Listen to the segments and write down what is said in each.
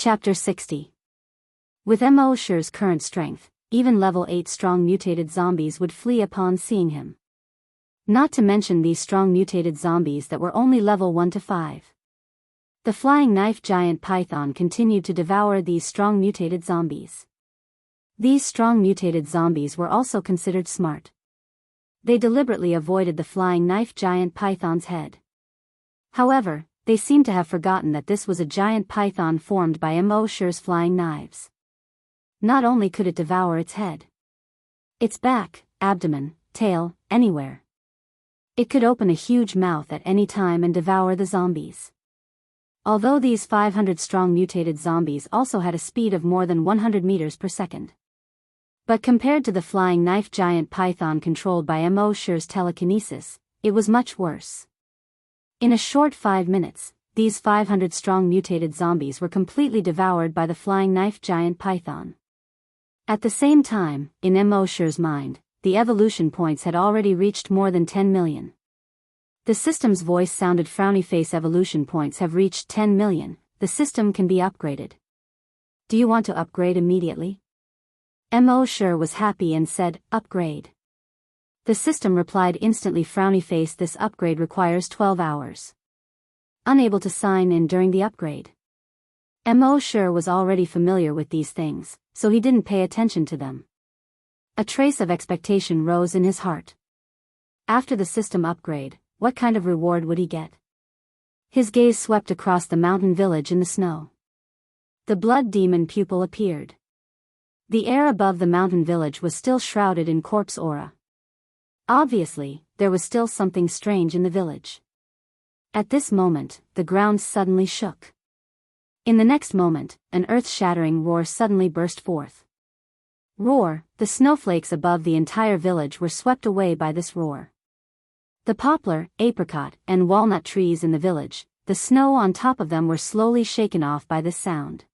Chapter 60. With Immerse's current strength, even level 8 strong mutated zombies would flee upon seeing him. Not to mention these strong mutated zombies that were only level 1 to 5. The flying knife giant python continued to devour these strong mutated zombies. These strong mutated zombies were also considered smart. They deliberately avoided the flying knife giant python's head. However, they seemed to have forgotten that this was a giant python formed by Immerse's flying knives. Not only could it devour its head, its back, abdomen, tail, anywhere. It could open a huge mouth at any time and devour the zombies. Although these 500 strong mutated zombies also had a speed of more than 100 meters per second. But compared to the flying knife giant python controlled by Immerse's telekinesis, it was much worse. In a short 5 minutes, these 500 strong mutated zombies were completely devoured by the flying knife giant python. At the same time, in Immerse's mind, the evolution points had already reached more than 10 million. The system's voice sounded frowny face evolution points have reached 10 million, the system can be upgraded. Do you want to upgrade immediately? Immerse was happy and said, upgrade. The system replied instantly frowny face this upgrade requires 12 hours. Unable to sign in during the upgrade. Immerse was already familiar with these things, so he didn't pay attention to them. A trace of expectation rose in his heart. After the system upgrade, what kind of reward would he get? His gaze swept across the mountain village in the snow. The blood demon pupil appeared. The air above the mountain village was still shrouded in corpse aura. Obviously, there was still something strange in the village. At this moment, the ground suddenly shook. In the next moment, an earth-shattering roar suddenly burst forth. Roar, the snowflakes above the entire village were swept away by this roar. The poplar, apricot, and walnut trees in the village, the snow on top of them were slowly shaken off by this sound.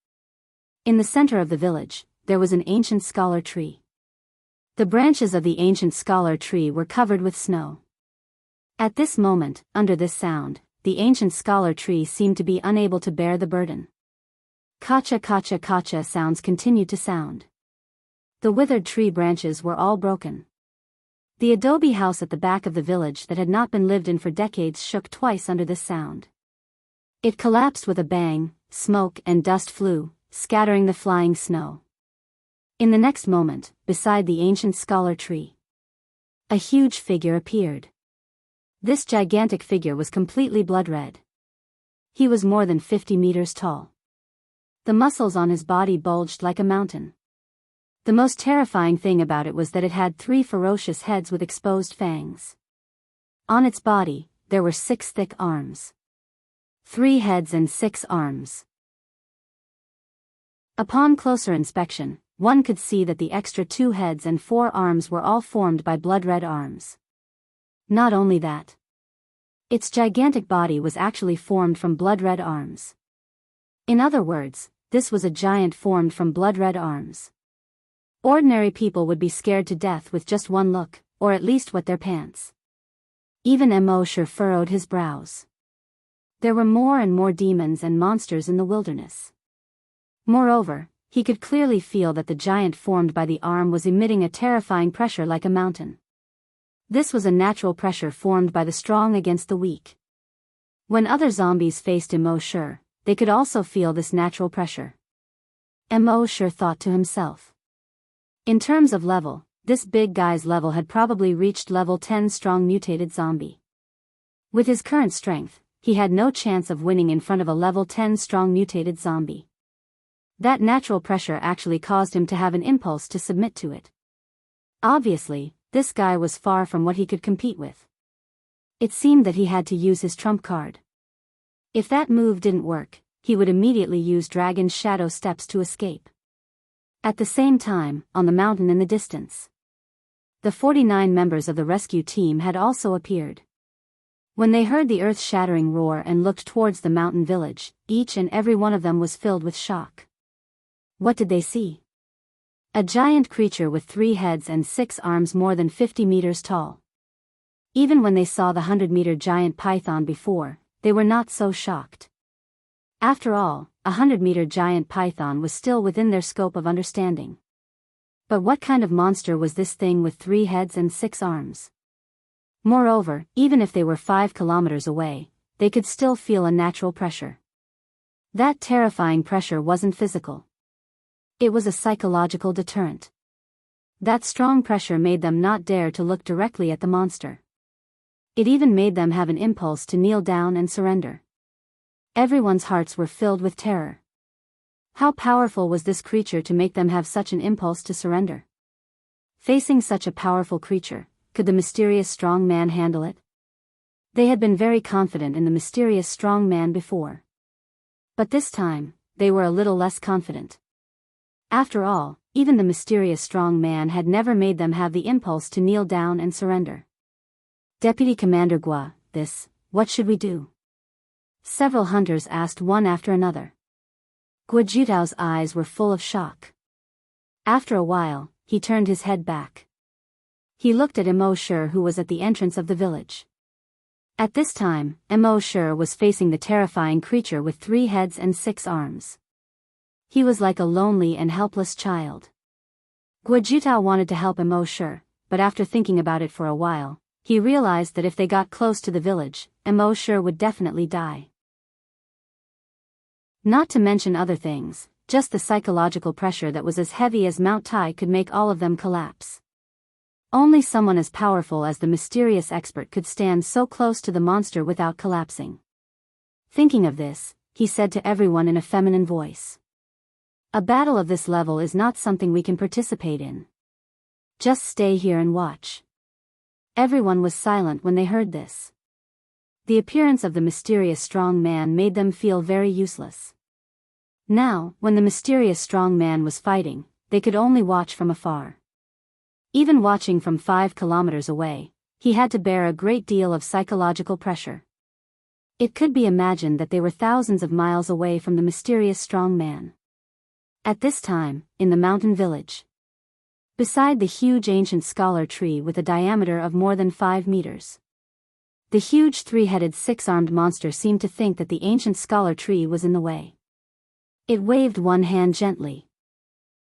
In the center of the village, there was an ancient scholar tree. The branches of the ancient scholar tree were covered with snow. At this moment, under this sound, the ancient scholar tree seemed to be unable to bear the burden. Kacha kacha kacha sounds continued to sound. The withered tree branches were all broken. The adobe house at the back of the village that had not been lived in for decades shook twice under this sound. It collapsed with a bang, smoke and dust flew, scattering the flying snow. In the next moment, beside the ancient scholar tree, a huge figure appeared. This gigantic figure was completely blood-red. He was more than 50 meters tall. The muscles on his body bulged like a mountain. The most terrifying thing about it was that it had 3 ferocious heads with exposed fangs. On its body, there were 6 thick arms. 3 heads and 6 arms. Upon closer inspection, one could see that the extra 2 heads and 4 arms were all formed by blood-red arms. Not only that, its gigantic body was actually formed from blood-red arms. In other words, this was a giant formed from blood-red arms. Ordinary people would be scared to death with just one look, or at least wet their pants. Even Immerse furrowed his brows. There were more and more demons and monsters in the wilderness. Moreover, he could clearly feel that the giant formed by the arm was emitting a terrifying pressure like a mountain. This was a natural pressure formed by the strong against the weak. When other zombies faced Immerse, they could also feel this natural pressure. Immerse thought to himself. In terms of level, this big guy's level had probably reached level 10 strong mutated zombie. With his current strength, he had no chance of winning in front of a level 10 strong mutated zombie. That natural pressure actually caused him to have an impulse to submit to it. Obviously, this guy was far from what he could compete with. It seemed that he had to use his trump card. If that move didn't work, he would immediately use Dragon's Shadow Steps to escape. At the same time, on the mountain in the distance, the 49 members of the rescue team had also appeared. When they heard the earth-shattering roar and looked towards the mountain village, each and every one of them was filled with shock. What did they see? A giant creature with 3 heads and 6 arms more than 50 meters tall. Even when they saw the 100-meter giant python before, they were not so shocked. After all, 100-meter giant python was still within their scope of understanding. But what kind of monster was this thing with 3 heads and 6 arms? Moreover, even if they were 5 kilometers away, they could still feel a natural pressure. That terrifying pressure wasn't physical. It was a psychological deterrent. That strong pressure made them not dare to look directly at the monster. It even made them have an impulse to kneel down and surrender. Everyone's hearts were filled with terror. How powerful was this creature to make them have such an impulse to surrender? Facing such a powerful creature, could the mysterious strong man handle it? They had been very confident in the mysterious strong man before. But this time, they were a little less confident. After all, even the mysterious strong man had never made them have the impulse to kneel down and surrender. Deputy Commander Gua, what should we do? Several hunters asked one after another. Gua Jitao's eyes were full of shock. After a while, he turned his head back. He looked at Immerse, who was at the entrance of the village. At this time, Immerse was facing the terrifying creature with 3 heads and 6 arms. He was like a lonely and helpless child. Gua Jitao wanted to help Immerse, but after thinking about it for a while, he realized that if they got close to the village, Immerse would definitely die. Not to mention other things, just the psychological pressure that was as heavy as Mount Tai could make all of them collapse. Only someone as powerful as the mysterious expert could stand so close to the monster without collapsing. Thinking of this, he said to everyone in a feminine voice. A battle of this level is not something we can participate in. Just stay here and watch. Everyone was silent when they heard this. The appearance of the mysterious strong man made them feel very useless. Now, when the mysterious strong man was fighting, they could only watch from afar. Even watching from 5 kilometers away, he had to bear a great deal of psychological pressure. It could be imagined that they were thousands of miles away from the mysterious strong man. At this time, in the mountain village, beside the huge ancient scholar tree with a diameter of more than 5 meters, the huge 3-headed 6-armed monster seemed to think that the ancient scholar tree was in the way. It waved one hand gently.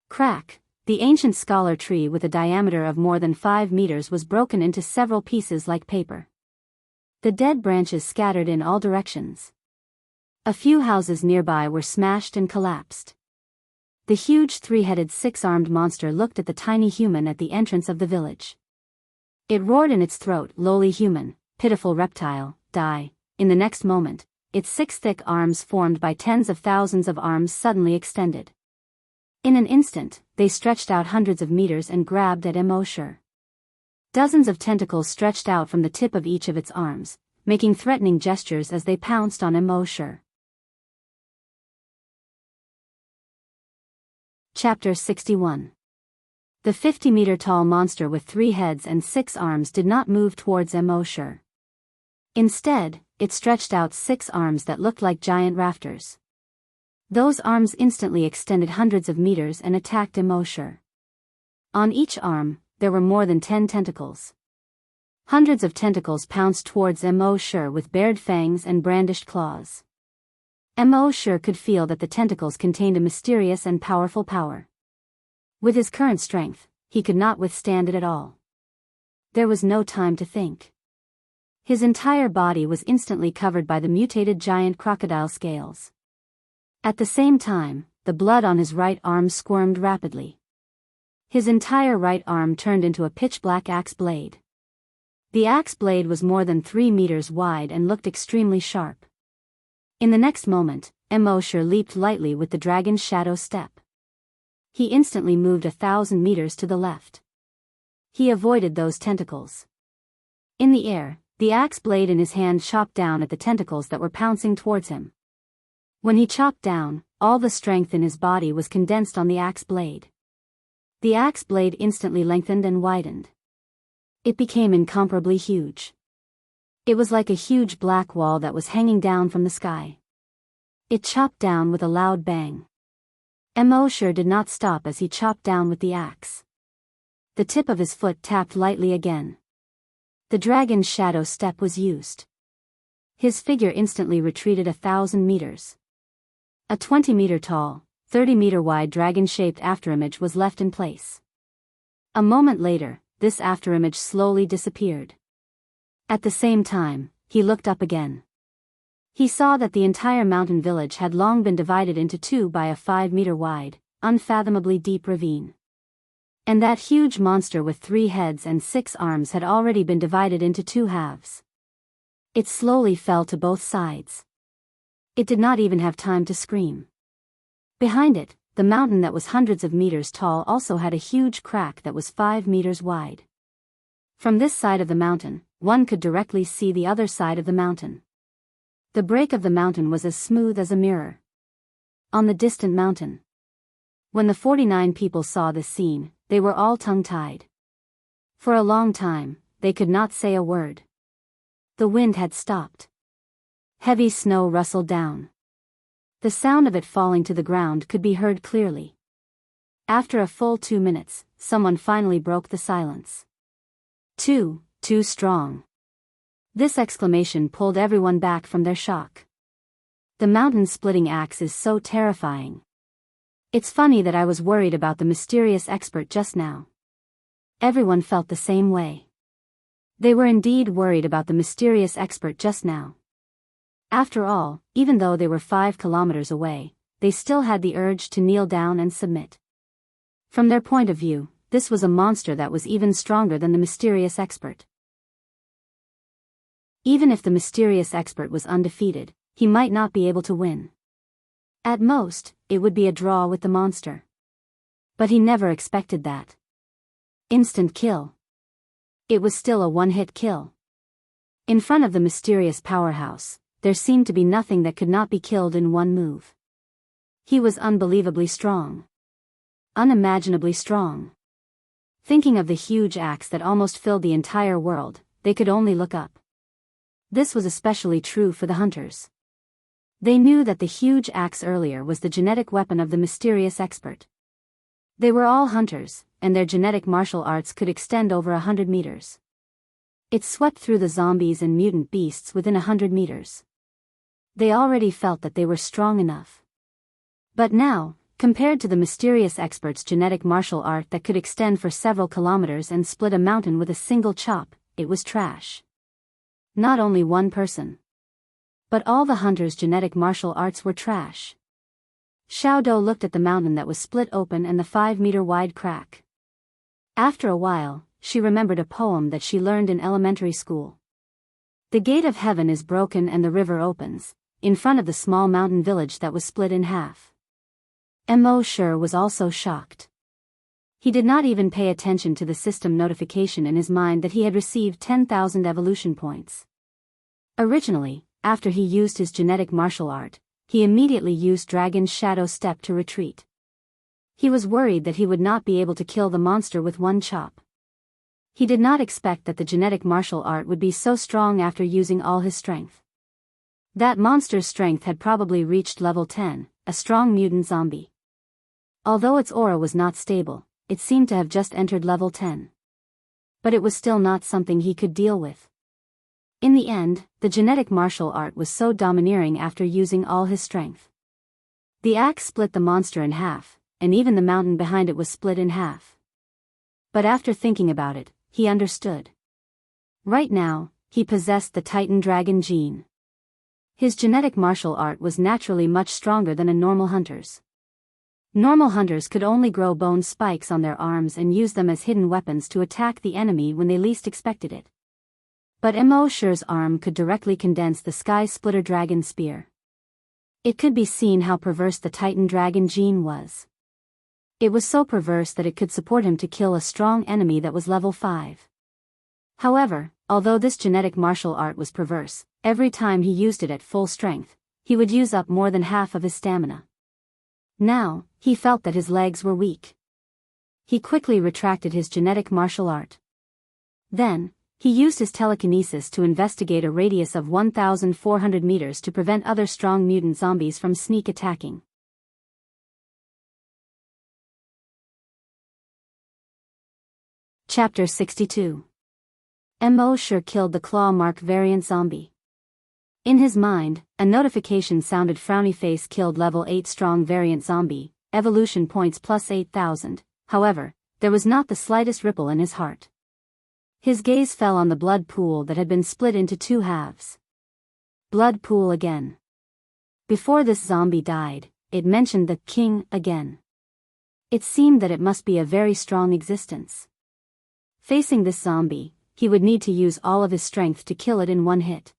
Crack! The ancient scholar tree with a diameter of more than 5 meters was broken into several pieces like paper. The dead branches scattered in all directions. A few houses nearby were smashed and collapsed. The huge 3-headed 6-armed monster looked at the tiny human at the entrance of the village. It roared in its throat, "Lowly human, pitiful reptile, die." In the next moment, its 6 thick arms formed by tens of thousands of arms suddenly extended. In an instant, they stretched out hundreds of meters and grabbed at Immerse. Dozens of tentacles stretched out from the tip of each of its arms, making threatening gestures as they pounced on Immerse. Chapter 61. The 50-meter-tall monster with 3 heads and 6 arms did not move towards Immerse. Instead, it stretched out 6 arms that looked like giant rafters. Those arms instantly extended hundreds of meters and attacked Immerse. On each arm, there were more than 10 tentacles. Hundreds of tentacles pounced towards Immerse with bared fangs and brandished claws. Immerse could feel that the tentacles contained a mysterious and powerful power. With his current strength, he could not withstand it at all. There was no time to think. His entire body was instantly covered by the mutated giant crocodile scales. At the same time, the blood on his right arm squirmed rapidly. His entire right arm turned into a pitch-black axe blade. The axe blade was more than 3 meters wide and looked extremely sharp. In the next moment, Immerse leaped lightly with the dragon's shadow step. He instantly moved 1,000 meters to the left. He avoided those tentacles. In the air, the axe blade in his hand chopped down at the tentacles that were pouncing towards him. When he chopped down, all the strength in his body was condensed on the axe blade. The axe blade instantly lengthened and widened. It became incomparably huge. It was like a huge black wall that was hanging down from the sky. It chopped down with a loud bang. Immerse did not stop as he chopped down with the axe. The tip of his foot tapped lightly again. The dragon's shadow step was used. His figure instantly retreated 1,000 meters. A 20-meter tall, 30-meter wide dragon-shaped afterimage was left in place. A moment later, this afterimage slowly disappeared. At the same time, he looked up again. He saw that the entire mountain village had long been divided into two by a 5-meter wide, unfathomably deep ravine. And that huge monster with 3 heads and 6 arms had already been divided into 2 halves. It slowly fell to both sides. It did not even have time to scream. Behind it, the mountain that was hundreds of meters tall also had a huge crack that was 5 meters wide. From this side of the mountain, one could directly see the other side of the mountain. The break of the mountain was as smooth as a mirror. On the distant mountain. When the 49 people saw this scene, they were all tongue-tied. For a long time, they could not say a word. The wind had stopped. Heavy snow rustled down. The sound of it falling to the ground could be heard clearly. After a full 2 minutes, someone finally broke the silence. Too strong. This exclamation pulled everyone back from their shock. The mountain-splitting axe is so terrifying. It's funny that I was worried about the mysterious expert just now. Everyone felt the same way. They were indeed worried about the mysterious expert just now. After all, even though they were 5 kilometers away, they still had the urge to kneel down and submit. From their point of view, this was a monster that was even stronger than the mysterious expert. Even if the mysterious expert was undefeated, he might not be able to win. At most, it would be a draw with the monster. But he never expected that. Instant kill. It was still a one-hit kill. In front of the mysterious powerhouse, there seemed to be nothing that could not be killed in one move. He was unbelievably strong. Unimaginably strong. Thinking of the huge axe that almost filled the entire world, they could only look up. This was especially true for the hunters. They knew that the huge axe earlier was the genetic weapon of the mysterious expert. They were all hunters, and their genetic martial arts could extend over 100 meters. It swept through the zombies and mutant beasts within 100 meters. They already felt that they were strong enough. But now, compared to the mysterious expert's genetic martial art that could extend for several kilometers and split a mountain with a single chop, it was trash. Not only one person, but all the hunters' genetic martial arts were trash. Xiaodou looked at the mountain that was split open and the 5-meter wide crack. After a while, she remembered a poem that she learned in elementary school. The gate of heaven is broken and the river opens, in front of the small mountain village that was split in half. Immerse was also shocked. He did not even pay attention to the system notification in his mind that he had received 10,000 evolution points. Originally, after he used his genetic martial art, he immediately used Dragon's Shadow Step to retreat. He was worried that he would not be able to kill the monster with one chop. He did not expect that the genetic martial art would be so strong after using all his strength. That monster's strength had probably reached level 10, a strong mutant zombie. Although its aura was not stable, it seemed to have just entered level 10. But it was still not something he could deal with. In the end, the genetic martial art was so domineering after using all his strength. The axe split the monster in half, and even the mountain behind it was split in half. But after thinking about it, he understood. Right now, he possessed the Titan Dragon gene. His genetic martial art was naturally much stronger than a normal hunter's. Normal hunters could only grow bone spikes on their arms and use them as hidden weapons to attack the enemy when they least expected it. But Immerse's arm could directly condense the Sky Splitter Dragon Spear. It could be seen how perverse the Titan Dragon gene was. It was so perverse that it could support him to kill a strong enemy that was level 5. However, although this genetic martial art was perverse, every time he used it at full strength, he would use up more than half of his stamina. Now, he felt that his legs were weak. He quickly retracted his genetic martial art. Then, he used his telekinesis to investigate a radius of 1,400 meters to prevent other strong mutant zombies from sneak attacking. Chapter 62. Immerse killed the claw mark variant zombie. In his mind, a notification sounded. Frowny face killed level 8 strong variant zombie, evolution points plus 8,000. However, there was not the slightest ripple in his heart. His gaze fell on the blood pool that had been split into 2 halves. Blood pool again. Before this zombie died, it mentioned the king again. It seemed that it must be a very strong existence. Facing this zombie, he would need to use all of his strength to kill it in one hit.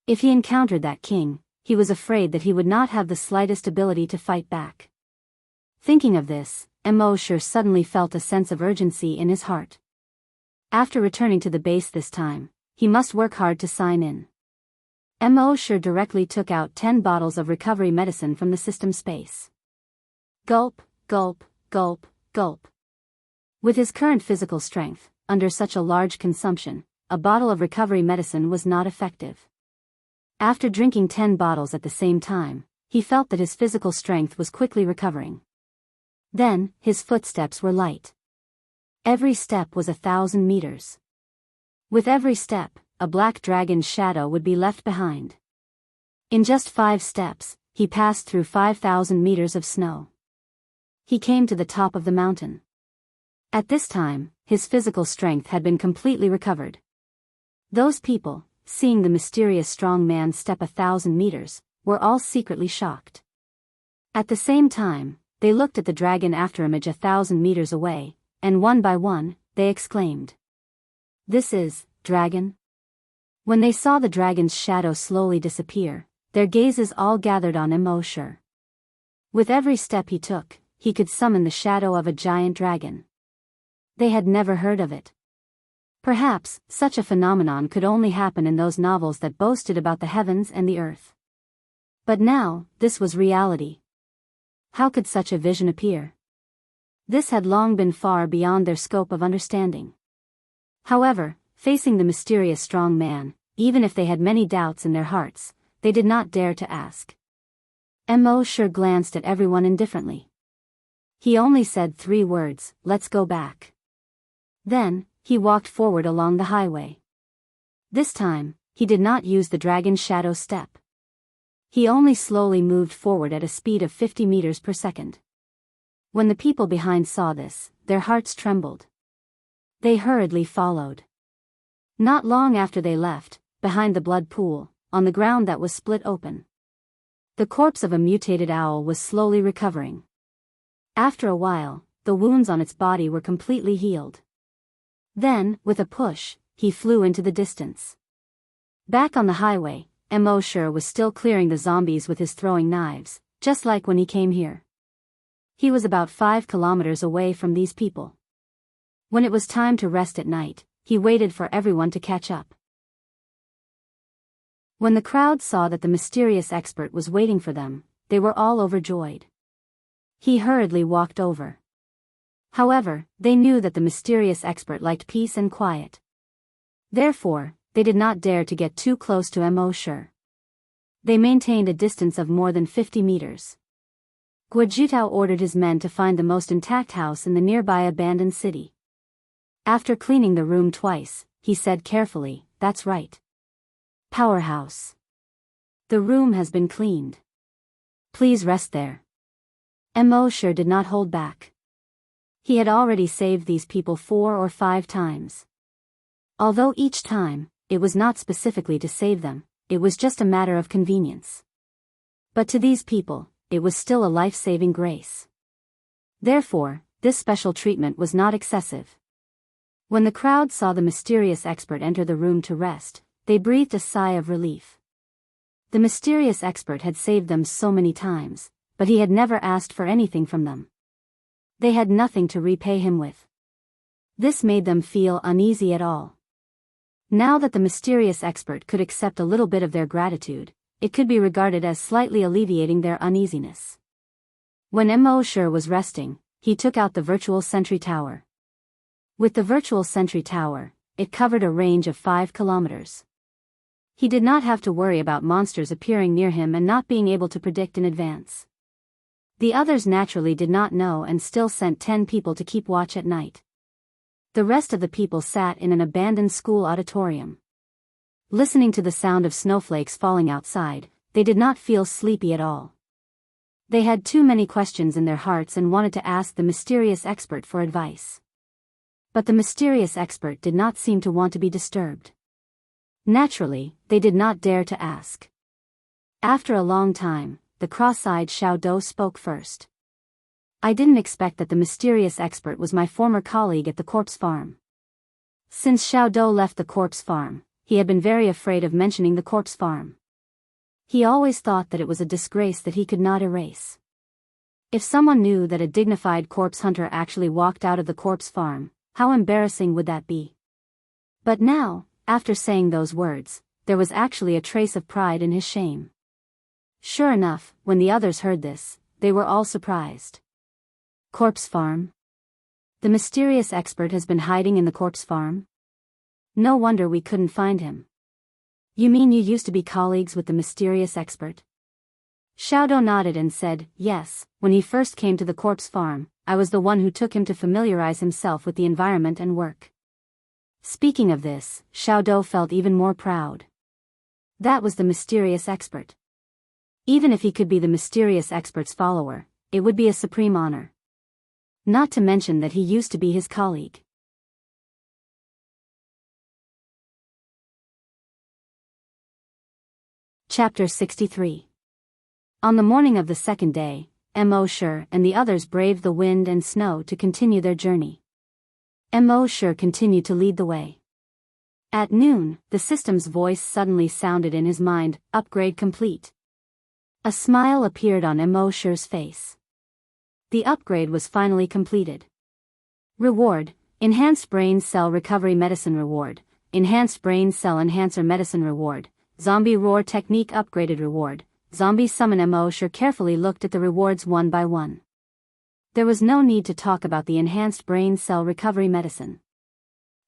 If he encountered that king, he was afraid that he would not have the slightest ability to fight back. Thinking of this, Immerse suddenly felt a sense of urgency in his heart. After returning to the base this time, he must work hard to sign in. Immerse directly took out 10 bottles of recovery medicine from the system space. Gulp, gulp, gulp, gulp. With his current physical strength, under such a large consumption, a bottle of recovery medicine was not effective. After drinking 10 bottles at the same time, he felt that his physical strength was quickly recovering. Then, his footsteps were light. Every step was 1,000 meters. With every step, a black dragon's shadow would be left behind. In just 5 steps, he passed through 5,000 meters of snow. He came to the top of the mountain. At this time, his physical strength had been completely recovered. Those people, seeing the mysterious strong man step 1,000 meters, were all secretly shocked. At the same time, they looked at the dragon afterimage 1,000 meters away, and one by one, they exclaimed, "This is, dragon?" When they saw the dragon's shadow slowly disappear, their gazes all gathered on Immerse. With every step he took, he could summon the shadow of a giant dragon. They had never heard of it. Perhaps, such a phenomenon could only happen in those novels that boasted about the heavens and the earth. But now, this was reality. How could such a vision appear? This had long been far beyond their scope of understanding. However, facing the mysterious strong man, even if they had many doubts in their hearts, they did not dare to ask. Immerse glanced at everyone indifferently. He only said 3 words, "Let's go back." Then, he walked forward along the highway. This time, he did not use the dragon's shadow step. He only slowly moved forward at a speed of 50 meters per second. When the people behind saw this, their hearts trembled. They hurriedly followed. Not long after they left, behind the blood pool, on the ground that was split open, the corpse of a mutated owl was slowly recovering. After a while, the wounds on its body were completely healed. Then, with a push, he flew into the distance. Back on the highway, Immerse was still clearing the zombies with his throwing knives, just like when he came here. He was about 5 kilometers away from these people. When it was time to rest at night, he waited for everyone to catch up. When the crowd saw that the mysterious expert was waiting for them, they were all overjoyed. He hurriedly walked over. However, they knew that the mysterious expert liked peace and quiet. Therefore, they did not dare to get too close to Immerse. They maintained a distance of more than 50 meters. Guojutao ordered his men to find the most intact house in the nearby abandoned city. After cleaning the room twice, he said carefully, "That's right. Powerhouse. The room has been cleaned. Please rest there." Immerse did not hold back. He had already saved these people 4 or 5 times. Although each time, it was not specifically to save them, it was just a matter of convenience. But to these people, it was still a life-saving grace. Therefore, this special treatment was not excessive. When the crowd saw the mysterious expert enter the room to rest, they breathed a sigh of relief. The mysterious expert had saved them so many times, but he had never asked for anything from them. They had nothing to repay him with. This made them feel uneasy at all. Now that the mysterious expert could accept a little bit of their gratitude, it could be regarded as slightly alleviating their uneasiness. When Immerse was resting, he took out the virtual sentry tower. With the virtual sentry tower, it covered a range of 5 kilometers. He did not have to worry about monsters appearing near him and not being able to predict in advance. The others naturally did not know and still sent 10 people to keep watch at night. The rest of the people sat in an abandoned school auditorium. Listening to the sound of snowflakes falling outside, they did not feel sleepy at all. They had too many questions in their hearts and wanted to ask the mysterious expert for advice. But the mysterious expert did not seem to want to be disturbed. Naturally, they did not dare to ask. After a long time, the cross-eyed Xiaodou spoke first. I didn't expect that the mysterious expert was my former colleague at the corpse farm. Since Xiaodou left the corpse farm, he had been very afraid of mentioning the corpse farm. He always thought that it was a disgrace that he could not erase. If someone knew that a dignified corpse hunter actually walked out of the corpse farm, how embarrassing would that be? But now, after saying those words, there was actually a trace of pride in his shame. Sure enough, when the others heard this, they were all surprised. Corpse farm? The mysterious expert has been hiding in the corpse farm? No wonder we couldn't find him. You mean you used to be colleagues with the mysterious expert? Xiaodou nodded and said, yes, when he first came to the corpse farm, I was the one who took him to familiarize himself with the environment and work. Speaking of this, Xiaodou felt even more proud. That was the mysterious expert. Even if he could be the mysterious expert's follower, it would be a supreme honor. Not to mention that he used to be his colleague. Chapter 63. On the morning of the second day, Immerse and the others braved the wind and snow to continue their journey. Immerse continued to lead the way. At noon, the system's voice suddenly sounded in his mind, upgrade complete. A smile appeared on Immerse's face. The upgrade was finally completed. Reward, Enhanced Brain Cell Recovery Medicine Reward, Enhanced Brain Cell Enhancer Medicine Reward, Zombie Roar Technique Upgraded Reward, Zombie Summon. Immerse carefully looked at the rewards one by one. There was no need to talk about the Enhanced Brain Cell Recovery Medicine.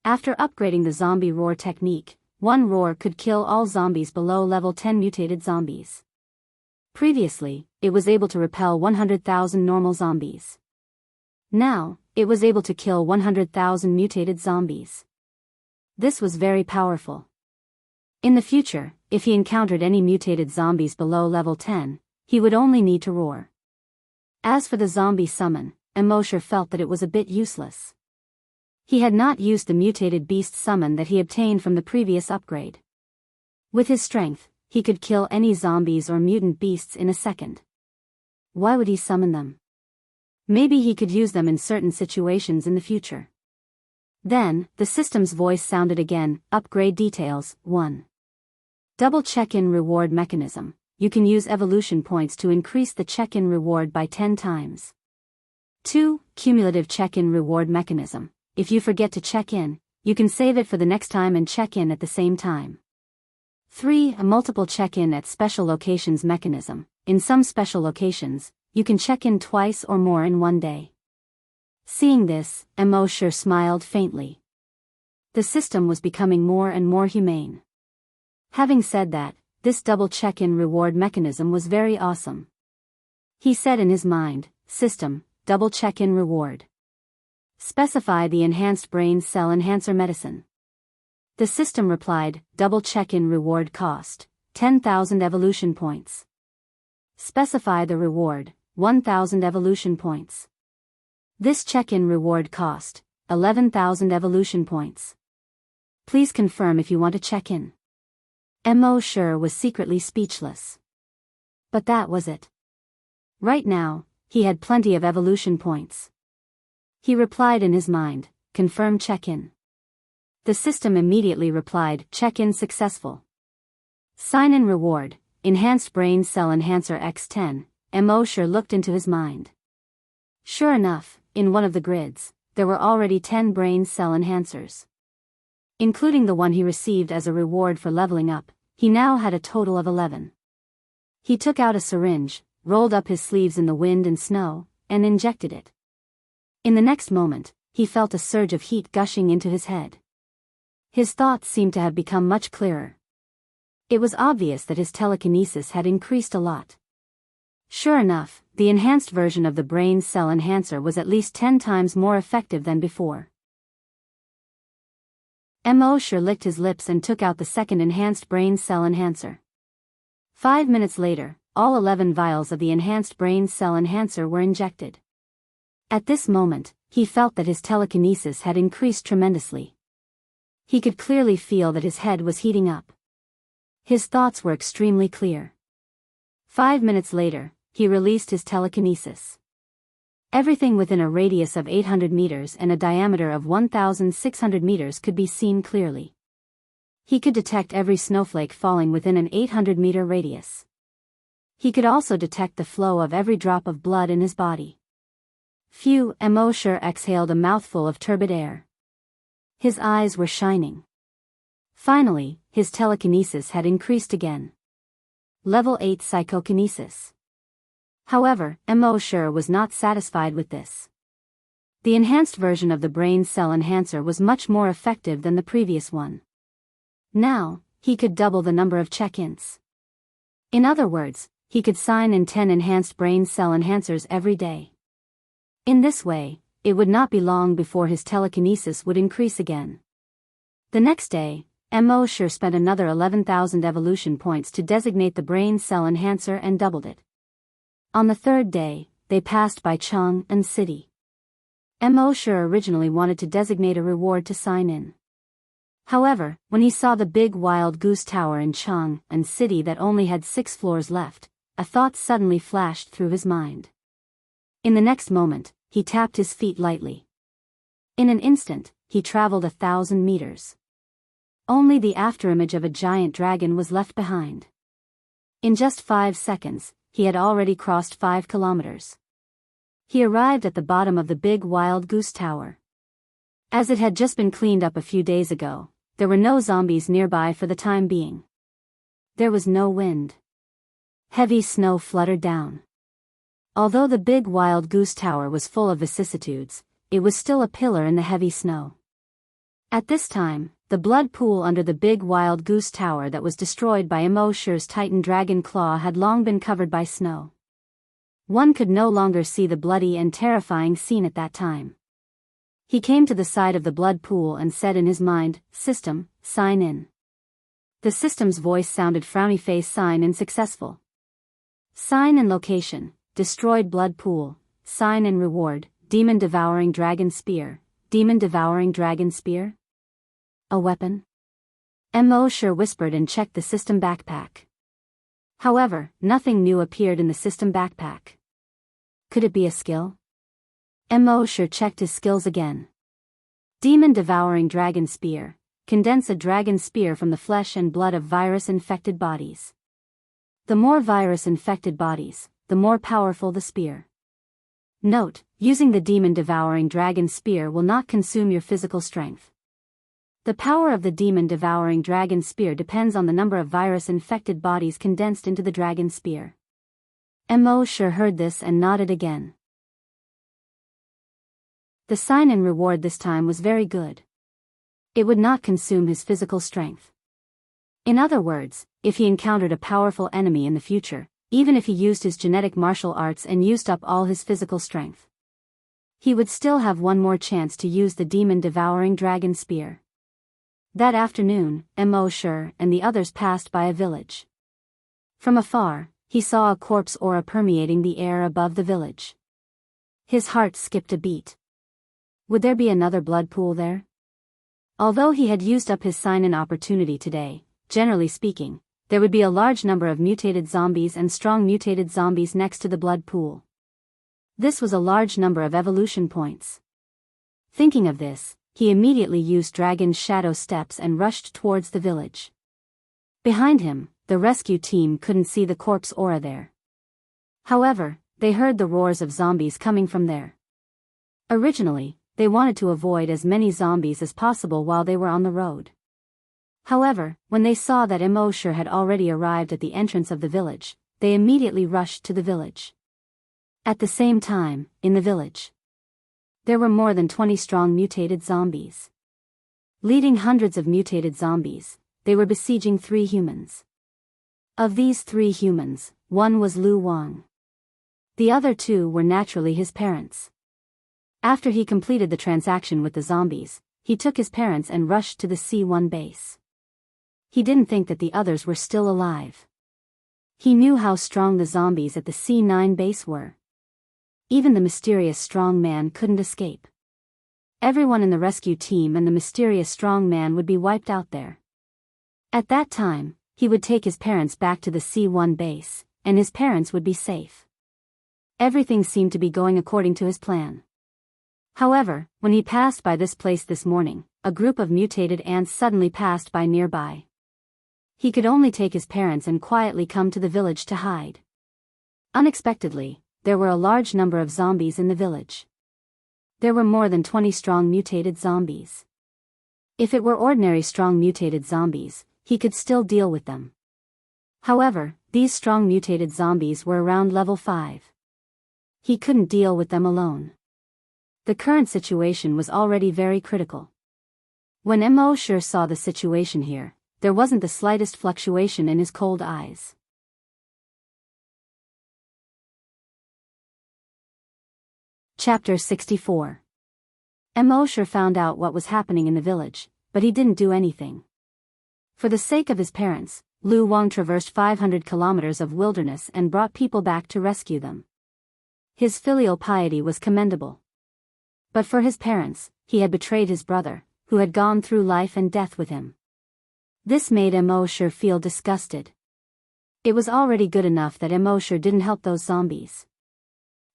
After upgrading the Zombie Roar technique, one roar could kill all zombies below level 10 mutated zombies. Previously, it was able to repel 100,000 normal zombies. Now, it was able to kill 100,000 mutated zombies. This was very powerful. In the future, if he encountered any mutated zombies below level 10, he would only need to roar. As for the zombie summon, Immerse felt that it was a bit useless. He had not used the mutated beast summon that he obtained from the previous upgrade. With his strength, he could kill any zombies or mutant beasts in a second. Why would he summon them? Maybe he could use them in certain situations in the future. Then, the system's voice sounded again, upgrade details, 1. Double check-in reward mechanism. You can use evolution points to increase the check-in reward by 10 times. 2. Cumulative check-in reward mechanism. If you forget to check in, you can save it for the next time and check in at the same time. 3. A multiple check-in at special locations mechanism. In some special locations, you can check in twice or more in one day. Seeing this, Immerse smiled faintly. The system was becoming more and more humane. Having said that, this double check-in reward mechanism was very awesome. He said in his mind, system, double check-in reward. Specify the Enhanced Brain Cell Enhancer Medicine. The system replied, double check-in reward cost, 10,000 evolution points. Specify the reward, 1,000 evolution points. This check-in reward cost, 11,000 evolution points. Please confirm if you want to check in. Immerse was secretly speechless. But that was it. Right now, he had plenty of evolution points. He replied in his mind, confirm check-in. The system immediately replied, check-in successful. Sign-in reward, Enhanced Brain Cell Enhancer X10. Immerse looked into his mind. Sure enough, in one of the grids, there were already 10 brain cell enhancers. Including the one he received as a reward for leveling up, he now had a total of 11. He took out a syringe, rolled up his sleeves in the wind and snow, and injected it. In the next moment, he felt a surge of heat gushing into his head. His thoughts seemed to have become much clearer. It was obvious that his telekinesis had increased a lot. Sure enough, the enhanced version of the brain cell enhancer was at least 10 times more effective than before. Immerse licked his lips and took out the second enhanced brain cell enhancer. 5 minutes later, all 11 vials of the enhanced brain cell enhancer were injected. At this moment, he felt that his telekinesis had increased tremendously. He could clearly feel that his head was heating up. His thoughts were extremely clear. 5 minutes later, he released his telekinesis. Everything within a radius of 800 meters and a diameter of 1,600 meters could be seen clearly. He could detect every snowflake falling within an 800-meter radius. He could also detect the flow of every drop of blood in his body. Phew, Immerse exhaled a mouthful of turbid air. His eyes were shining. Finally, his telekinesis had increased again. Level 8 psychokinesis. However, Immerse was not satisfied with this. The enhanced version of the brain cell enhancer was much more effective than the previous one. Now, he could double the number of check-ins. In other words, he could sign in 10 enhanced brain cell enhancers every day. In this way, it would not be long before his telekinesis would increase again. The next day, Immerse spent another 11,000 evolution points to designate the brain cell enhancer and doubled it. On the third day, they passed by Chang'an City. Immerse originally wanted to designate a reward to sign in. However, when he saw the big wild goose tower in Chang'an City that only had 6 floors left, a thought suddenly flashed through his mind. In the next moment, he tapped his feet lightly. In an instant, he traveled 1,000 meters. Only the afterimage of a giant dragon was left behind. In just 5 seconds, he had already crossed 5 kilometers. He arrived at the bottom of the big wild goose tower. As it had just been cleaned up a few days ago, there were no zombies nearby for the time being. There was no wind. Heavy snow fluttered down. Although the big wild goose tower was full of vicissitudes, it was still a pillar in the heavy snow. At this time, the blood pool under the big wild goose tower that was destroyed by Immerse's Titan dragon claw had long been covered by snow. One could no longer see the bloody and terrifying scene at that time. He came to the side of the blood pool and said in his mind, "System, sign in." The system's voice sounded frowny face sign in successful. Sign in location, destroyed blood pool, sign in reward, demon devouring dragon spear, demon devouring dragon spear? A weapon? Immerse whispered and checked the system backpack. However, nothing new appeared in the system backpack. Could it be a skill? Immerse checked his skills again. Demon devouring dragon spear. Condense a dragon spear from the flesh and blood of virus-infected bodies. The more virus-infected bodies, the more powerful the spear. Note, using the demon devouring dragon spear will not consume your physical strength. The power of the demon devouring dragon spear depends on the number of virus-infected bodies condensed into the dragon spear. Immerse heard this and nodded again. The sign-in reward this time was very good. It would not consume his physical strength. In other words, if he encountered a powerful enemy in the future, even if he used his genetic martial arts and used up all his physical strength, he would still have one more chance to use the demon-devouring dragon spear. That afternoon, Immerse and the others passed by a village. From afar, he saw a corpse aura permeating the air above the village. His heart skipped a beat. Would there be another blood pool there? Although he had used up his sign-in opportunity today, generally speaking, there would be a large number of mutated zombies and strong mutated zombies next to the blood pool. This was a large number of evolution points. Thinking of this, he immediately used Dragon's Shadow Steps and rushed towards the village. Behind him, the rescue team couldn't see the corpse aura there. However, they heard the roars of zombies coming from there. Originally, they wanted to avoid as many zombies as possible while they were on the road. However, when they saw that Immerse had already arrived at the entrance of the village, they immediately rushed to the village. At the same time, in the village, there were more than 20 strong mutated zombies. Leading hundreds of mutated zombies, they were besieging 3 humans. Of these 3 humans, one was Lu Wang. The other 2 were naturally his parents. After he completed the transaction with the zombies, he took his parents and rushed to the C1 base. He didn't think that the others were still alive. He knew how strong the zombies at the C9 base were. Even the mysterious strong man couldn't escape. Everyone in the rescue team and the mysterious strong man would be wiped out there. At that time, he would take his parents back to the C1 base, and his parents would be safe. Everything seemed to be going according to his plan. However, when he passed by this place this morning, a group of mutated ants suddenly passed by nearby. He could only take his parents and quietly come to the village to hide. Unexpectedly, there were a large number of zombies in the village. There were more than 20 strong mutated zombies. If it were ordinary strong mutated zombies, he could still deal with them. However, these strong mutated zombies were around level 5. He couldn't deal with them alone. The current situation was already very critical. When Immerse saw the situation here, there wasn't the slightest fluctuation in his cold eyes. Chapter 64. Immerse found out what was happening in the village, but he didn't do anything. For the sake of his parents, Lu Wang traversed 500 kilometers of wilderness and brought people back to rescue them. His filial piety was commendable. But for his parents, he had betrayed his brother, who had gone through life and death with him. This made Immerse feel disgusted. It was already good enough that Immerse didn't help those zombies.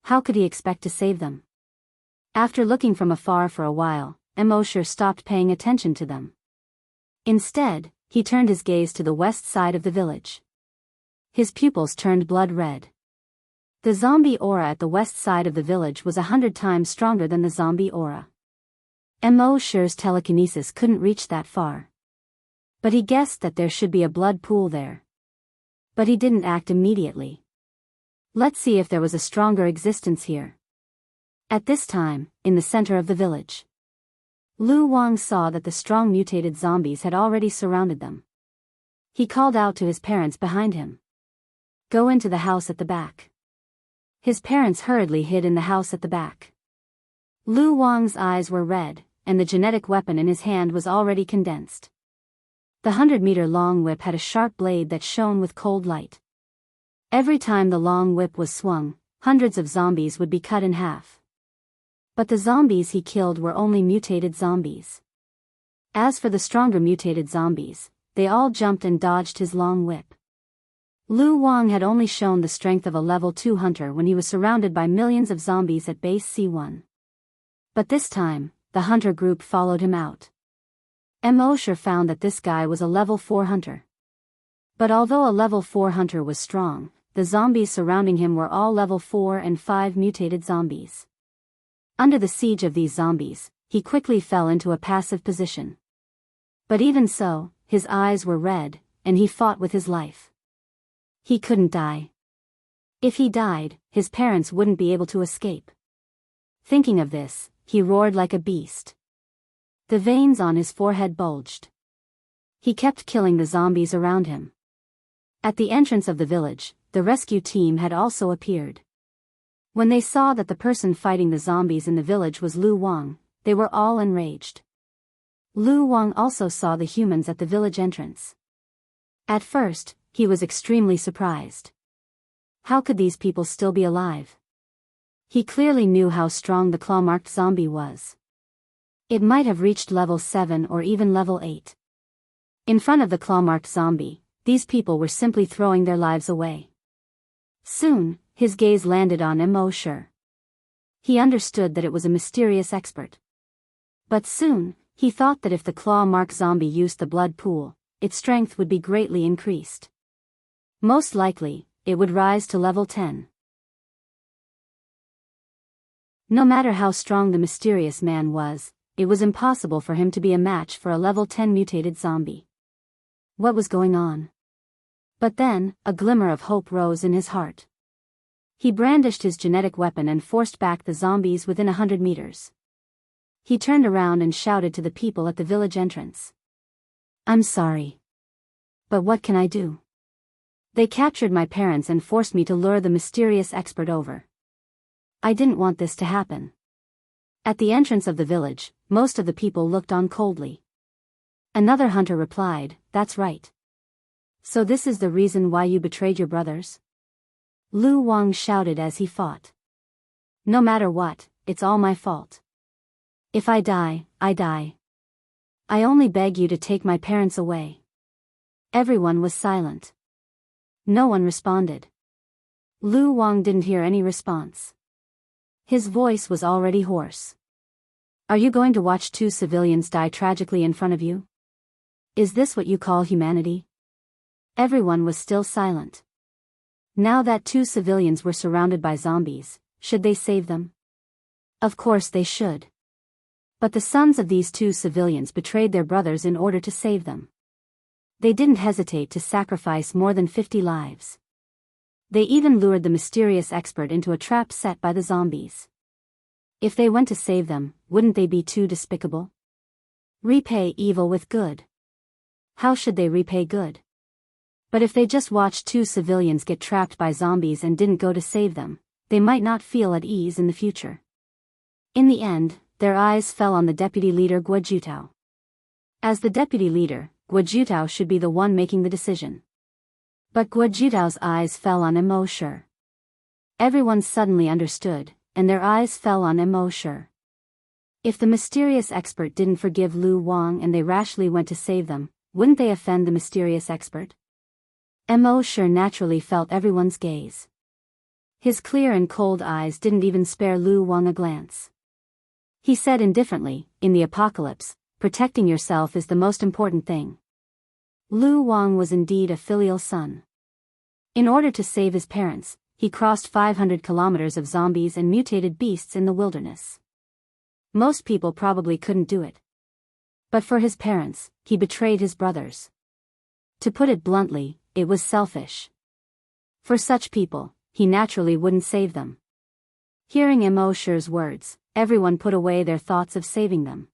How could he expect to save them? After looking from afar for a while, Immerse stopped paying attention to them. Instead, he turned his gaze to the west side of the village. His pupils turned blood red. The zombie aura at the west side of the village was 100 times stronger than the zombie aura. Immerse's telekinesis couldn't reach that far. But he guessed that there should be a blood pool there. But he didn't act immediately. Let's see if there was a stronger existence here. At this time, in the center of the village, Lu Wang saw that the strong mutated zombies had already surrounded them. He called out to his parents behind him. Go into the house at the back. His parents hurriedly hid in the house at the back. Lu Wang's eyes were red, and the genetic weapon in his hand was already condensed. The 100-meter-long whip had a sharp blade that shone with cold light. Every time the long whip was swung, hundreds of zombies would be cut in half. But the zombies he killed were only mutated zombies. As for the stronger mutated zombies, they all jumped and dodged his long whip. Lu Wang had only shown the strength of a level 2 hunter when he was surrounded by millions of zombies at base C1. But this time, the hunter group followed him out. Immerse found that this guy was a level 4 hunter. But although a level 4 hunter was strong, the zombies surrounding him were all level 4 and 5 mutated zombies. Under the siege of these zombies, he quickly fell into a passive position. But even so, his eyes were red, and he fought with his life. He couldn't die. If he died, his parents wouldn't be able to escape. Thinking of this, he roared like a beast. The veins on his forehead bulged. He kept killing the zombies around him. At the entrance of the village, the rescue team had also appeared. When they saw that the person fighting the zombies in the village was Lu Wang, they were all enraged. Lu Wang also saw the humans at the village entrance. At first, he was extremely surprised. How could these people still be alive? He clearly knew how strong the claw-marked zombie was. It might have reached level 7 or even level 8. In front of the claw-marked zombie, these people were simply throwing their lives away. Soon, his gaze landed on Immerse. He understood that it was a mysterious expert. But soon, he thought that if the claw-marked zombie used the blood pool, its strength would be greatly increased. Most likely, it would rise to level 10. No matter how strong the mysterious man was, it was impossible for him to be a match for a level 10 mutated zombie. What was going on? But then, a glimmer of hope rose in his heart. He brandished his genetic weapon and forced back the zombies within 100 meters. He turned around and shouted to the people at the village entrance. I'm sorry. But what can I do? They captured my parents and forced me to lure the mysterious expert over. I didn't want this to happen. At the entrance of the village, most of the people looked on coldly. Another hunter replied, "That's right. So this is the reason why you betrayed your brothers?" Lu Wang shouted as he fought. "No matter what, it's all my fault. If I die, I die. I only beg you to take my parents away." Everyone was silent. No one responded. Lu Wang didn't hear any response. His voice was already hoarse. "Are you going to watch two civilians die tragically in front of you? Is this what you call humanity?" Everyone was still silent. Now that two civilians were surrounded by zombies, should they save them? Of course they should. But the sons of these two civilians betrayed their brothers in order to save them. They didn't hesitate to sacrifice more than 50 lives. They even lured the mysterious expert into a trap set by the zombies. If they went to save them, wouldn't they be too despicable? Repay evil with good. How should they repay good? But if they just watched two civilians get trapped by zombies and didn't go to save them, they might not feel at ease in the future. In the end, their eyes fell on the deputy leader Guo Jutao. As the deputy leader, Guo Jutao should be the one making the decision. But Guo Jutao's eyes fell on Immerse. Everyone suddenly understood, and their eyes fell on Immerse. If the mysterious expert didn't forgive Lu Wang and they rashly went to save them, wouldn't they offend the mysterious expert? Immerse naturally felt everyone's gaze. His clear and cold eyes didn't even spare Lu Wang a glance. He said indifferently, "In the apocalypse, protecting yourself is the most important thing." Lu Wang was indeed a filial son. In order to save his parents, he crossed 500 kilometers of zombies and mutated beasts in the wilderness. Most people probably couldn't do it. But for his parents, he betrayed his brothers. To put it bluntly, it was selfish. For such people, he naturally wouldn't save them. Hearing Immerse's words, everyone put away their thoughts of saving them.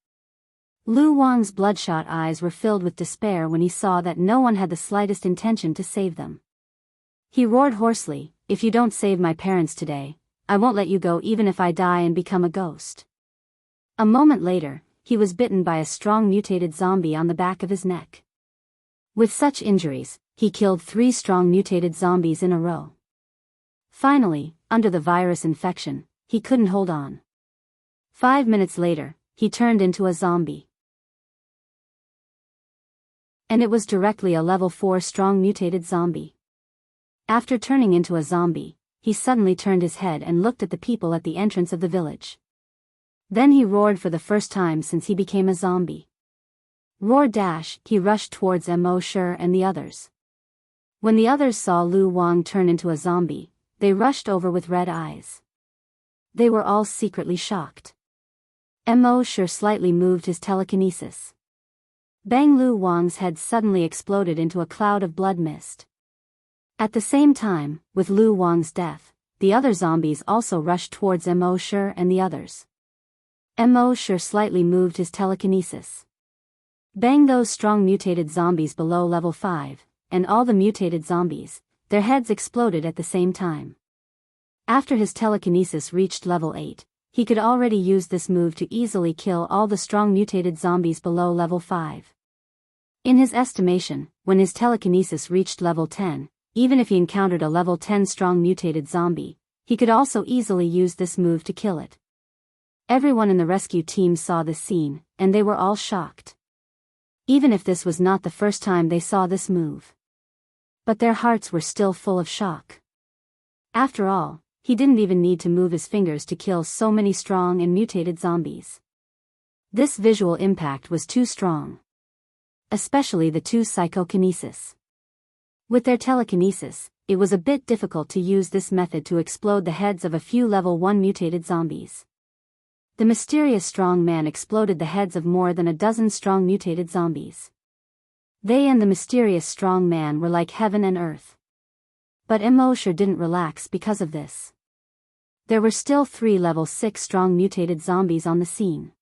Lu Wang's bloodshot eyes were filled with despair when he saw that no one had the slightest intention to save them. He roared hoarsely, "If you don't save my parents today, I won't let you go even if I die and become a ghost." A moment later, he was bitten by a strong mutated zombie on the back of his neck. With such injuries, he killed 3 strong mutated zombies in a row. Finally, under the virus infection, he couldn't hold on. 5 minutes later, he turned into a zombie. And it was directly a level 4 strong mutated zombie. After turning into a zombie, he suddenly turned his head and looked at the people at the entrance of the village. Then he roared for the first time since he became a zombie. Roar dash, he rushed towards Immerse and the others. When the others saw Lu Wang turn into a zombie, they rushed over with red eyes. They were all secretly shocked. Immerse slightly moved his telekinesis. Bang! Lu Wang's head suddenly exploded into a cloud of blood mist. At the same time, with Lu Wang's death, the other zombies also rushed towards Immerse and the others. Immerse slightly moved his telekinesis. Bang! Those strong mutated zombies below level 5, and all the mutated zombies, their heads exploded at the same time. After his telekinesis reached level 8, he could already use this move to easily kill all the strong mutated zombies below level 5. In his estimation, when his telekinesis reached level 10, even if he encountered a level 10 strong mutated zombie, he could also easily use this move to kill it. Everyone in the rescue team saw this scene, and they were all shocked. Even if this was not the first time they saw this move. But their hearts were still full of shock. After all, he didn't even need to move his fingers to kill so many strong and mutated zombies. This visual impact was too strong. Especially the two psychokinesis. With their telekinesis, it was a bit difficult to use this method to explode the heads of a few level 1 mutated zombies. The mysterious strong man exploded the heads of more than a dozen strong mutated zombies. They and the mysterious strong man were like heaven and earth. But Immerse didn't relax because of this. There were still 3 level 6 strong mutated zombies on the scene.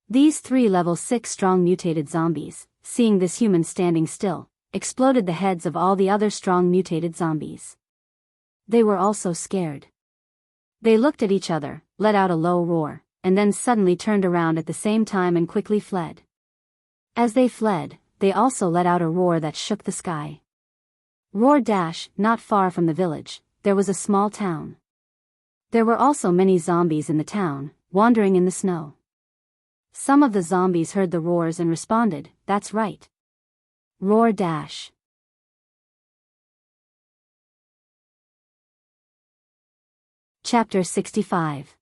These 3 level 6 strong mutated zombies, seeing this human standing still, exploded the heads of all the other strong mutated zombies. They were also scared. They looked at each other, let out a low roar, and then suddenly turned around at the same time and quickly fled. As they fled, they also let out a roar that shook the sky. Roar dash, not far from the village, there was a small town. There were also many zombies in the town, wandering in the snow. Some of the zombies heard the roars and responded, "That's right. Roar dash." Chapter 65.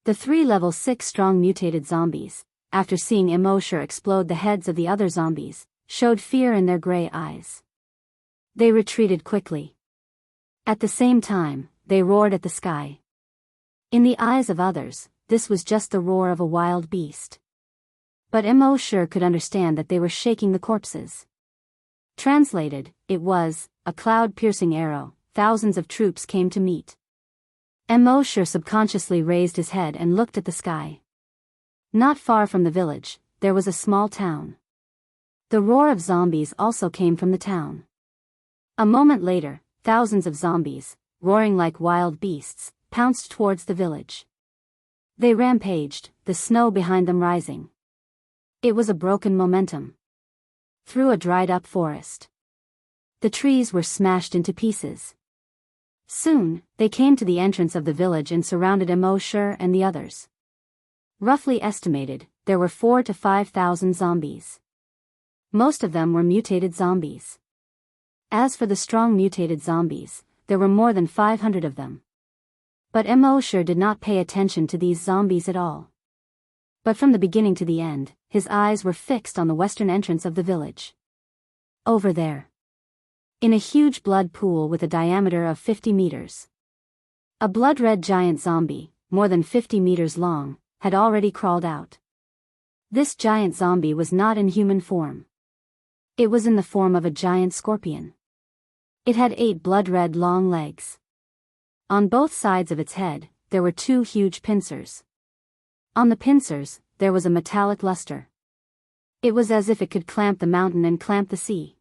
The 3 level 6 strong mutated zombies, after seeing Immerse explode the heads of the other zombies, showed fear in their gray eyes. They retreated quickly. At the same time, they roared at the sky. In the eyes of others, this was just the roar of a wild beast. But Immerse could understand that they were shaking the corpses. Translated, it was a cloud-piercing arrow. Thousands of troops came to meet. Immerse subconsciously raised his head and looked at the sky. Not far from the village, there was a small town. The roar of zombies also came from the town. A moment later, thousands of zombies, roaring like wild beasts, pounced towards the village. They rampaged, the snow behind them rising. It was a broken momentum. Through a dried-up forest. The trees were smashed into pieces. Soon, they came to the entrance of the village and surrounded Immerse and the others. Roughly estimated, there were 4,000 to 5,000 zombies. Most of them were mutated zombies. As for the strong mutated zombies, there were more than 500 of them. But Immerse did not pay attention to these zombies at all. But from the beginning to the end, his eyes were fixed on the western entrance of the village. Over there. In a huge blood pool with a diameter of 50 meters. A blood-red giant zombie, more than 50 meters long, had already crawled out. This giant zombie was not in human form. It was in the form of a giant scorpion. It had 8 blood-red long legs. On both sides of its head, there were 2 huge pincers. On the pincers, there was a metallic luster. It was as if it could clamp the mountain and clamp the sea.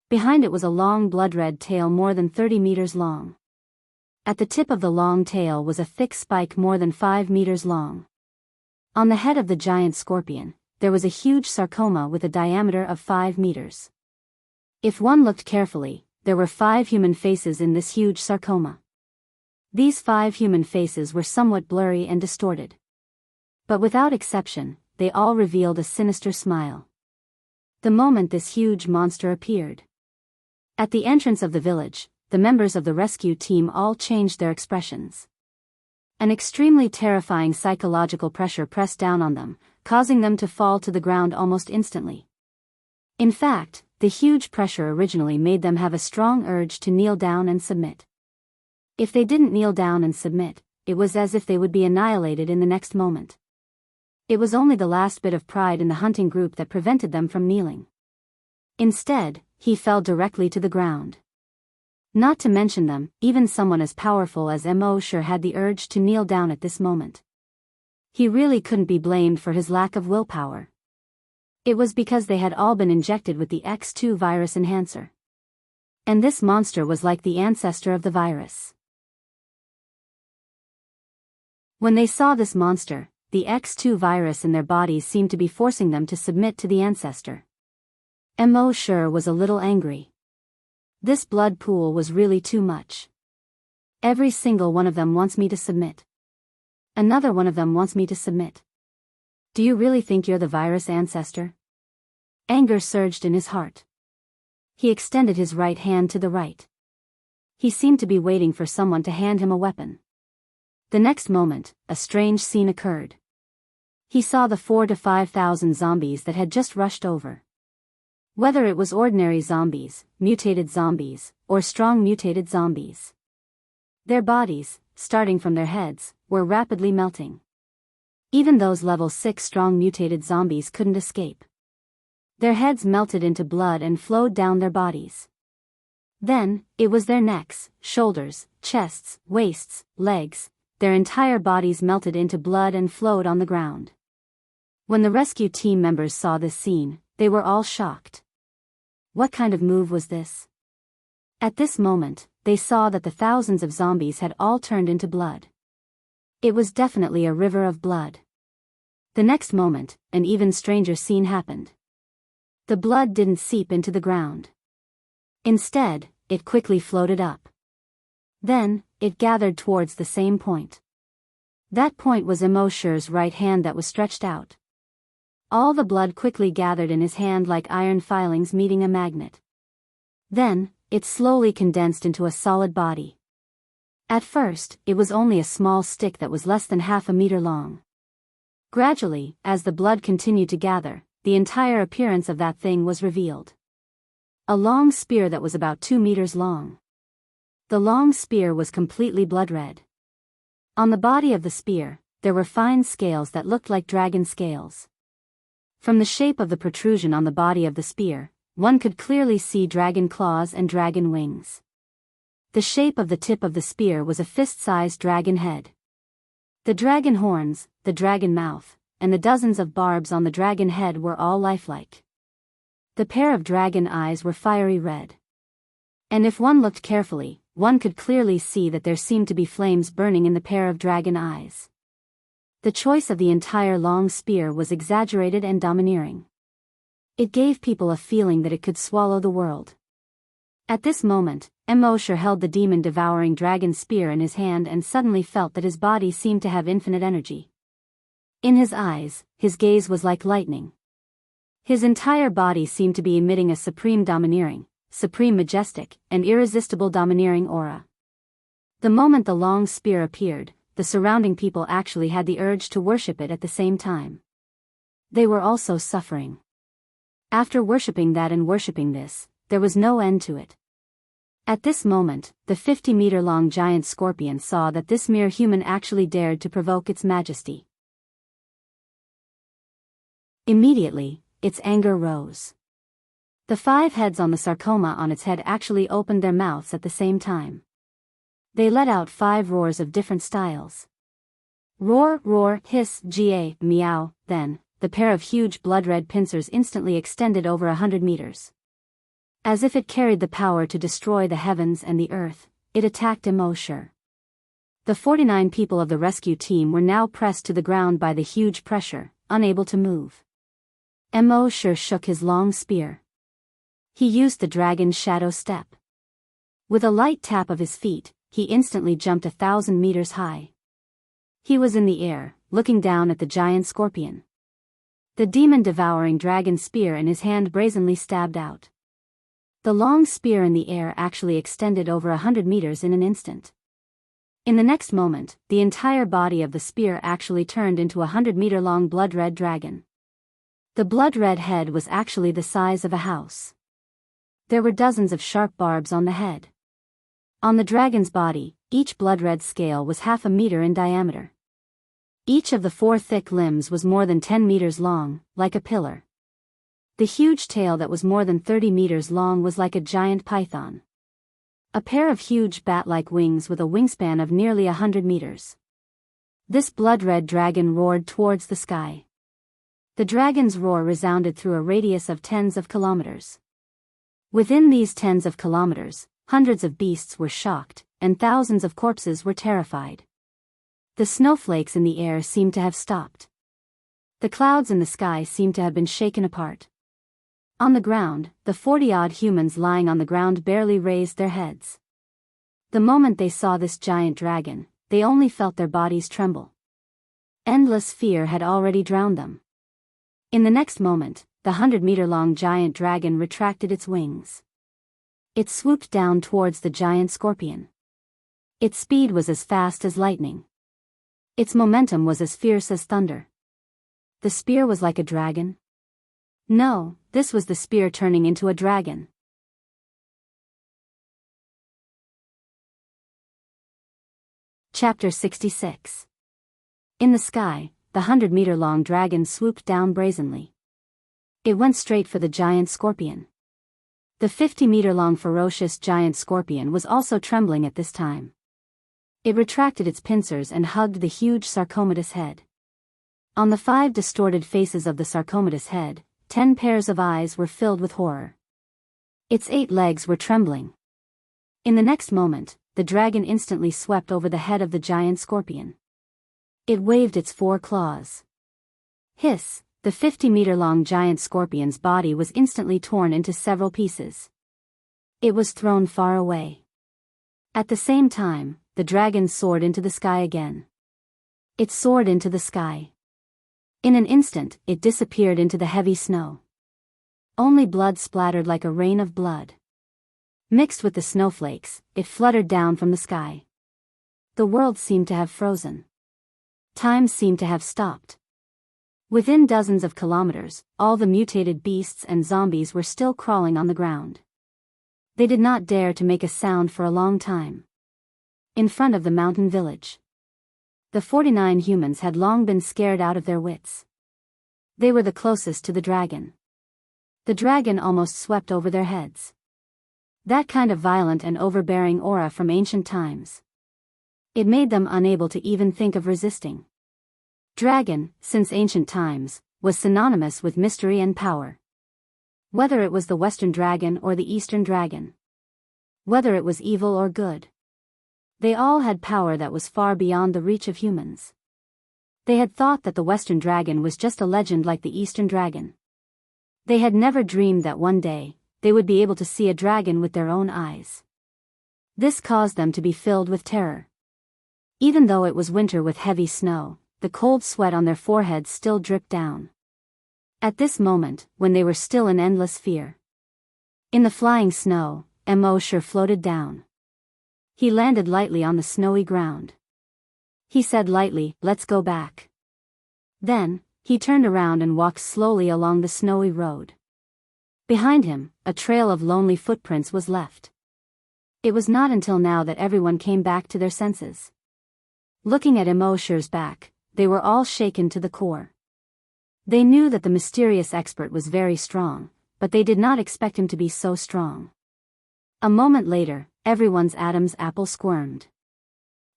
Behind it was a long blood-red tail more than 30 meters long. At the tip of the long tail was a thick spike more than 5 meters long. On the head of the giant scorpion, there was a huge sarcoma with a diameter of 5 meters. If one looked carefully, there were 5 human faces in this huge sarcoma. These 5 human faces were somewhat blurry and distorted. But without exception, they all revealed a sinister smile. The moment this huge monster appeared. At the entrance of the village, the members of the rescue team all changed their expressions. An extremely terrifying psychological pressure pressed down on them, causing them to fall to the ground almost instantly. In fact, the huge pressure originally made them have a strong urge to kneel down and submit. If they didn't kneel down and submit, it was as if they would be annihilated in the next moment. It was only the last bit of pride in the hunting group that prevented them from kneeling. Instead, he fell directly to the ground. Not to mention them, even someone as powerful as Immerse had the urge to kneel down at this moment. He really couldn't be blamed for his lack of willpower. It was because they had all been injected with the X2 virus enhancer. And this monster was like the ancestor of the virus. When they saw this monster, the X2 virus in their bodies seemed to be forcing them to submit to the ancestor. Immerse was a little angry. This blood pool was really too much. Every single one of them wants me to submit. Another one of them wants me to submit. Do you really think you're the virus ancestor? Anger surged in his heart. He extended his right hand to the right. He seemed to be waiting for someone to hand him a weapon. The next moment, a strange scene occurred. He saw the 4,000 to 5,000 zombies that had just rushed over. Whether it was ordinary zombies, mutated zombies, or strong mutated zombies. Their bodies, starting from their heads, were rapidly melting. Even those level 6 strong mutated zombies couldn't escape. Their heads melted into blood and flowed down their bodies. Then, it was their necks, shoulders, chests, waists, legs, their entire bodies melted into blood and flowed on the ground. When the rescue team members saw this scene, they were all shocked. What kind of move was this? At this moment, they saw that the thousands of zombies had all turned into blood. It was definitely a river of blood. The next moment, an even stranger scene happened. The blood didn't seep into the ground. Instead, it quickly floated up. Then, it gathered towards the same point. That point was Immerse's right hand that was stretched out. All the blood quickly gathered in his hand like iron filings meeting a magnet. Then, it slowly condensed into a solid body. At first, it was only a small stick that was less than half a meter long. Gradually, as the blood continued to gather, the entire appearance of that thing was revealed. A long spear that was about 2 meters long. The long spear was completely blood-red. On the body of the spear, there were fine scales that looked like dragon scales. From the shape of the protrusion on the body of the spear, one could clearly see dragon claws and dragon wings. The shape of the tip of the spear was a fist-sized dragon head. The dragon horns, the dragon mouth, and the dozens of barbs on the dragon head were all lifelike. The pair of dragon eyes were fiery red. And if one looked carefully, one could clearly see that there seemed to be flames burning in the pair of dragon eyes. The choice of the entire long spear was exaggerated and domineering. It gave people a feeling that it could swallow the world. At this moment, Immerse held the demon-devouring dragon spear in his hand and suddenly felt that his body seemed to have infinite energy. In his eyes, his gaze was like lightning. His entire body seemed to be emitting a supreme domineering, supreme majestic, and irresistible domineering aura. The moment the long spear appeared, the surrounding people actually had the urge to worship it at the same time. They were also suffering. After worshipping that and worshipping this, there was no end to it. At this moment, the 50-meter-long giant scorpion saw that this mere human actually dared to provoke its majesty. Immediately, its anger rose. The 5 heads on the sarcoma on its head actually opened their mouths at the same time. They let out 5 roars of different styles. Roar, roar, hiss, ga, meow. Then, the pair of huge blood-red pincers instantly extended over 100 meters. As if it carried the power to destroy the heavens and the earth, it attacked Immerse. The 49 people of the rescue team were now pressed to the ground by the huge pressure, unable to move. Immerse shook his long spear. He used the dragon's shadow step. With a light tap of his feet, he instantly jumped 1,000 meters high. He was in the air, looking down at the giant scorpion. The demon-devouring dragon spear in his hand brazenly stabbed out. The long spear in the air actually extended over 100 meters in an instant. In the next moment, the entire body of the spear actually turned into a 100-meter-long blood-red dragon. The blood-red head was actually the size of a house. There were dozens of sharp barbs on the head. On the dragon's body, each blood-red scale was half a meter in diameter. Each of the 4 thick limbs was more than 10 meters long, like a pillar. The huge tail that was more than 30 meters long was like a giant python. A pair of huge bat-like wings with a wingspan of nearly 100 meters. This blood-red dragon roared towards the sky. The dragon's roar resounded through a radius of tens of kilometers. Within these tens of kilometers, hundreds of beasts were shocked, and thousands of corpses were terrified. The snowflakes in the air seemed to have stopped. The clouds in the sky seemed to have been shaken apart. On the ground, the 40-odd humans lying on the ground barely raised their heads. The moment they saw this giant dragon, they only felt their bodies tremble. Endless fear had already drowned them. In the next moment, the 100-meter-long giant dragon retracted its wings. It swooped down towards the giant scorpion. Its speed was as fast as lightning. Its momentum was as fierce as thunder. The spear was like a dragon? No, this was the spear turning into a dragon. Chapter 66. In the sky, the 100-meter-long dragon swooped down brazenly. It went straight for the giant scorpion. The 50-meter-long ferocious giant scorpion was also trembling at this time. It retracted its pincers and hugged the huge sarcomatous head. On the 5 distorted faces of the sarcomatous head, 10 pairs of eyes were filled with horror. Its 8 legs were trembling. In the next moment, the dragon instantly swept over the head of the giant scorpion. It waved its 4 claws. Hiss, the 50-meter-long giant scorpion's body was instantly torn into several pieces. It was thrown far away. At the same time, the dragon soared into the sky again. It soared into the sky. In an instant, it disappeared into the heavy snow. Only blood splattered like a rain of blood. Mixed with the snowflakes, it fluttered down from the sky. The world seemed to have frozen. Time seemed to have stopped. Within dozens of kilometers, all the mutated beasts and zombies were still crawling on the ground. They did not dare to make a sound for a long time. In front of the mountain village, the 49 humans had long been scared out of their wits. They were the closest to the dragon. The dragon almost swept over their heads. That kind of violent and overbearing aura from ancient times. It made them unable to even think of resisting. Dragon, since ancient times, was synonymous with mystery and power. Whether it was the Western dragon or the Eastern dragon. Whether it was evil or good. They all had power that was far beyond the reach of humans. They had thought that the Western dragon was just a legend like the Eastern dragon. They had never dreamed that one day, they would be able to see a dragon with their own eyes. This caused them to be filled with terror. Even though it was winter with heavy snow, the cold sweat on their foreheads still dripped down. At this moment, when they were still in endless fear. In the flying snow, Immerse floated down. He landed lightly on the snowy ground. He said lightly, "Let's go back." Then, he turned around and walked slowly along the snowy road. Behind him, a trail of lonely footprints was left. It was not until now that everyone came back to their senses. Looking at Immerse's back, they were all shaken to the core. They knew that the mysterious expert was very strong, but they did not expect him to be so strong. A moment later, everyone's Adam's apple squirmed.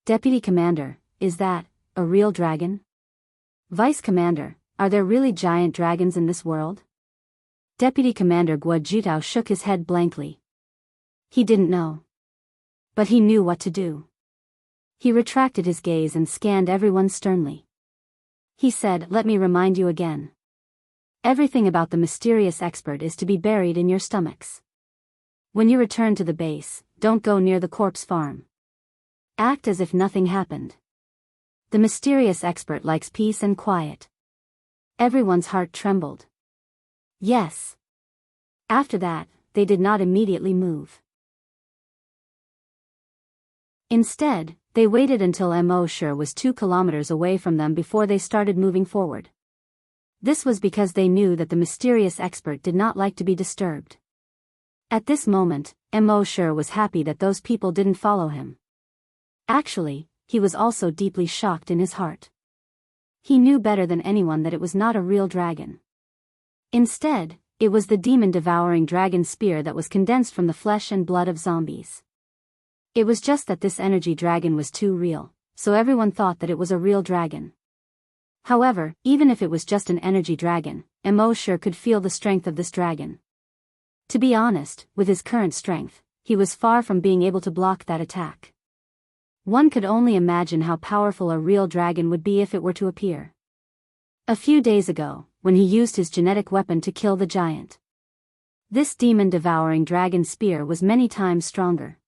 "Deputy Commander, is that a real dragon? Vice Commander, are there really giant dragons in this world?" Deputy Commander Guajitao shook his head blankly. He didn't know. But he knew what to do. He retracted his gaze and scanned everyone sternly. He said, "Let me remind you again. Everything about the mysterious expert is to be buried in your stomachs. When you return to the base, don't go near the corpse farm. Act as if nothing happened. The mysterious expert likes peace and quiet." Everyone's heart trembled. Yes. After that, they did not immediately move. Instead, they waited until Immerse was 2 kilometers away from them before they started moving forward. This was because they knew that the mysterious expert did not like to be disturbed. At this moment, Immerse was happy that those people didn't follow him. Actually, he was also deeply shocked in his heart. He knew better than anyone that it was not a real dragon. Instead, it was the demon-devouring dragon spear that was condensed from the flesh and blood of zombies. It was just that this energy dragon was too real, so everyone thought that it was a real dragon. However, even if it was just an energy dragon, Immerse could feel the strength of this dragon. To be honest, with his current strength, he was far from being able to block that attack. One could only imagine how powerful a real dragon would be if it were to appear. A few days ago, when he used his genetic weapon to kill the giant, this demon-devouring dragon spear was many times stronger.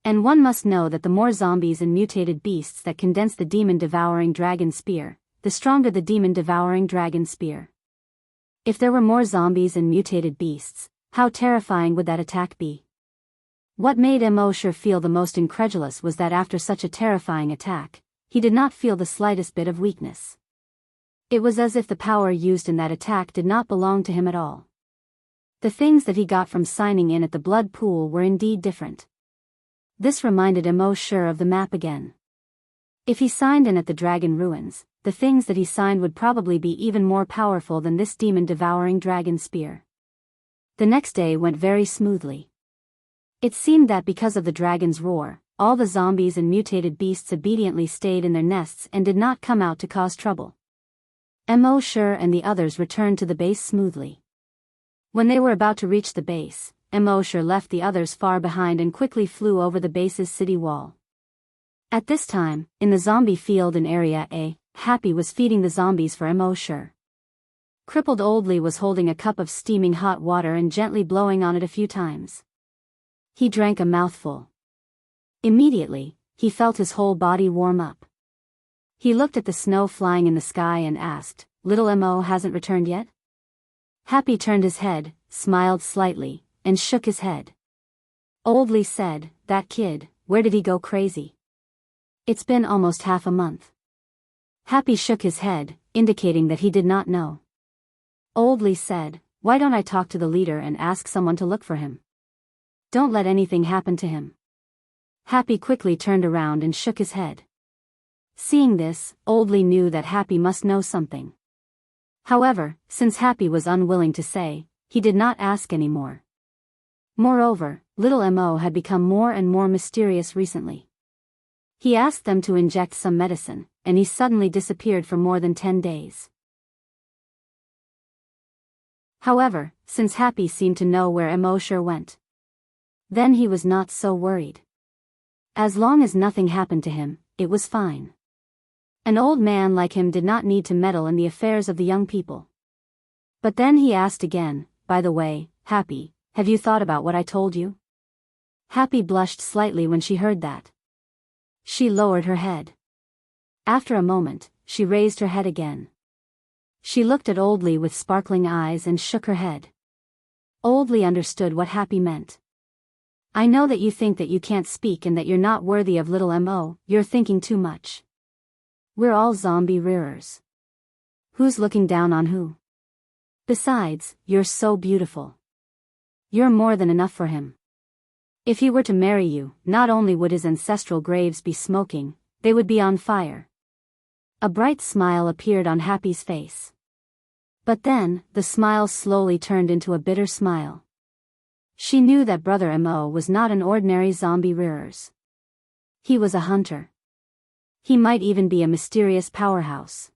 And one must know that the more zombies and mutated beasts that condense the demon-devouring dragon spear, the stronger the demon-devouring dragon spear. If there were more zombies and mutated beasts, how terrifying would that attack be? What made Immerse feel the most incredulous was that after such a terrifying attack, he did not feel the slightest bit of weakness. It was as if the power used in that attack did not belong to him at all. The things that he got from signing in at the blood pool were indeed different. This reminded Immerse of the map again. If he signed in at the dragon ruins, the things that he signed would probably be even more powerful than this demon-devouring dragon spear. The next day went very smoothly. It seemed that because of the dragon's roar, all the zombies and mutated beasts obediently stayed in their nests and did not come out to cause trouble. Immerse and the others returned to the base smoothly. When they were about to reach the base, Immerse left the others far behind and quickly flew over the base's city wall. At this time, in the zombie field in Area A, Happy was feeding the zombies for Immerse. Crippled Oldly was holding a cup of steaming hot water and gently blowing on it a few times. He drank a mouthful. Immediately, he felt his whole body warm up. He looked at the snow flying in the sky and asked, "Little Mo hasn't returned yet?" Happy turned his head, smiled slightly, and shook his head. Oldly said, "That kid, where did he go crazy? It's been almost half a month." Happy shook his head, indicating that he did not know. Oldly said, "Why don't I talk to the leader and ask someone to look for him? Don't let anything happen to him." Happy quickly turned around and shook his head. Seeing this, Oldly knew that Happy must know something. However, since Happy was unwilling to say, he did not ask any more. Moreover, little Mo had become more and more mysterious recently. He asked them to inject some medicine, and he suddenly disappeared for more than 10 days. However, since Happy seemed to know where Immerse went, then he was not so worried. As long as nothing happened to him, it was fine. An old man like him did not need to meddle in the affairs of the young people. But then he asked again, "By the way, Happy, have you thought about what I told you?" Happy blushed slightly when she heard that. She lowered her head. After a moment, she raised her head again. She looked at Oldly with sparkling eyes and shook her head. Oldly understood what Happy meant. "I know that you think that you can't speak and that you're not worthy of little Mo, you're thinking too much. We're all zombie rearers. Who's looking down on who? Besides, you're so beautiful. You're more than enough for him. If he were to marry you, not only would his ancestral graves be smoking, they would be on fire." A bright smile appeared on Happy's face. But then, the smile slowly turned into a bitter smile. She knew that Brother Mo was not an ordinary zombie rearers. He was a hunter. He might even be a mysterious powerhouse.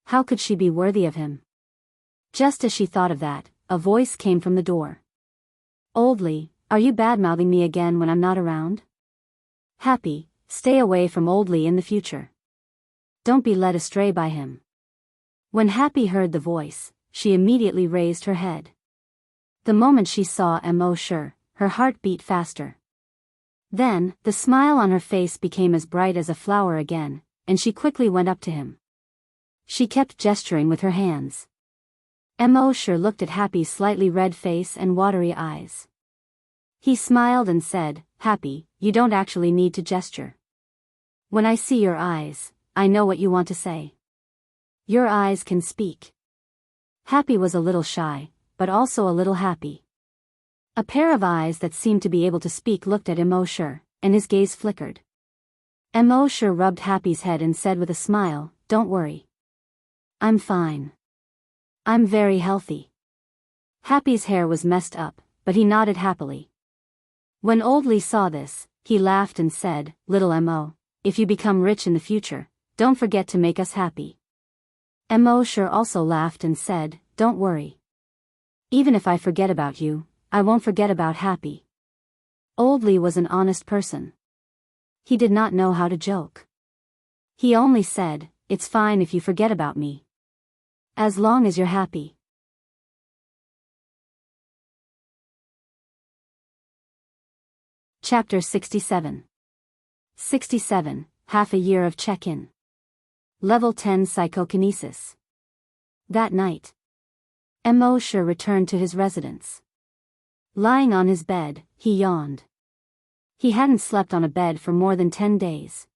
How could she be worthy of him? Just as she thought of that, a voice came from the door. "Oldly, are you bad-mouthing me again when I'm not around?" "Happy, stay away from Oldly in the future. Don't be led astray by him." When Happy heard the voice, she immediately raised her head. The moment she saw Immerse, her heart beat faster. Then, the smile on her face became as bright as a flower again, and she quickly went up to him. She kept gesturing with her hands. Immerse looked at Happy's slightly red face and watery eyes. He smiled and said, "Happy, you don't actually need to gesture. When I see your eyes, I know what you want to say. Your eyes can speak." Happy was a little shy, but also a little happy. A pair of eyes that seemed to be able to speak looked at Immerse, and his gaze flickered. Immerse rubbed Happy's head and said with a smile, "Don't worry. I'm fine. I'm very healthy." Happy's hair was messed up, but he nodded happily. When Oldly saw this, he laughed and said, "Little Mo, if you become rich in the future, don't forget to make us happy." Immerse also laughed and said, "Don't worry. Even if I forget about you, I won't forget about Happy." Oldly was an honest person. He did not know how to joke. He only said, "It's fine if you forget about me. As long as you're happy." Chapter 67. 67, Half a Year of Check-In. Level 10 Psychokinesis. That night, Immerse returned to his residence. Lying on his bed, he yawned. He hadn't slept on a bed for more than 10 days.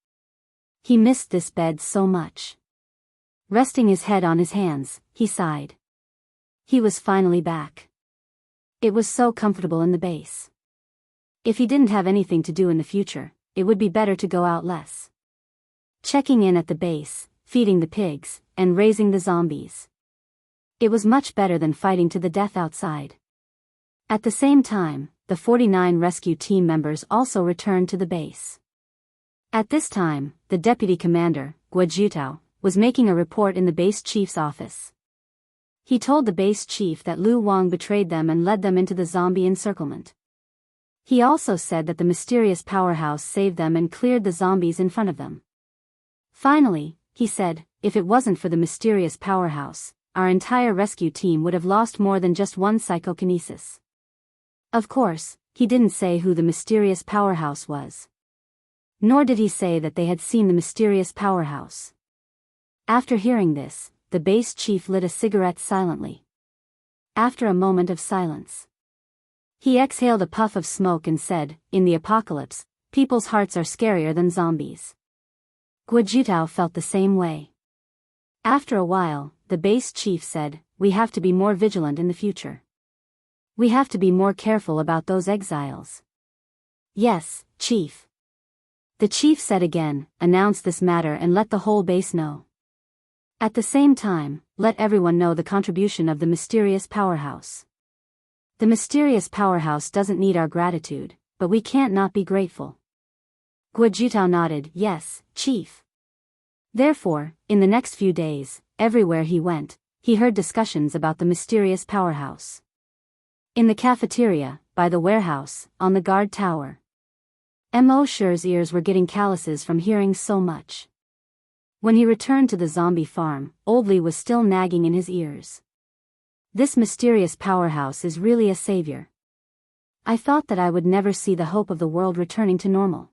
He missed this bed so much. Resting his head on his hands, he sighed. He was finally back. It was so comfortable in the base. If he didn't have anything to do in the future, it would be better to go out less. Checking in at the base, feeding the pigs, and raising the zombies. It was much better than fighting to the death outside. At the same time, the 49 rescue team members also returned to the base. At this time, the deputy commander, Guajutao, was making a report in the base chief's office. He told the base chief that Lu Wang betrayed them and led them into the zombie encirclement. He also said that the mysterious powerhouse saved them and cleared the zombies in front of them. Finally, he said, if it wasn't for the mysterious powerhouse, our entire rescue team would have lost more than just one psychokinesis. Of course, he didn't say who the mysterious powerhouse was. Nor did he say that they had seen the mysterious powerhouse. After hearing this, the base chief lit a cigarette silently. After a moment of silence, he exhaled a puff of smoke and said, in the apocalypse, people's hearts are scarier than zombies. Guojutao felt the same way. After a while, the base chief said, we have to be more vigilant in the future. We have to be more careful about those exiles. Yes, chief. The chief said again, announce this matter and let the whole base know. At the same time, let everyone know the contribution of the mysterious powerhouse. The mysterious powerhouse doesn't need our gratitude, but we can't not be grateful. Guojutao nodded, yes, chief. Therefore, in the next few days, everywhere he went, he heard discussions about the mysterious powerhouse. In the cafeteria, by the warehouse, on the guard tower. Immerse's ears were getting calluses from hearing so much. When he returned to the zombie farm, Oldly was still nagging in his ears. This mysterious powerhouse is really a savior. I thought that I would never see the hope of the world returning to normal.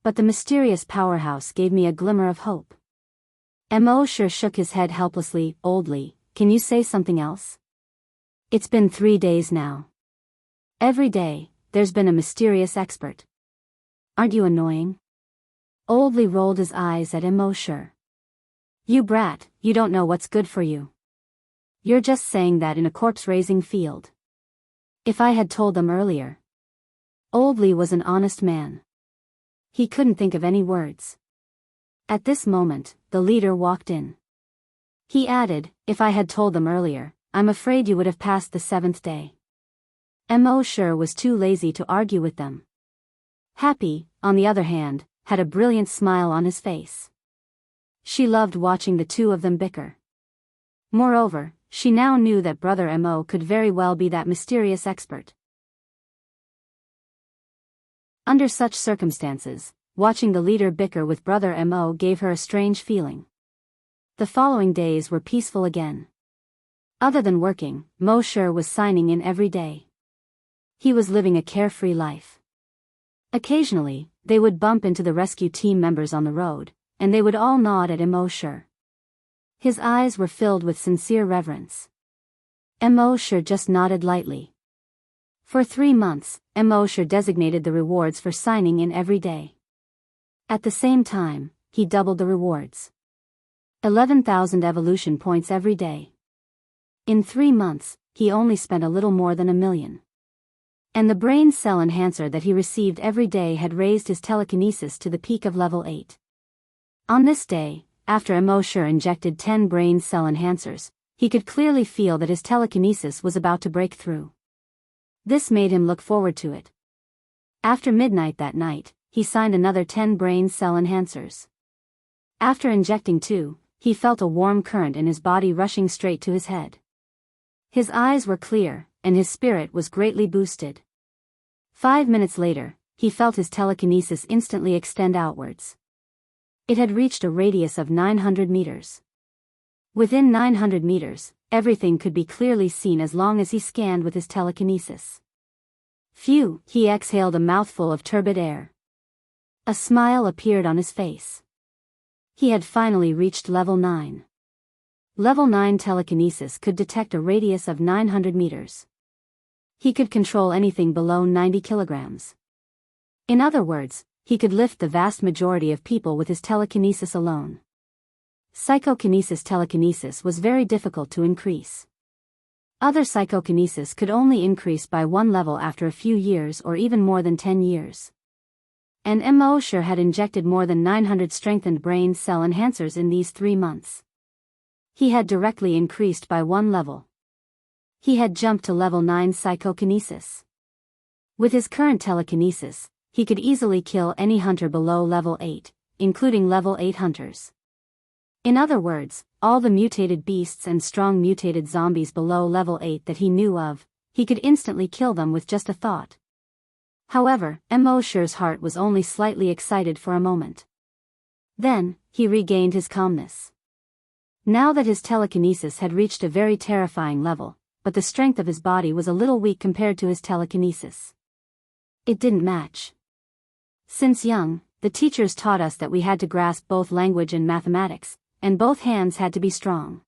But the mysterious powerhouse gave me a glimmer of hope. Immerse shook his head helplessly. Oldly, can you say something else? It's been 3 days now. Every day, there's been a mysterious expert. Aren't you annoying? Oldly rolled his eyes at Immerse. You brat, you don't know what's good for you. You're just saying that in a corpse-raising field. If I had told them earlier. Oldly was an honest man. He couldn't think of any words. At this moment, the leader walked in. He added, if I had told them earlier, I'm afraid you would have passed the 7th day. Immerse was too lazy to argue with them. Happy, on the other hand, had a brilliant smile on his face. She loved watching the two of them bicker. Moreover, she now knew that Brother Mo could very well be that mysterious expert. Under such circumstances, watching the leader bicker with Brother Mo gave her a strange feeling. The following days were peaceful again. Other than working, Mosher was signing in every day. He was living a carefree life. Occasionally, they would bump into the rescue team members on the road, and they would all nod at Mosher. His eyes were filled with sincere reverence. Mosher just nodded lightly. For 3 months, Mosher designated the rewards for signing in every day. At the same time, he doubled the rewards. 11,000 evolution points every day. In 3 months, he only spent a little more than 1 million. And the brain cell enhancer that he received every day had raised his telekinesis to the peak of level 8. On this day, after Immerse injected 10 brain cell enhancers, he could clearly feel that his telekinesis was about to break through. This made him look forward to it. After midnight that night, he signed another 10 brain cell enhancers. After injecting 2, he felt a warm current in his body rushing straight to his head. His eyes were clear, and his spirit was greatly boosted. 5 minutes later, he felt his telekinesis instantly extend outwards. It had reached a radius of 900 meters. Within 900 meters, everything could be clearly seen as long as he scanned with his telekinesis. Phew, he exhaled a mouthful of turbid air. A smile appeared on his face. He had finally reached level 9. Level 9 telekinesis could detect a radius of 900 meters. He could control anything below 90 kilograms. In other words, he could lift the vast majority of people with his telekinesis alone. Psychokinesis telekinesis was very difficult to increase. Other psychokinesis could only increase by 1 level after a few years or even more than 10 years. And Immerse had injected more than 900 strengthened brain cell enhancers in these 3 months. He had directly increased by 1 level. He had jumped to level 9 psychokinesis. With his current telekinesis, he could easily kill any hunter below level 8, including level 8 hunters. In other words, all the mutated beasts and strong mutated zombies below level 8 that he knew of, he could instantly kill them with just a thought. However, Immerse's heart was only slightly excited for a moment. Then, he regained his calmness. Now that his telekinesis had reached a very terrifying level, but the strength of his body was a little weak compared to his telekinesis. It didn't match. Since young, the teachers taught us that we had to grasp both language and mathematics, and both hands had to be strong.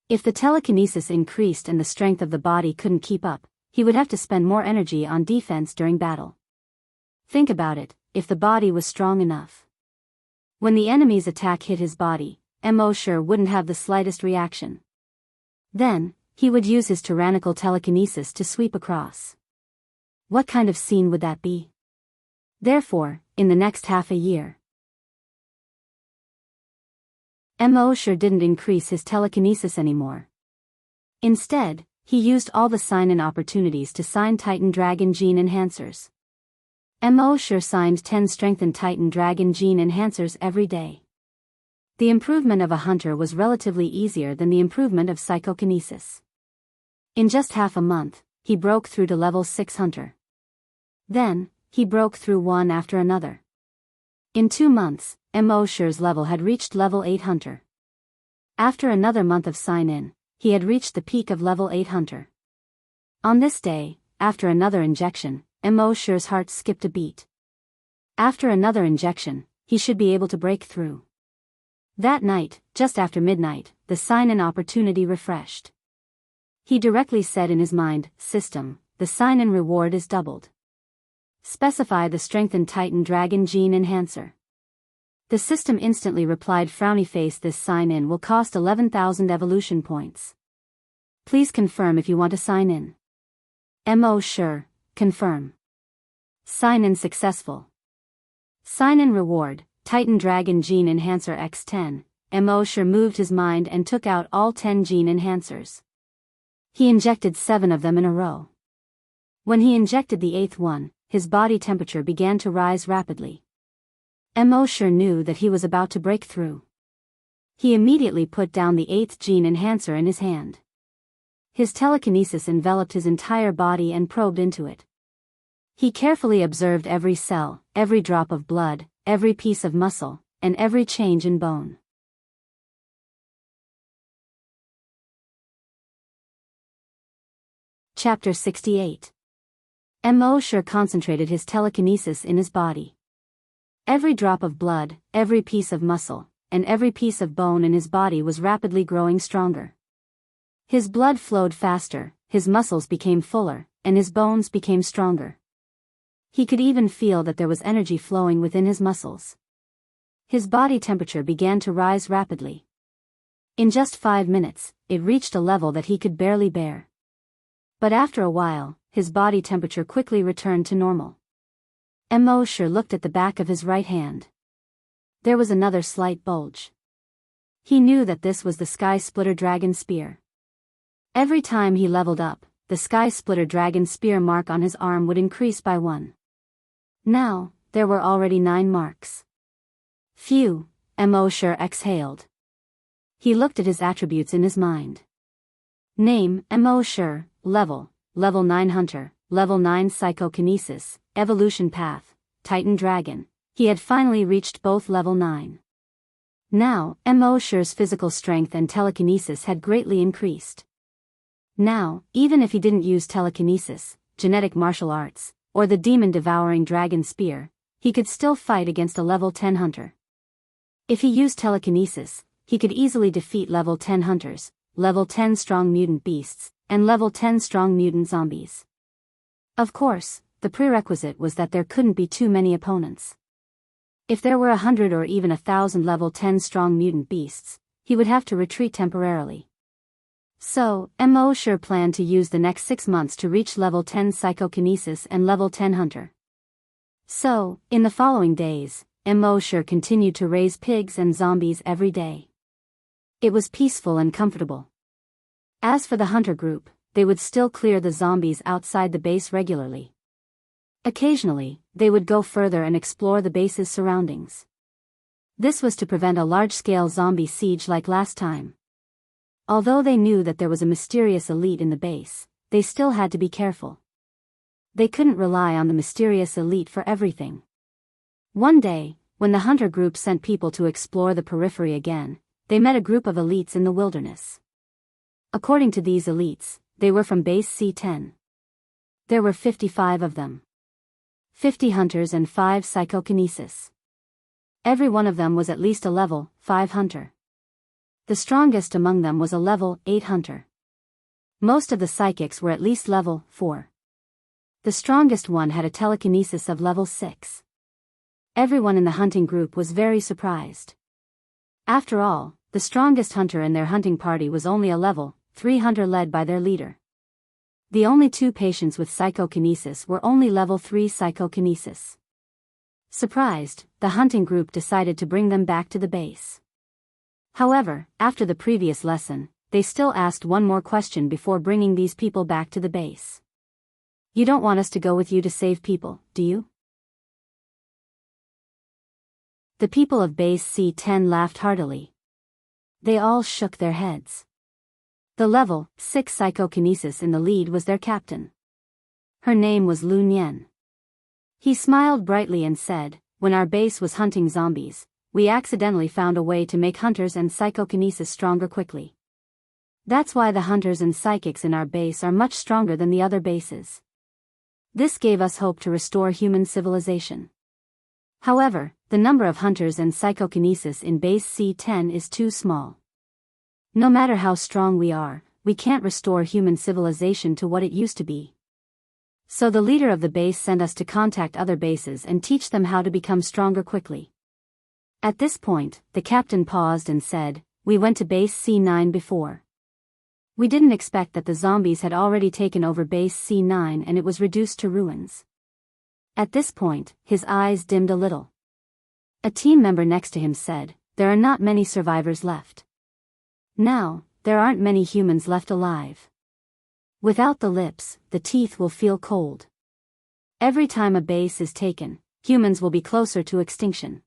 If the telekinesis increased and the strength of the body couldn't keep up, he would have to spend more energy on defense during battle. Think about it, if the body was strong enough. When the enemy's attack hit his body, Immerse wouldn't have the slightest reaction. Then, he would use his tyrannical telekinesis to sweep across. What kind of scene would that be? Therefore, in the next half a year, Immerse didn't increase his telekinesis anymore. Instead, he used all the sign-in opportunities to sign Titan Dragon Gene Enhancers. Immerse signed 10 strengthened Titan Dragon Gene Enhancers every day. The improvement of a hunter was relatively easier than the improvement of psychokinesis. In just half a month, he broke through to level 6 hunter. Then, he broke through one after another. In 2 months, Immerse's level had reached level 8 hunter. After another month of sign-in, he had reached the peak of level 8 hunter. On this day, after another injection, Immerse's heart skipped a beat. After another injection, he should be able to break through. That night, just after midnight, the sign-in opportunity refreshed. He directly said in his mind, "System, the sign-in reward is doubled. Specify the strengthened Titan Dragon Gene Enhancer." The system instantly replied, "Frowny face, this sign-in will cost 11,000 evolution points. Please confirm if you want to sign in." Sure, confirm. Sign-in successful. Sign-in reward, Titan Dragon Gene Enhancer X10. Immerse moved his mind and took out all 10 gene enhancers. He injected 7 of them in a row. When he injected the 8th one, his body temperature began to rise rapidly. Immerse knew that he was about to break through. He immediately put down the 8th gene enhancer in his hand. His telekinesis enveloped his entire body and probed into it. He carefully observed every cell, every drop of blood, every piece of muscle, and every change in bone. Chapter 68. Immerse concentrated his telekinesis in his body. Every drop of blood, every piece of muscle, and every piece of bone in his body was rapidly growing stronger. His blood flowed faster, his muscles became fuller, and his bones became stronger. He could even feel that there was energy flowing within his muscles. His body temperature began to rise rapidly. In just 5 minutes, it reached a level that he could barely bear. But after a while, his body temperature quickly returned to normal. Immerse looked at the back of his right hand. There was another slight bulge. He knew that this was the Sky Splitter Dragon Spear. Every time he leveled up, the Sky Splitter Dragon Spear mark on his arm would increase by 1. Now, there were already 9 marks. Phew, Immerse exhaled. He looked at his attributes in his mind. Name, Immerse, level 9 hunter, level 9 psychokinesis, evolution path, Titan Dragon. He had finally reached both level 9. Now, Immerse's physical strength and telekinesis had greatly increased. Now, even if he didn't use telekinesis, genetic martial arts, or the demon-devouring dragon spear, he could still fight against a level 10 hunter. If he used telekinesis, he could easily defeat level 10 hunters, level 10 strong mutant beasts, and level 10 strong mutant zombies. Of course, the prerequisite was that there couldn't be too many opponents. If there were 100 or even 1,000 level 10 strong mutant beasts, he would have to retreat temporarily. So, Immerse planned to use the next 6 months to reach level 10 psychokinesis and level 10 hunter. So, in the following days, Immerse continued to raise pigs and zombies every day. It was peaceful and comfortable. As for the hunter group, they would still clear the zombies outside the base regularly. Occasionally, they would go further and explore the base's surroundings. This was to prevent a large-scale zombie siege like last time. Although they knew that there was a mysterious elite in the base, they still had to be careful. They couldn't rely on the mysterious elite for everything. One day, when the hunter group sent people to explore the periphery again, they met a group of elites in the wilderness. According to these elites, they were from base C10. There were 55 of them. 50 hunters and 5 psychokinesis. Every one of them was at least a level 5 hunter. The strongest among them was a level 8 hunter. Most of the psychics were at least level 4. The strongest one had a telekinesis of level 6. Everyone in the hunting group was very surprised. After all, the strongest hunter in their hunting party was only a level 3 hunter led by their leader. The only 2 patients with psychokinesis were only level 3 psychokinesis. Surprised, the hunting group decided to bring them back to the base. However, after the previous lesson, they still asked one more question before bringing these people back to the base. You don't want us to go with you to save people, do you? The people of base C10 laughed heartily. They all shook their heads. The level 6 psychokinesis in the lead was their captain. Her name was Lu Nian. He smiled brightly and said, "When our base was hunting zombies, we accidentally found a way to make hunters and psychokinesis stronger quickly. That's why the hunters and psychics in our base are much stronger than the other bases. This gave us hope to restore human civilization. However, the number of hunters and psychokinesis in base C10 is too small. No matter how strong we are, we can't restore human civilization to what it used to be. So the leader of the base sent us to contact other bases and teach them how to become stronger quickly." At this point, the captain paused and said, "We went to base C9 before. We didn't expect that the zombies had already taken over base C9 and it was reduced to ruins." At this point, his eyes dimmed a little. A team member next to him said, "There are not many survivors left. Now, there aren't many humans left alive. Without the lips, the teeth will feel cold. Every time a base is taken, humans will be closer to extinction."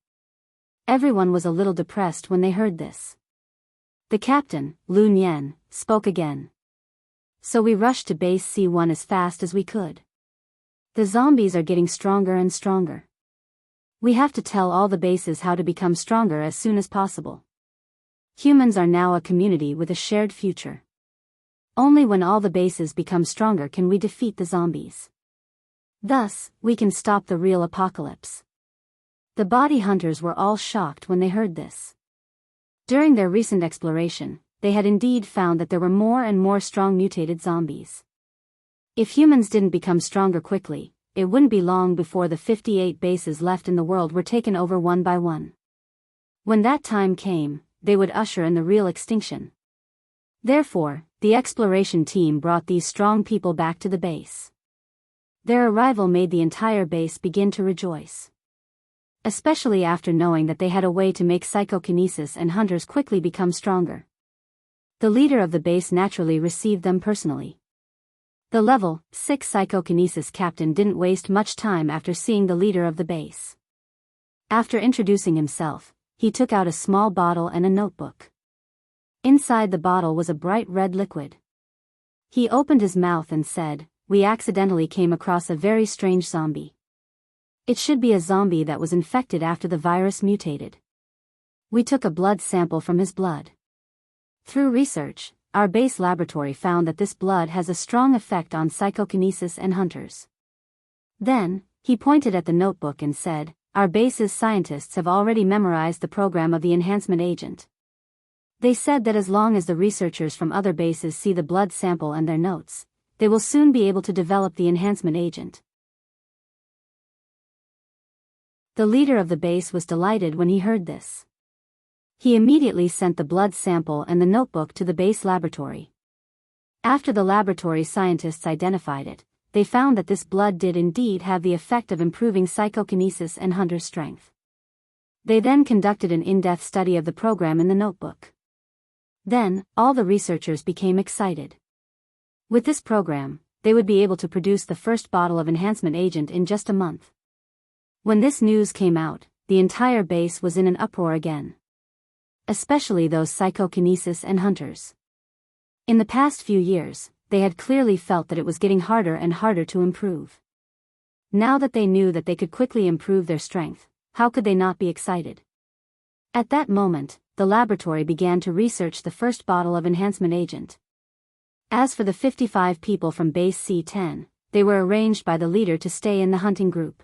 Everyone was a little depressed when they heard this. The captain, Lu Nian, spoke again. "So we rushed to base C1 as fast as we could. The zombies are getting stronger and stronger. We have to tell all the bases how to become stronger as soon as possible. Humans are now a community with a shared future. Only when all the bases become stronger can we defeat the zombies. Thus, we can stop the real apocalypse." The body hunters were all shocked when they heard this. During their recent exploration, they had indeed found that there were more and more strong mutated zombies. If humans didn't become stronger quickly, it wouldn't be long before the 58 bases left in the world were taken over one by one. When that time came, they would usher in the real extinction. Therefore, the exploration team brought these strong people back to the base. Their arrival made the entire base begin to rejoice. Especially after knowing that they had a way to make psychokinesis and hunters quickly become stronger. The leader of the base naturally received them personally. The level 6 psychokinesis captain didn't waste much time after seeing the leader of the base. After introducing himself, he took out a small bottle and a notebook. Inside the bottle was a bright red liquid. He opened his mouth and said, "We accidentally came across a very strange zombie. It should be a zombie that was infected after the virus mutated. We took a blood sample from his blood. Through research, our base laboratory found that this blood has a strong effect on psychokinesis and hunters." Then, he pointed at the notebook and said, "Our base's scientists have already memorized the program of the enhancement agent. They said that as long as the researchers from other bases see the blood sample and their notes, they will soon be able to develop the enhancement agent." The leader of the base was delighted when he heard this. He immediately sent the blood sample and the notebook to the base laboratory. After the laboratory scientists identified it, they found that this blood did indeed have the effect of improving psychokinesis and hunter strength. They then conducted an in-depth study of the program in the notebook. Then, all the researchers became excited. With this program, they would be able to produce the first bottle of enhancement agent in just a month. When this news came out, the entire base was in an uproar again. Especially those psychokinesis and hunters. In the past few years, they had clearly felt that it was getting harder and harder to improve. Now that they knew that they could quickly improve their strength, how could they not be excited? At that moment, the laboratory began to research the first bottle of enhancement agent. As for the 55 people from base C10, they were arranged by the leader to stay in the hunting group.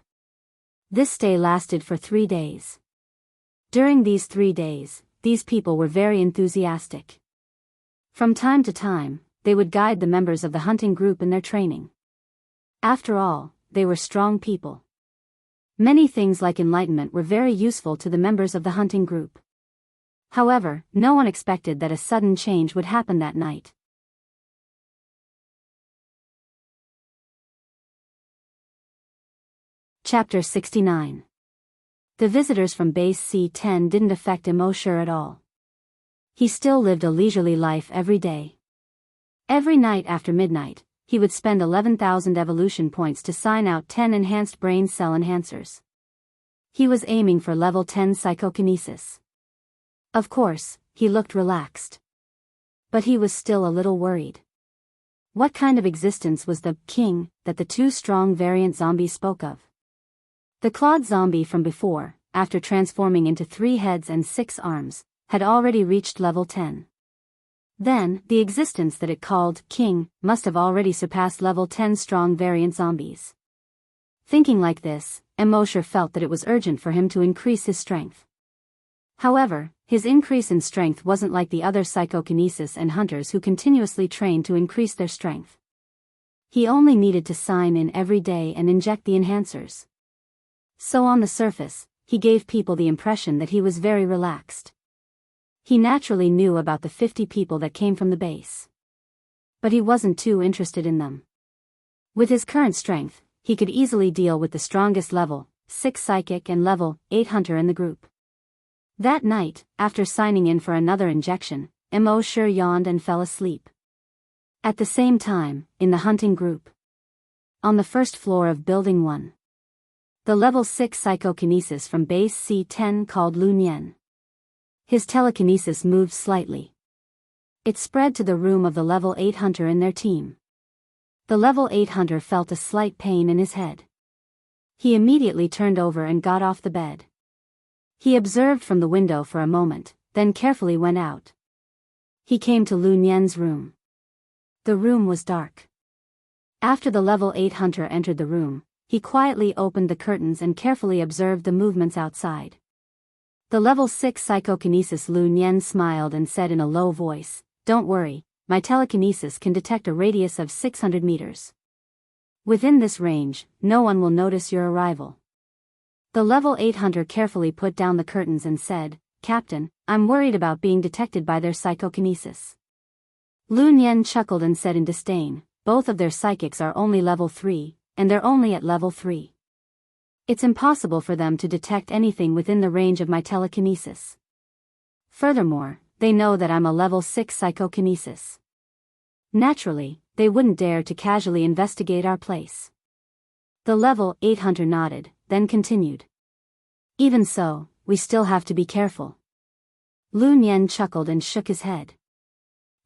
This stay lasted for 3 days. During these 3 days, these people were very enthusiastic. From time to time, they would guide the members of the hunting group in their training. After all, they were strong people. Many things like enlightenment were very useful to the members of the hunting group. However, no one expected that a sudden change would happen that night. Chapter 69. The visitors from base C10 didn't affect Immerse at all. He still lived a leisurely life every day. Every night after midnight, he would spend 11,000 evolution points to sign out 10 enhanced brain cell enhancers. He was aiming for level 10 psychokinesis. Of course, he looked relaxed. But he was still a little worried. What kind of existence was the king that the 2 strong variant zombies spoke of? The clawed zombie from before, after transforming into 3 heads and 6 arms, had already reached level 10. Then, the existence that it called king must have already surpassed level 10 strong variant zombies. Thinking like this, Immerse felt that it was urgent for him to increase his strength. However, his increase in strength wasn't like the other psychokinesis and hunters who continuously trained to increase their strength. He only needed to sign in every day and inject the enhancers. So on the surface, he gave people the impression that he was very relaxed. He naturally knew about the 50 people that came from the base. But he wasn't too interested in them. With his current strength, he could easily deal with the strongest level 6 psychic and level 8 hunter in the group. That night, after signing in for another injection, Immerse yawned and fell asleep. At the same time, in the hunting group. On the first floor of Building 1. The level 6 psychokinesis from base C10 called Lunyen. His telekinesis moved slightly. It spread to the room of the level 8 hunter in their team. The level 8 hunter felt a slight pain in his head. He immediately turned over and got off the bed. He observed from the window for a moment, then carefully went out. He came to Lunyen's room. The room was dark. After the level 8 hunter entered the room, he quietly opened the curtains and carefully observed the movements outside. The level 6 psychokinesis Lunyen smiled and said in a low voice, "Don't worry, my telekinesis can detect a radius of 600 meters. Within this range, no one will notice your arrival." The level 8 hunter carefully put down the curtains and said, "Captain, I'm worried about being detected by their psychokinesis." Lunyen chuckled and said in disdain, "Both of their psychics are only level 3. And they're only at level 3. It's impossible for them to detect anything within the range of my telekinesis. Furthermore, they know that I'm a level 6 psychokinesis. Naturally, they wouldn't dare to casually investigate our place." The level 8 hunter nodded, then continued. "Even so, we still have to be careful." Lunyen chuckled and shook his head.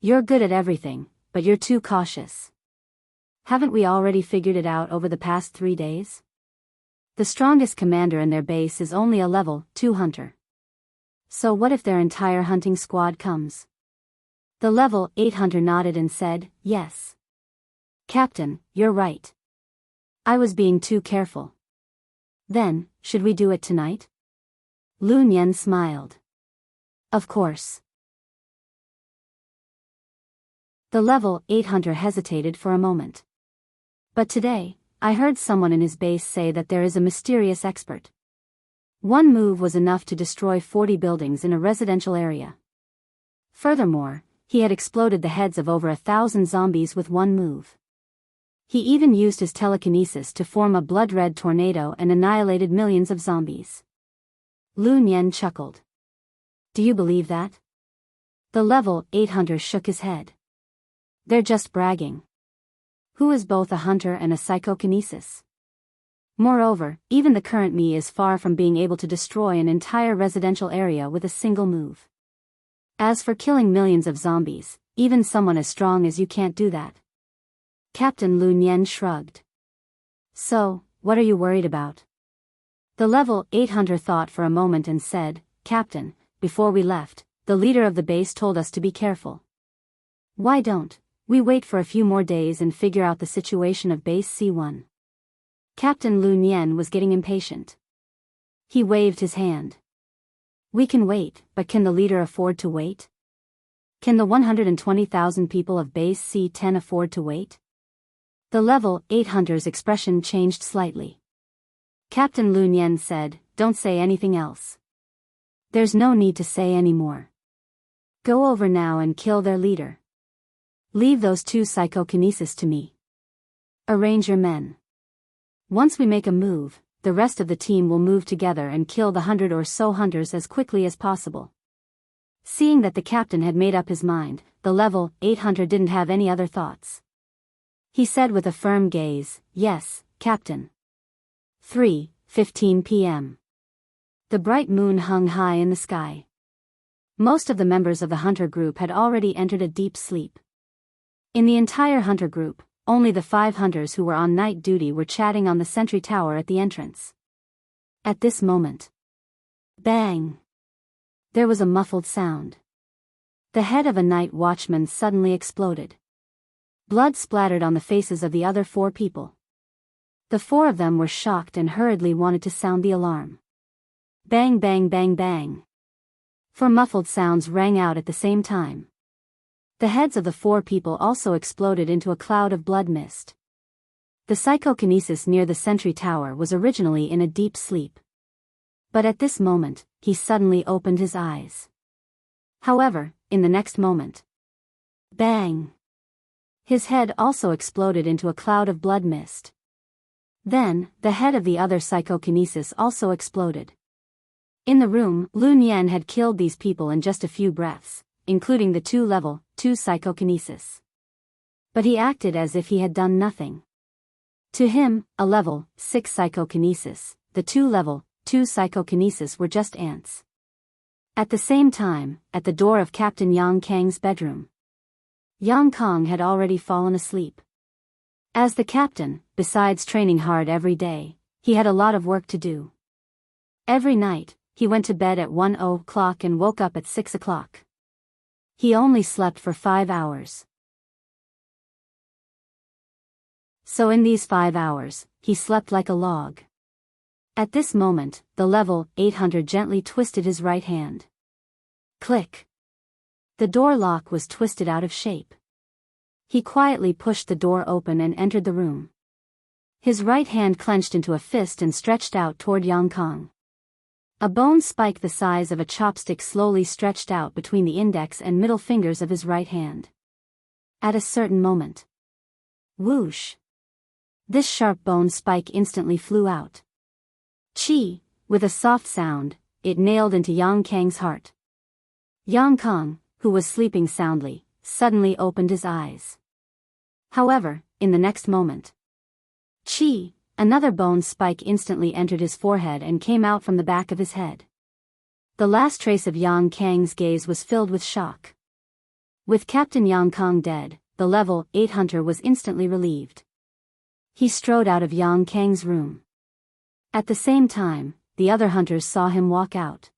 "You're good at everything, but you're too cautious. Haven't we already figured it out over the past 3 days? The strongest commander in their base is only a level 2 hunter. So what if their entire hunting squad comes?" The level 8 hunter nodded and said, "Yes. Captain, you're right. I was being too careful." "Then, should we do it tonight?" Lunyen smiled. "Of course." The level 8 hunter hesitated for a moment. "But today, I heard someone in his base say that there is a mysterious expert. One move was enough to destroy 40 buildings in a residential area. Furthermore, he had exploded the heads of over 1,000 zombies with one move. He even used his telekinesis to form a blood-red tornado and annihilated millions of zombies." Lunyen chuckled. "Do you believe that?" The level 8 hunter shook his head. "They're just bragging. Who is both a hunter and a psychokinesis? Moreover, even the current me is far from being able to destroy an entire residential area with a single move. As for killing millions of zombies, even someone as strong as you can't do that." Captain Lunyen shrugged. "So, what are you worried about? The level 8 hunter thought for a moment and said, Captain, before we left, the leader of the base told us to be careful. Why don't we wait for a few more days and figure out the situation of base C1? Captain Lu Nian was getting impatient. He waved his hand. We can wait, but can the leader afford to wait? Can the 120,000 people of base C10 afford to wait? The level 8 hunter's expression changed slightly. Captain Lu Nian said, don't say anything else. There's no need to say any more. Go over now and kill their leader. Leave those 2 psychokinesis to me. Arrange your men. Once we make a move, the rest of the team will move together and kill the 100 or so hunters as quickly as possible. Seeing that the captain had made up his mind, the level 8 hunter didn't have any other thoughts. He said with a firm gaze, yes, Captain. 3:15 p.m. The bright moon hung high in the sky. Most of the members of the hunter group had already entered a deep sleep. In the entire hunter group, only the 5 hunters who were on night duty were chatting on the sentry tower at the entrance. At this moment, bang! There was a muffled sound. The head of a night watchman suddenly exploded. Blood splattered on the faces of the other 4 people. The 4 of them were shocked and hurriedly wanted to sound the alarm. Bang bang bang bang. 4 muffled sounds rang out at the same time. The heads of the 4 people also exploded into a cloud of blood mist. The psychokinesis near the sentry tower was originally in a deep sleep. But at this moment, he suddenly opened his eyes. However, in the next moment, bang! His head also exploded into a cloud of blood mist. Then, the head of the other psychokinesis also exploded. In the room, Lu Nian had killed these people in just a few breaths, including the 2 level 2 psychokinesis. But he acted as if he had done nothing. To him, a level 6 psychokinesis, the 2 level 2 psychokinesis were just ants. At the same time, at the door of Captain Yang Kang's bedroom, Yang Kang had already fallen asleep. As the captain, besides training hard every day, he had a lot of work to do. Every night, he went to bed at 1 o'clock and woke up at 6 o'clock. He only slept for 5 hours. So in these 5 hours, he slept like a log. At this moment, the level 8 hunter gently twisted his right hand. Click. The door lock was twisted out of shape. He quietly pushed the door open and entered the room. His right hand clenched into a fist and stretched out toward Yang Kang. A bone spike the size of a chopstick slowly stretched out between the index and middle fingers of his right hand. At a certain moment, whoosh! This sharp bone spike instantly flew out. Chi! With a soft sound, it nailed into Yang Kang's heart. Yang Kang, who was sleeping soundly, suddenly opened his eyes. However, in the next moment, Chi! Another bone spike instantly entered his forehead and came out from the back of his head. The last trace of Yang Kang's gaze was filled with shock. With Captain Yang Kang dead, the level 8 hunter was instantly relieved. He strode out of Yang Kang's room. At the same time, the other hunters saw him walk out.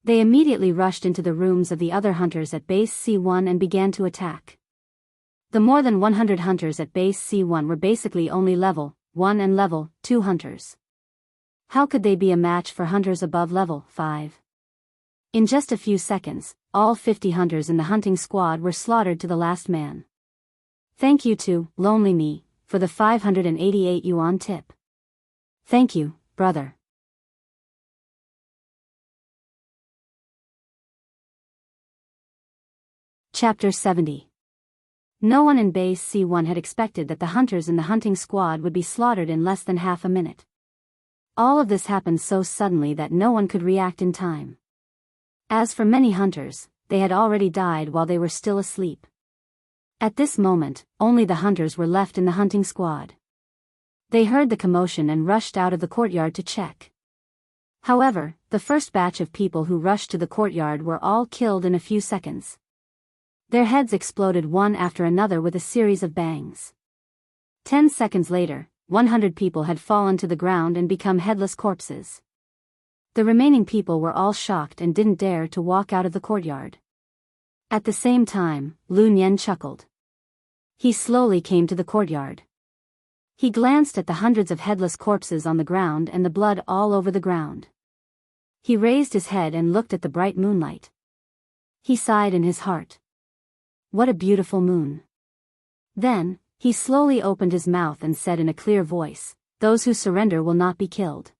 They immediately rushed into the rooms of the other hunters at base C1 and began to attack. The more than 100 hunters at base C1 were basically only level 1 and level 2 hunters. How could they be a match for hunters above level 5? In just a few seconds, all 50 hunters in the hunting squad were slaughtered to the last man. Thank you to Lonely Me for the 588 yuan tip. Thank you, brother. Chapter 70. No one in base C1 had expected that the hunters in the hunting squad would be slaughtered in less than half a minute. All of this happened so suddenly that no one could react in time. As for many hunters, they had already died while they were still asleep. At this moment, only the hunters were left in the hunting squad. They heard the commotion and rushed out of the courtyard to check. However, the first batch of people who rushed to the courtyard were all killed in a few seconds. Their heads exploded one after another with a series of bangs. 10 seconds later, 100 people had fallen to the ground and become headless corpses. The remaining people were all shocked and didn't dare to walk out of the courtyard. At the same time, Lu Nian chuckled. He slowly came to the courtyard. He glanced at the hundreds of headless corpses on the ground and the blood all over the ground. He raised his head and looked at the bright moonlight. He sighed in his heart. What a beautiful moon. Then, he slowly opened his mouth and said in a clear voice, "Those who surrender will not be killed.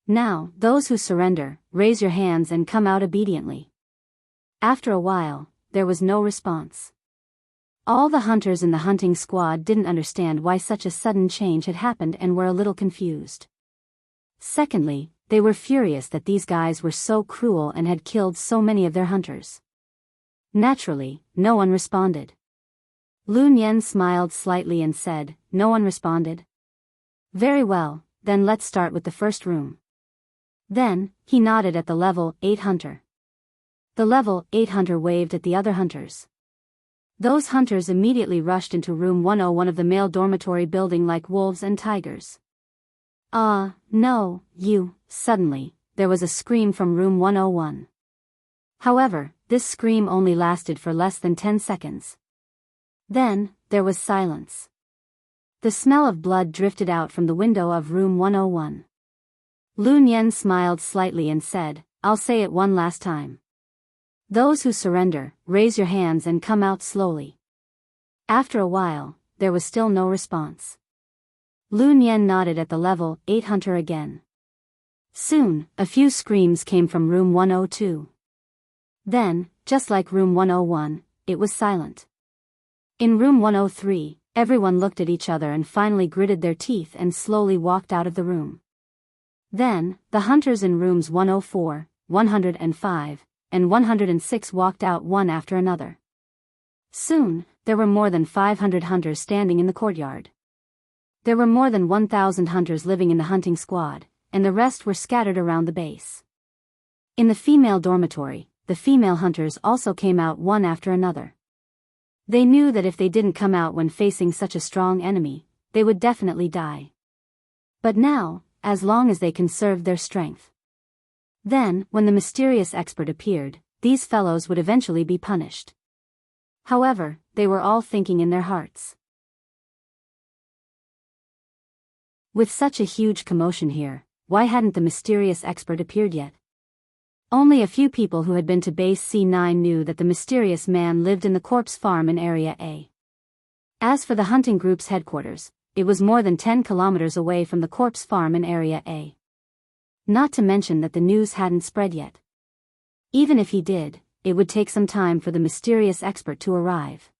Now, those who surrender, raise your hands and come out obediently." After a while, there was no response. All the hunters in the hunting squad didn't understand why such a sudden change had happened and were a little confused. Secondly, they were furious that these guys were so cruel and had killed so many of their hunters. Naturally, no one responded. Lu Nian smiled slightly and said, "No one responded? Very well, then let's start with the first room." Then, he nodded at the level 8 hunter. The level 8 hunter waved at the other hunters. Those hunters immediately rushed into room 101 of the male dormitory building like wolves and tigers. No, you. Suddenly, there was a scream from room 101. However, this scream only lasted for less than 10 seconds. Then, there was silence. The smell of blood drifted out from the window of room 101. Lu Nian smiled slightly and said, "I'll say it one last time. Those who surrender, raise your hands and come out slowly." After a while, there was still no response. Lu Nian nodded at the level 8 hunter again. Soon, a few screams came from room 102. Then, just like room 101, it was silent. In room 103, everyone looked at each other and finally gritted their teeth and slowly walked out of the room. Then, the hunters in rooms 104, 105, and 106 walked out one after another. Soon, there were more than 500 hunters standing in the courtyard. There were more than 1,000 hunters living in the hunting squad, and the rest were scattered around the base. In the female dormitory, the female hunters also came out one after another. They knew that if they didn't come out when facing such a strong enemy, they would definitely die. But now, as long as they conserved their strength. Then, when the mysterious expert appeared, these fellows would eventually be punished. However, they were all thinking in their hearts. With such a huge commotion here, why hadn't the mysterious expert appeared yet? Only a few people who had been to base C9 knew that the mysterious man lived in the corpse farm in Area A. As for the hunting group's headquarters, it was more than 10 kilometers away from the corpse farm in Area A. Not to mention that the news hadn't spread yet. Even if he did, it would take some time for the mysterious expert to arrive.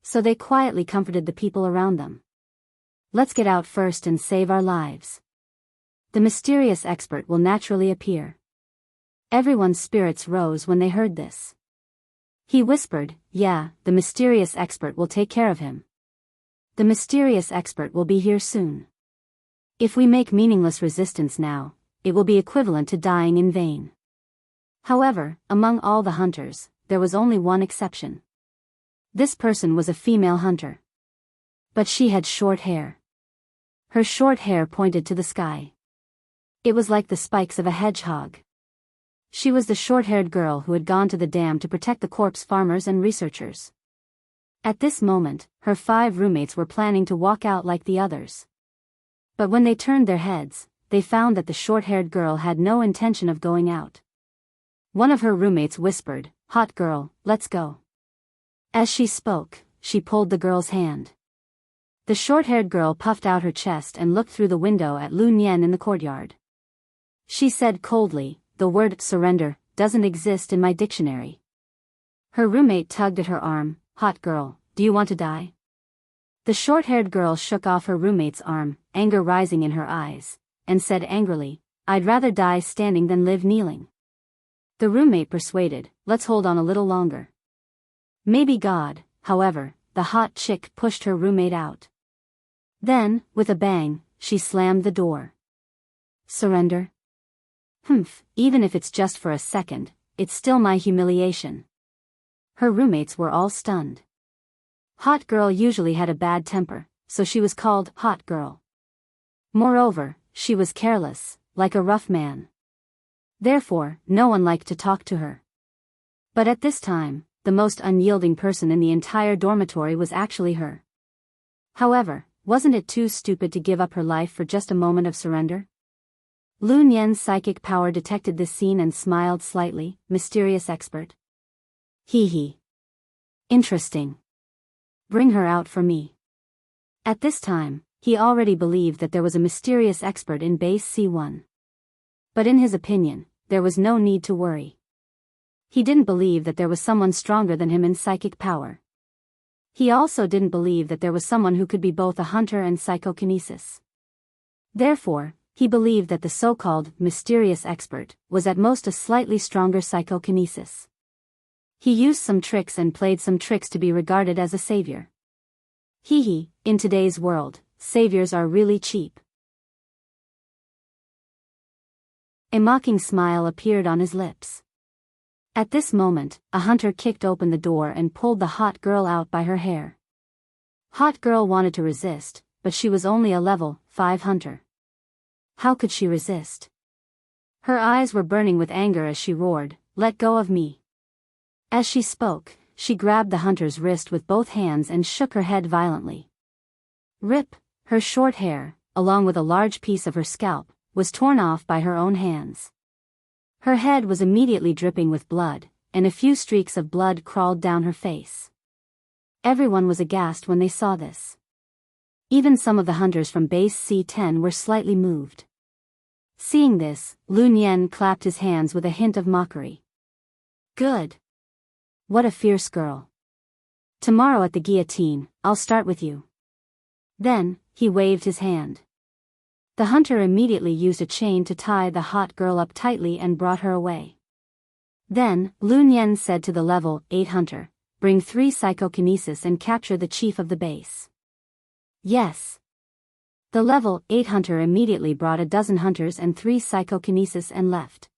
So they quietly comforted the people around them. "Let's get out first and save our lives. The mysterious expert will naturally appear." Everyone's spirits rose when they heard this. He whispered, "Yeah, the mysterious expert will take care of him. The mysterious expert will be here soon. If we make meaningless resistance now, it will be equivalent to dying in vain." However, among all the hunters, there was only one exception. This person was a female hunter. But she had short hair. Her short hair pointed to the sky. It was like the spikes of a hedgehog. She was the short-haired girl who had gone to the dam to protect the corpse farmers and researchers. At this moment, her 5 roommates were planning to walk out like the others. But when they turned their heads, they found that the short-haired girl had no intention of going out. One of her roommates whispered, "Hot girl, let's go." As she spoke, she pulled the girl's hand. The short-haired girl puffed out her chest and looked through the window at Lu Nian in the courtyard. She said coldly, "The word surrender doesn't exist in my dictionary." Her roommate tugged at her arm. "Hot girl, do you want to die?" The short-haired girl shook off her roommate's arm, anger rising in her eyes, and said angrily, "I'd rather die standing than live kneeling." The roommate persuaded, "Let's hold on a little longer." Maybe God, however, the hot chick pushed her roommate out. Then, with a bang, she slammed the door. "Surrender? Humph, even if it's just for a second, it's still my humiliation." Her roommates were all stunned. Hot girl usually had a bad temper, so she was called Hot Girl. Moreover, she was careless, like a rough man. Therefore, no one liked to talk to her. But at this time, the most unyielding person in the entire dormitory was actually her. However, wasn't it too stupid to give up her life for just a moment of surrender? Lu Nian's psychic power detected this scene and smiled slightly. Mysterious expert. Hee. Interesting. Bring her out for me. At this time, he already believed that there was a mysterious expert in base C1. But in his opinion, there was no need to worry. He didn't believe that there was someone stronger than him in psychic power. He also didn't believe that there was someone who could be both a hunter and psychokinesis. Therefore, he believed that the so-called mysterious expert was at most a slightly stronger psychokinesis. He used some tricks and played some tricks to be regarded as a savior. In today's world, saviors are really cheap. A mocking smile appeared on his lips. At this moment, a hunter kicked open the door and pulled the hot girl out by her hair. Hot girl wanted to resist, but she was only a level 5 hunter. How could she resist? Her eyes were burning with anger as she roared, "Let go of me." As she spoke, she grabbed the hunter's wrist with both hands and shook her head violently. Rip, her short hair, along with a large piece of her scalp, was torn off by her own hands. Her head was immediately dripping with blood, and a few streaks of blood crawled down her face. Everyone was aghast when they saw this. Even some of the hunters from base C10 were slightly moved. Seeing this, Lu Nian clapped his hands with a hint of mockery. Good. What a fierce girl. Tomorrow at the guillotine, I'll start with you. Then, he waved his hand. The hunter immediately used a chain to tie the hot girl up tightly and brought her away. Then, Lu Nian said to the level 8 hunter, "Bring 3 psychokinesis and capture the chief of the base." Yes. The level 8 hunter immediately brought a dozen hunters and 3 psychokinesis and left.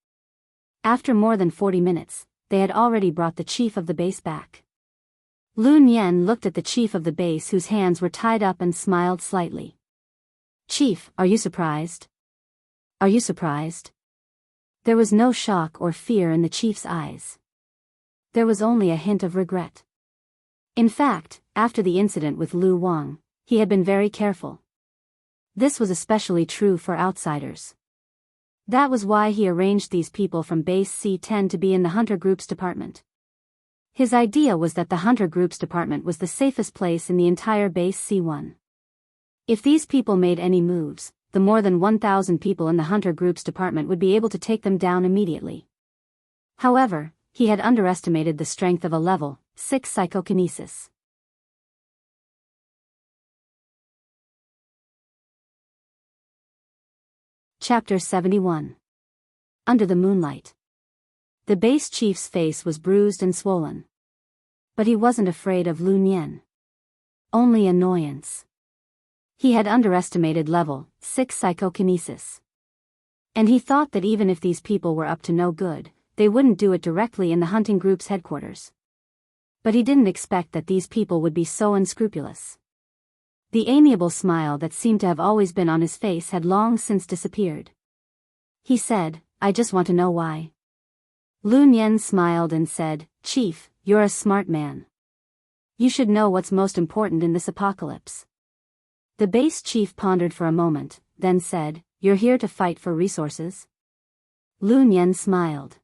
After more than 40 minutes, they had already brought the chief of the base back. Lu Nian looked at the chief of the base whose hands were tied up and smiled slightly. "Chief, are you surprised? Are you surprised?" There was no shock or fear in the chief's eyes. There was only a hint of regret. In fact, after the incident with Lu Wang, he had been very careful. This was especially true for outsiders. That was why he arranged these people from base C10 to be in the Hunter Group's department. His idea was that the Hunter Group's department was the safest place in the entire base C1. If these people made any moves, the more than 1,000 people in the Hunter Group's department would be able to take them down immediately. However, he had underestimated the strength of a level 6 psychokinesis. Chapter 71. Under the Moonlight. The base chief's face was bruised and swollen. But he wasn't afraid of Lu Nian. Only annoyance. He had underestimated level 6 psychokinesis. And he thought that even if these people were up to no good, they wouldn't do it directly in the hunting group's headquarters. But he didn't expect that these people would be so unscrupulous. The amiable smile that seemed to have always been on his face had long since disappeared. He said, "I just want to know why." Lu Nian smiled and said, "Chief, you're a smart man. You should know what's most important in this apocalypse." The base chief pondered for a moment, then said, "You're here to fight for resources?" Lu Nian smiled.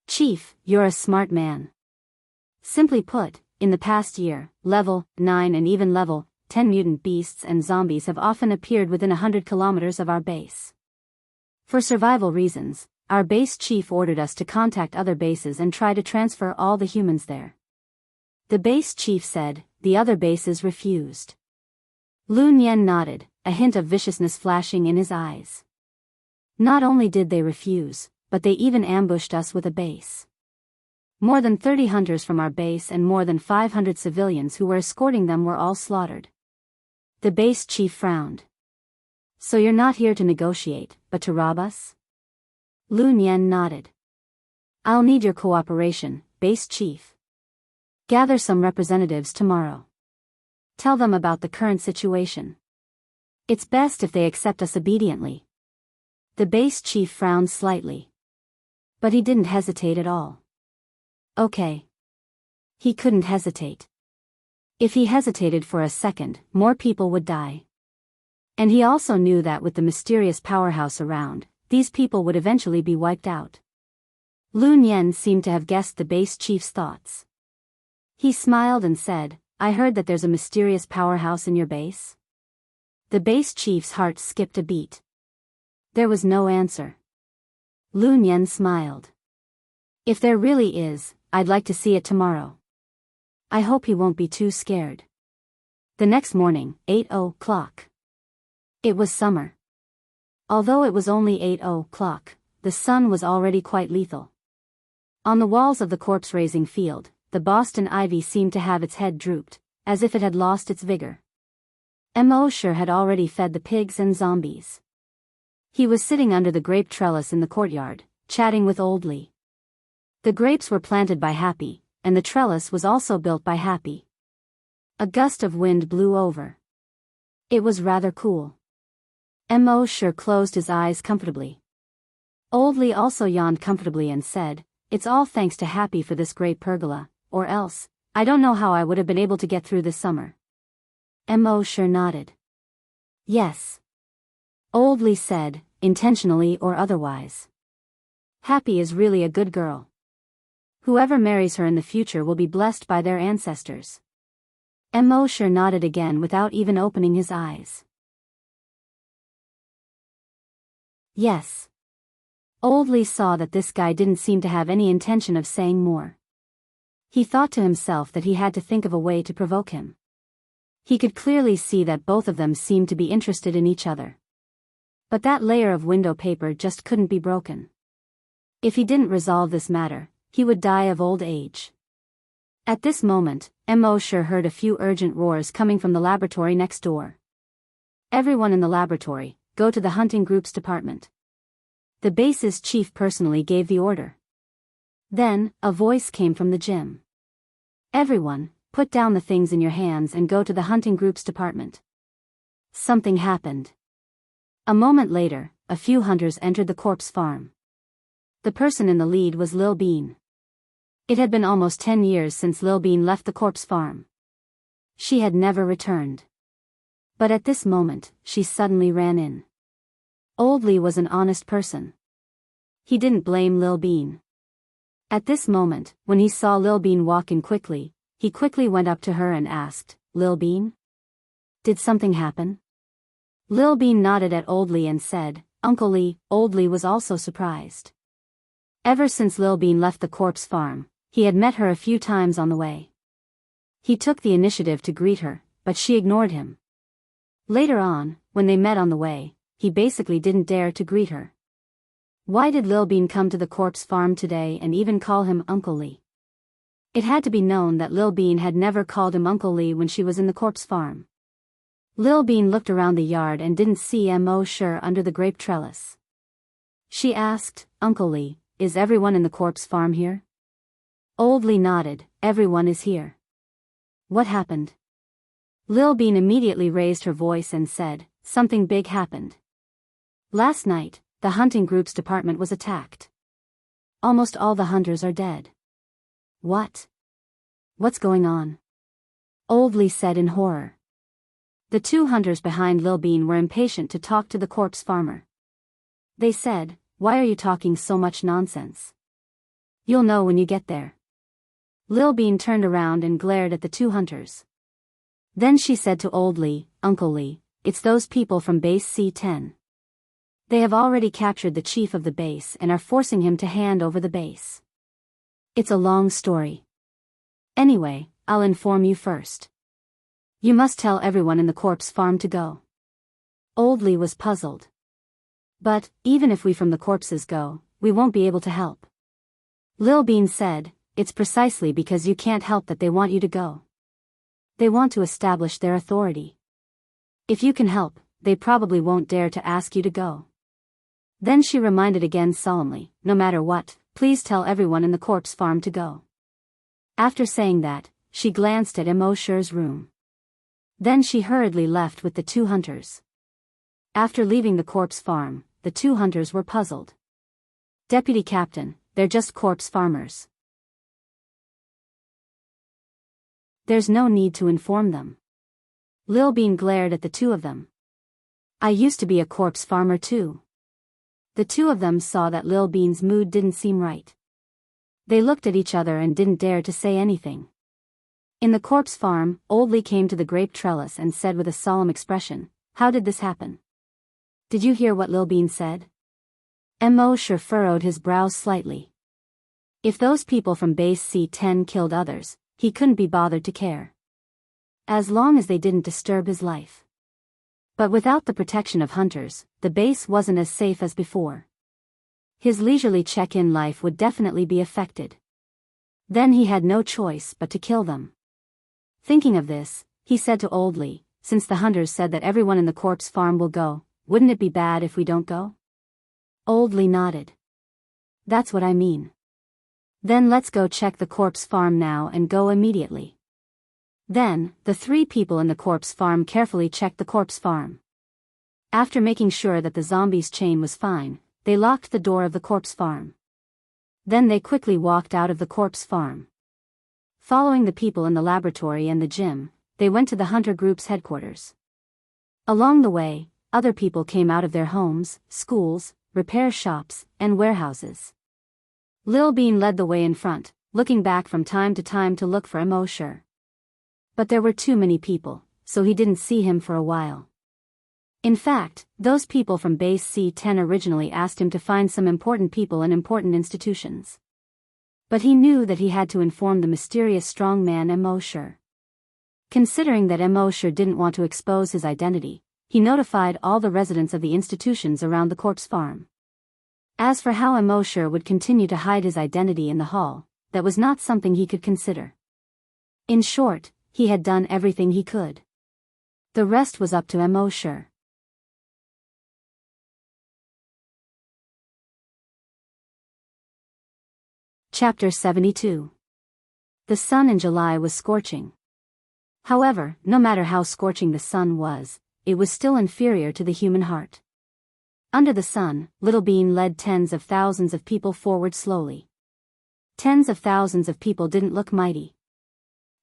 "Chief, you're a smart man. Simply put, in the past year, level 9 and even level 10 mutant beasts and zombies have often appeared within 100 kilometers of our base. For survival reasons, our base chief ordered us to contact other bases and try to transfer all the humans there." The base chief said, "The other bases refused." Lu Nian nodded, a hint of viciousness flashing in his eyes. "Not only did they refuse, but they even ambushed us with a base. More than 30 hunters from our base and more than 500 civilians who were escorting them were all slaughtered." The base chief frowned. "So you're not here to negotiate, but to rob us?" Lu Nian nodded. "I'll need your cooperation, base chief. Gather some representatives tomorrow. Tell them about the current situation. It's best if they accept us obediently. The base chief frowned slightly. But he didn't hesitate at all. Okay. He couldn't hesitate. If he hesitated for a second, more people would die. And he also knew that with the mysterious powerhouse around, these people would eventually be wiped out. Lun Yen seemed to have guessed the base chief's thoughts. He smiled and said, I heard that there's a mysterious powerhouse in your base. The base chief's heart skipped a beat. There was no answer. Lun Yen smiled. If there really is, I'd like to see it tomorrow. I hope he won't be too scared. The next morning, 8:00. It was summer. Although it was only 8:00, the sun was already quite lethal. On the walls of the corpse-raising field, the Boston ivy seemed to have its head drooped, as if it had lost its vigor. Immerse had already fed the pigs and zombies. He was sitting under the grape trellis in the courtyard, chatting with Old Lee. The grapes were planted by Happy, and the trellis was also built by Happy. A gust of wind blew over. It was rather cool. Immerse closed his eyes comfortably. Old Lee also yawned comfortably and said, It's all thanks to Happy for this great pergola, or else, I don't know how I would have been able to get through this summer. Immerse nodded. Yes. Old Lee said, intentionally or otherwise. Happy is really a good girl. Whoever marries her in the future will be blessed by their ancestors. Immerse nodded again without even opening his eyes. Yes. Old Lee saw that this guy didn't seem to have any intention of saying more. He thought to himself that he had to think of a way to provoke him. He could clearly see that both of them seemed to be interested in each other. But that layer of window paper just couldn't be broken. If he didn't resolve this matter, he would die of old age. At this moment, Immerse heard a few urgent roars coming from the laboratory next door. Everyone in the laboratory, go to the hunting group's department. The base's chief personally gave the order. Then, a voice came from the gym. Everyone, put down the things in your hands and go to the hunting group's department. Something happened. A moment later, a few hunters entered the corpse farm. The person in the lead was Lil Bean. It had been almost 10 years since Lil Bean left the corpse farm. She had never returned. But at this moment, she suddenly ran in. Old Lee was an honest person. He didn't blame Lil Bean. At this moment, when he saw Lil Bean walk in quickly, he quickly went up to her and asked, Lil Bean? Did something happen? Lil Bean nodded at Old Lee and said, Uncle Lee. Old Lee was also surprised. Ever since Lil Bean left the corpse farm, he had met her a few times on the way. He took the initiative to greet her, but she ignored him. Later on, when they met on the way, he basically didn't dare to greet her. Why did Lil Bean come to the corpse farm today and even call him Uncle Lee? It had to be known that Lil Bean had never called him Uncle Lee when she was in the corpse farm. Lil Bean looked around the yard and didn't see Immerse under the grape trellis. She asked, Uncle Lee, is everyone in the corpse farm here? Old Lee nodded, everyone is here. What happened? Lil Bean immediately raised her voice and said, something big happened. Last night, the hunting group's department was attacked. Almost all the hunters are dead. What? What's going on? Old Lee said in horror. The two hunters behind Lil Bean were impatient to talk to the corpse farmer. They said, why are you talking so much nonsense? You'll know when you get there. Lil Bean turned around and glared at the two hunters. Then she said to Old Lee, Uncle Lee, it's those people from base C10. They have already captured the chief of the base and are forcing him to hand over the base. It's a long story. Anyway, I'll inform you first. You must tell everyone in the corpse farm to go. Old Lee was puzzled. But, even if we from the corpses go, we won't be able to help. Lil Bean said, it's precisely because you can't help that they want you to go. They want to establish their authority. If you can help, they probably won't dare to ask you to go. Then she reminded again solemnly, no matter what, please tell everyone in the corpse farm to go. After saying that, she glanced at Immerse's room. Then she hurriedly left with the two hunters. After leaving the corpse farm, the two hunters were puzzled. "Deputy Captain, they're just corpse farmers. There's no need to inform them." Lil Bean glared at the two of them. "I used to be a corpse farmer too." The two of them saw that Lil Bean's mood didn't seem right. They looked at each other and didn't dare to say anything. In the corpse farm, Old Lee came to the grape trellis and said with a solemn expression, "How did this happen? Did you hear what Lil Bean said?" Mosher furrowed his brows slightly. If those people from Base C-10 killed others, he couldn't be bothered to care. As long as they didn't disturb his life. But without the protection of hunters, the base wasn't as safe as before. His leisurely check-in life would definitely be affected. Then he had no choice but to kill them. Thinking of this, he said to Old Lee, "Since the hunters said that everyone in the corpse farm will go, wouldn't it be bad if we don't go?" Old Lee nodded. "That's what I mean. Then let's go check the corpse farm now and go immediately." Then, the three people in the corpse farm carefully checked the corpse farm. After making sure that the zombies' chain was fine, they locked the door of the corpse farm. Then they quickly walked out of the corpse farm. Following the people in the laboratory and the gym, they went to the hunter group's headquarters. Along the way, other people came out of their homes, schools, repair shops, and warehouses. Lil Bean led the way in front, looking back from time to time to look for Mosher. But there were too many people, so he didn't see him for a while. In fact, those people from Base C-10 originally asked him to find some important people in important institutions. But he knew that he had to inform the mysterious strong man Mosher. Considering that Mosher didn't want to expose his identity, he notified all the residents of the institutions around the corpse farm. As for how Mosher would continue to hide his identity in the hall, that was not something he could consider. In short, he had done everything he could. The rest was up to Mosher. Chapter 72. The sun in July was scorching. However, no matter how scorching the sun was, it was still inferior to the human heart. Under the sun, Little Bean led tens of thousands of people forward slowly. Tens of thousands of people didn't look mighty.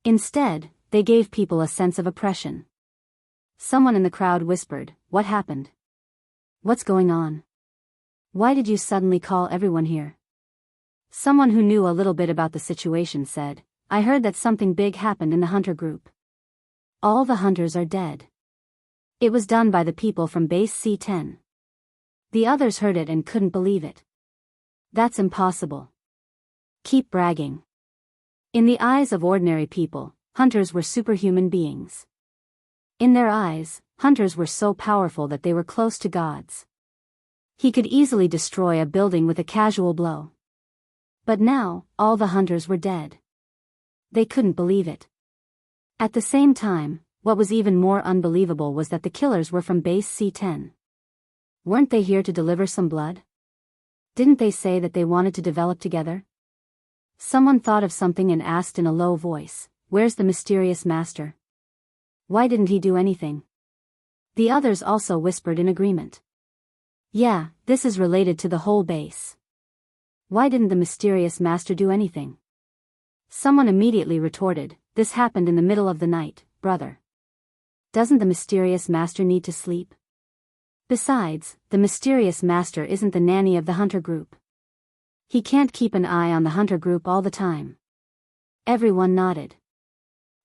Instead, they gave people a sense of oppression. Someone in the crowd whispered, "What happened? What's going on? Why did you suddenly call everyone here?" Someone who knew a little bit about the situation said, "I heard that something big happened in the hunter group. All the hunters are dead. It was done by the people from Base C-10. The others heard it and couldn't believe it. That's impossible. Keep bragging." In the eyes of ordinary people, hunters were superhuman beings. In their eyes, hunters were so powerful that they were close to gods. He could easily destroy a building with a casual blow. But now, all the hunters were dead. They couldn't believe it. At the same time, what was even more unbelievable was that the killers were from Base C-10. Weren't they here to deliver some blood? Didn't they say that they wanted to develop together? Someone thought of something and asked in a low voice, "Where's the mysterious master? Why didn't he do anything?" The others also whispered in agreement. "Yeah, this is related to the whole base. Why didn't the mysterious master do anything?" Someone immediately retorted, "This happened in the middle of the night, brother. Doesn't the mysterious master need to sleep? Besides, the mysterious master isn't the nanny of the hunter group. He can't keep an eye on the hunter group all the time." Everyone nodded.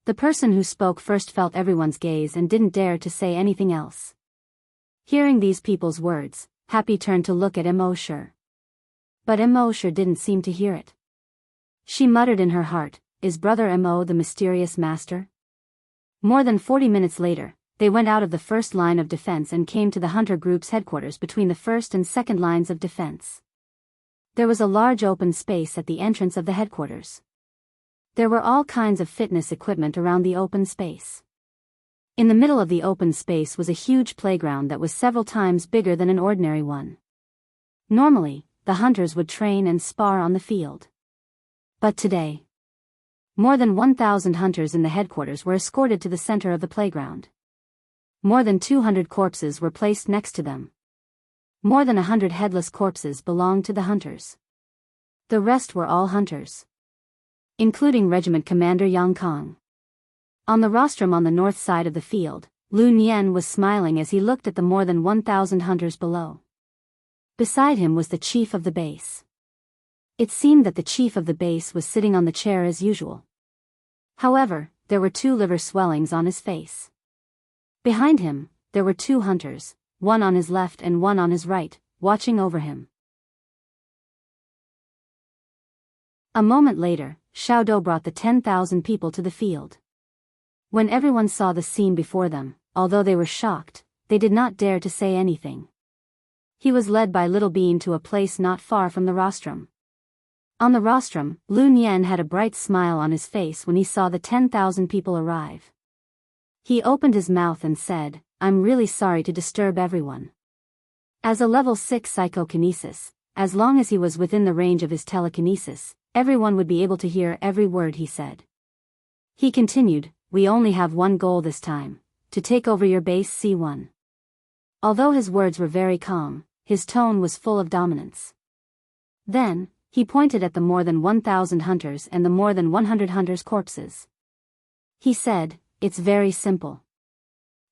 The person who spoke first felt everyone's gaze and didn't dare to say anything else. Hearing these people's words, Happy turned to look at Mosher. But Mosher didn't seem to hear it. She muttered in her heart, "Is Brother Mo the mysterious master?" More than 40 minutes later, they went out of the first line of defense and came to the hunter group's headquarters between the first and second lines of defense. There was a large open space at the entrance of the headquarters. There were all kinds of fitness equipment around the open space. In the middle of the open space was a huge playground that was several times bigger than an ordinary one. Normally, the hunters would train and spar on the field. But today, More than 1,000 hunters in the headquarters were escorted to the center of the playground. More than 200 corpses were placed next to them. More than 100 headless corpses belonged to the hunters. The rest were all hunters, including Regiment Commander Yang Kong. On the rostrum on the north side of the field, Lu Nian was smiling as he looked at the more than 1,000 hunters below. Beside him was the chief of the base. It seemed that the chief of the base was sitting on the chair as usual. However, there were 2 liver swellings on his face. Behind him, there were 2 hunters, one on his left and one on his right, watching over him. A moment later, Xiao Dou brought the 10,000 people to the field. When everyone saw the scene before them, although they were shocked, they did not dare to say anything. He was led by Little Bean to a place not far from the rostrum. On the rostrum, Lu Nian had a bright smile on his face when he saw the 10,000 people arrive. He opened his mouth and said, "I'm really sorry to disturb everyone." As a level 6 psychokinesis, as long as he was within the range of his telekinesis, everyone would be able to hear every word he said. He continued, "We only have one goal this time, to take over your base C1. Although his words were very calm, his tone was full of dominance. Then, he pointed at the more than 1,000 hunters and the more than 100 hunters' corpses. He said, "It's very simple.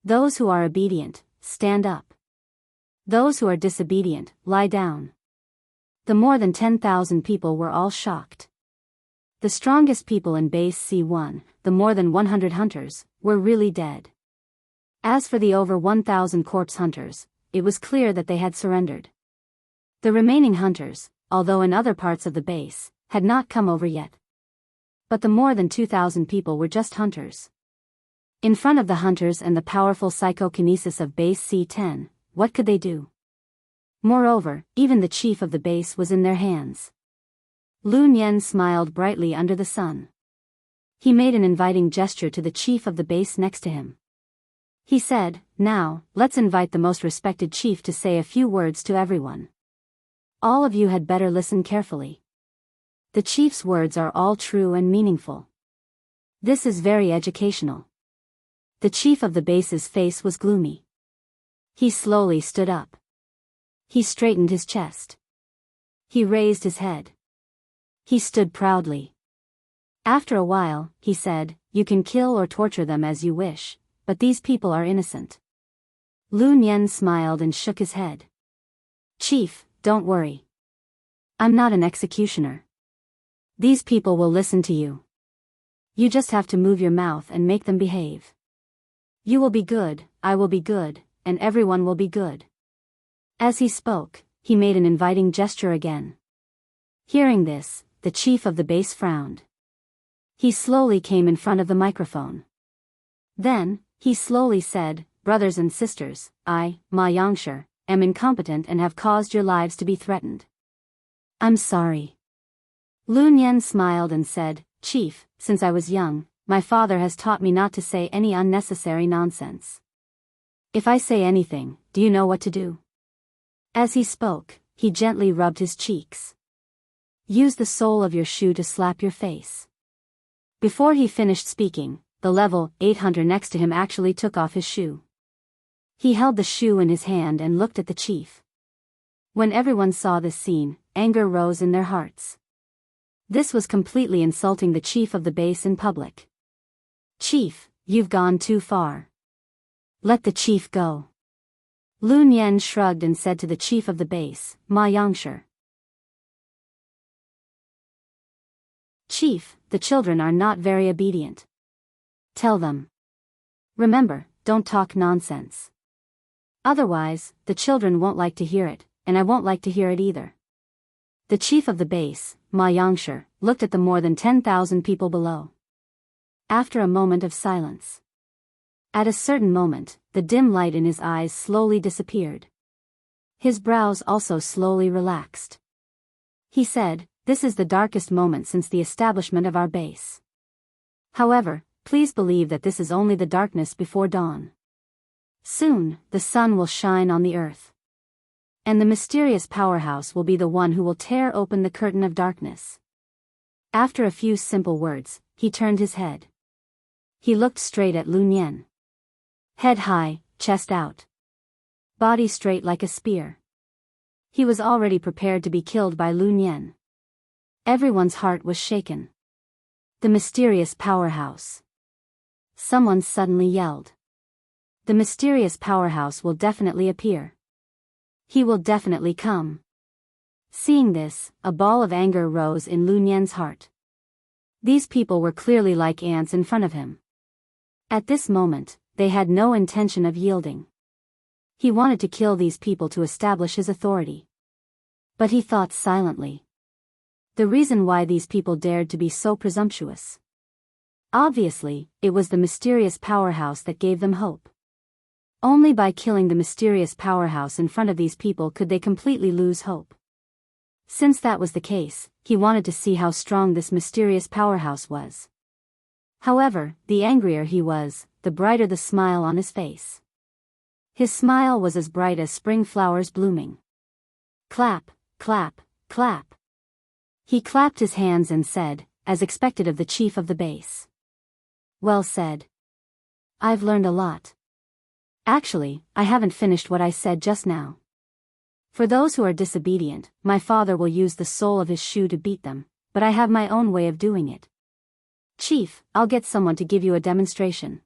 Those who are obedient, stand up. Those who are disobedient, lie down." The more than 10,000 people were all shocked. The strongest people in base C1, the more than 100 hunters, were really dead. As for the over 1,000 corpse hunters, it was clear that they had surrendered. The remaining hunters, although in other parts of the base, had not come over yet. But the more than 2,000 people were just hunters. In front of the hunters and the powerful psychokinesis of base C10, what could they do? Moreover, even the chief of the base was in their hands. Lu Nian smiled brightly under the sun. He made an inviting gesture to the chief of the base next to him. He said, "Now, let's invite the most respected chief to say a few words to everyone. All of you had better listen carefully. The chief's words are all true and meaningful. This is very educational." The chief of the base's face was gloomy. He slowly stood up. He straightened his chest. He raised his head. He stood proudly. After a while, he said, "You can kill or torture them as you wish, but these people are innocent." Lu Nian smiled and shook his head. "Chief, don't worry. I'm not an executioner. These people will listen to you. You just have to move your mouth and make them behave. You will be good, I will be good, and everyone will be good." As he spoke, he made an inviting gesture again. Hearing this, the chief of the base frowned. He slowly came in front of the microphone. Then, he slowly said, "Brothers and sisters, I, Ma Yangshi, am incompetent and have caused your lives to be threatened. I'm sorry." Lu Nian smiled and said, "Chief, since I was young, my father has taught me not to say any unnecessary nonsense. If I say anything, do you know what to do?" As he spoke, he gently rubbed his cheeks. "Use the sole of your shoe to slap your face." Before he finished speaking, the level 8 hunter next to him actually took off his shoe. He held the shoe in his hand and looked at the chief. When everyone saw this scene, anger rose in their hearts. This was completely insulting the chief of the base in public. "Chief, you've gone too far. Let the chief go." Lu Nian shrugged and said to the chief of the base, "Ma Yangshi. Chief, the children are not very obedient. Tell them. Remember, don't talk nonsense. Otherwise, the children won't like to hear it, and I won't like to hear it either." The chief of the base, Ma Yangshi, looked at the more than 10,000 people below. After a moment of silence. At a certain moment, the dim light in his eyes slowly disappeared. His brows also slowly relaxed. He said, "This is the darkest moment since the establishment of our base. However, please believe that this is only the darkness before dawn. Soon, the sun will shine on the earth. And the mysterious powerhouse will be the one who will tear open the curtain of darkness." After a few simple words, he turned his head. He looked straight at Lun Yen. Head high, chest out. Body straight like a spear. He was already prepared to be killed by Lun Yen. Everyone's heart was shaken. The mysterious powerhouse. Someone suddenly yelled. The mysterious powerhouse will definitely appear. He will definitely come. Seeing this, a ball of anger rose in Lun Yen's heart. These people were clearly like ants in front of him. At this moment, they had no intention of yielding. He wanted to kill these people to establish his authority. But he thought silently. The reason why these people dared to be so presumptuous. Obviously, it was the mysterious powerhouse that gave them hope. Only by killing the mysterious powerhouse in front of these people could they completely lose hope. Since that was the case, he wanted to see how strong this mysterious powerhouse was. However, the angrier he was, the brighter the smile on his face. His smile was as bright as spring flowers blooming. Clap, clap, clap. He clapped his hands and said, as expected of the chief of the base. Well said. I've learned a lot. Actually, I haven't finished what I said just now. For those who are disobedient, my father will use the sole of his shoe to beat them, but I have my own way of doing it. Chief, I'll get someone to give you a demonstration.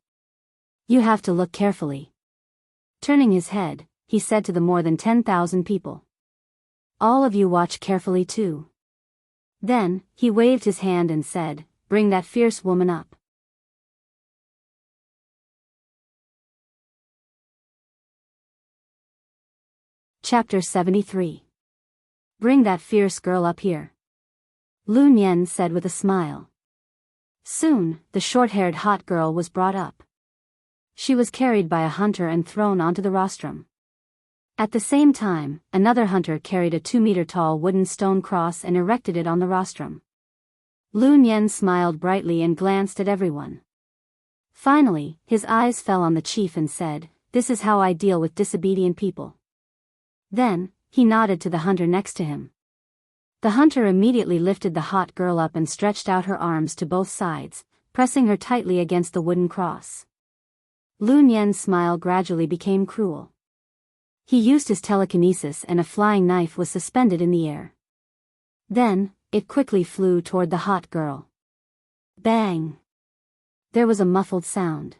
You have to look carefully. Turning his head, he said to the more than 10,000 people. All of you watch carefully too. Then, he waved his hand and said, bring that fierce woman up. Chapter 73. Bring that fierce girl up here. Lun Yen said with a smile. Soon, the short-haired hot girl was brought up. She was carried by a hunter and thrown onto the rostrum. At the same time, another hunter carried a 2-meter-tall wooden stone cross and erected it on the rostrum. Lun Yen smiled brightly and glanced at everyone. Finally, his eyes fell on the chief and said, this is how I deal with disobedient people. Then, he nodded to the hunter next to him. The hunter immediately lifted the hot girl up and stretched out her arms to both sides, pressing her tightly against the wooden cross. Lun Yen's smile gradually became cruel. He used his telekinesis and a flying knife was suspended in the air. Then, it quickly flew toward the hot girl. Bang! There was a muffled sound.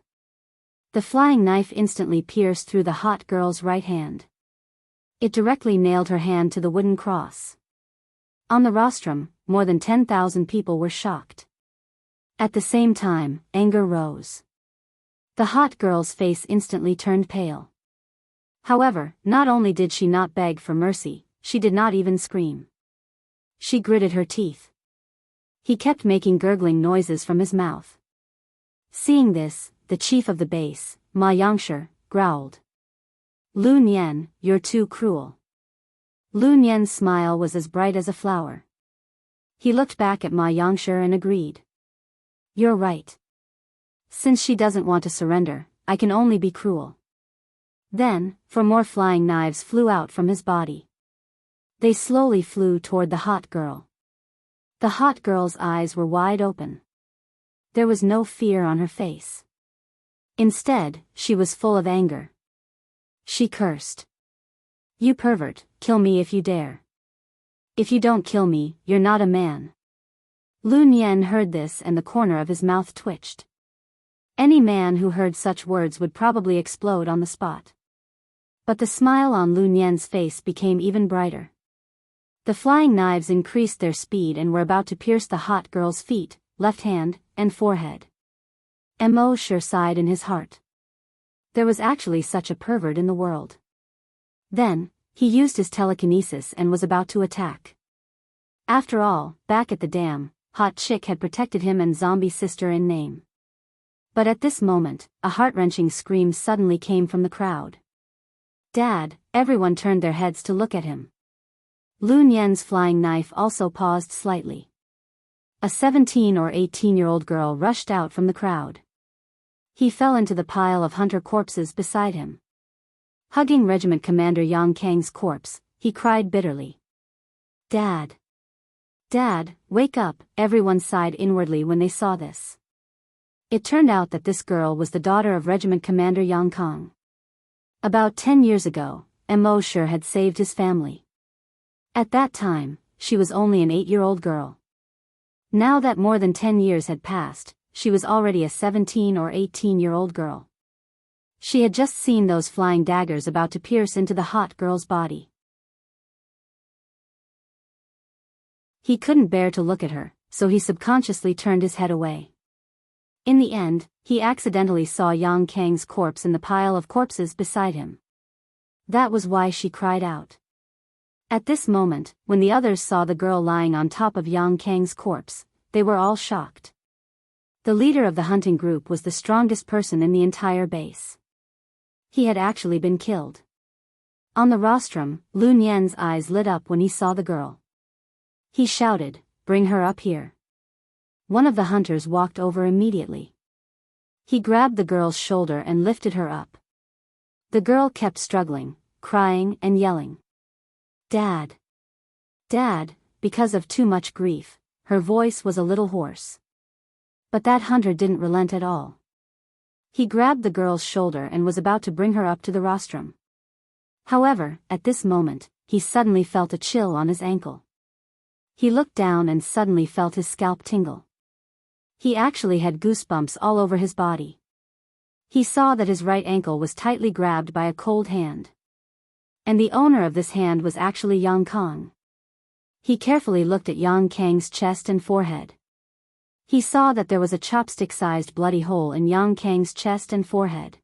The flying knife instantly pierced through the hot girl's right hand. It directly nailed her hand to the wooden cross. On the rostrum, more than 10,000 people were shocked. At the same time, anger rose. The hot girl's face instantly turned pale. However, not only did she not beg for mercy, she did not even scream. She gritted her teeth. He kept making gurgling noises from his mouth. Seeing this, the chief of the base, Ma Yangshi, growled. Lun Yen, you're too cruel. Lun Yen's smile was as bright as a flower. He looked back at Ma Yangshi and agreed. You're right. Since she doesn't want to surrender, I can only be cruel. Then, 4 more flying knives flew out from his body. They slowly flew toward the hot girl. The hot girl's eyes were wide open. There was no fear on her face. Instead, she was full of anger. She cursed. You pervert, kill me if you dare. If you don't kill me, you're not a man. Lun Yen heard this and the corner of his mouth twitched. Any man who heard such words would probably explode on the spot. But the smile on Lun Yen's face became even brighter. The flying knives increased their speed and were about to pierce the hot girl's feet, left hand, and forehead. Mo sure sighed in his heart. There was actually such a pervert in the world. Then, he used his telekinesis and was about to attack. After all, back at the dam, Hot Chick had protected him and Zombie Sister in name. But at this moment, a heart-wrenching scream suddenly came from the crowd. Dad! Everyone turned their heads to look at him. Lun Yen's flying knife also paused slightly. A 17 or 18-year-old girl rushed out from the crowd. He fell into the pile of hunter corpses beside him. Hugging Regiment Commander Yang Kang's corpse, he cried bitterly. Dad! "Dad, wake up," everyone sighed inwardly when they saw this. It turned out that this girl was the daughter of Regiment Commander Yang Kong. About 10 years ago, Immerse had saved his family. At that time, she was only an 8-year-old girl. Now that more than 10 years had passed, she was already a 17 or 18-year-old girl. She had just seen those flying daggers about to pierce into the hot girl's body. He couldn't bear to look at her, so he subconsciously turned his head away. In the end, he accidentally saw Yang Kang's corpse in the pile of corpses beside him. That was why she cried out. At this moment, when the others saw the girl lying on top of Yang Kang's corpse, they were all shocked. The leader of the hunting group was the strongest person in the entire base. He had actually been killed. On the rostrum, Lun Yan's eyes lit up when he saw the girl. He shouted, "Bring her up here." One of the hunters walked over immediately. He grabbed the girl's shoulder and lifted her up. The girl kept struggling, crying and yelling. "Dad! Dad!" Because of too much grief, her voice was a little hoarse. But that hunter didn't relent at all. He grabbed the girl's shoulder and was about to bring her up to the rostrum. However, at this moment, he suddenly felt a chill on his ankle. He looked down and suddenly felt his scalp tingle. He actually had goosebumps all over his body. He saw that his right ankle was tightly grabbed by a cold hand. And the owner of this hand was actually Yang Kang. He carefully looked at Yang Kang's chest and forehead. He saw that there was a chopstick-sized bloody hole in Yang Kang's chest and forehead.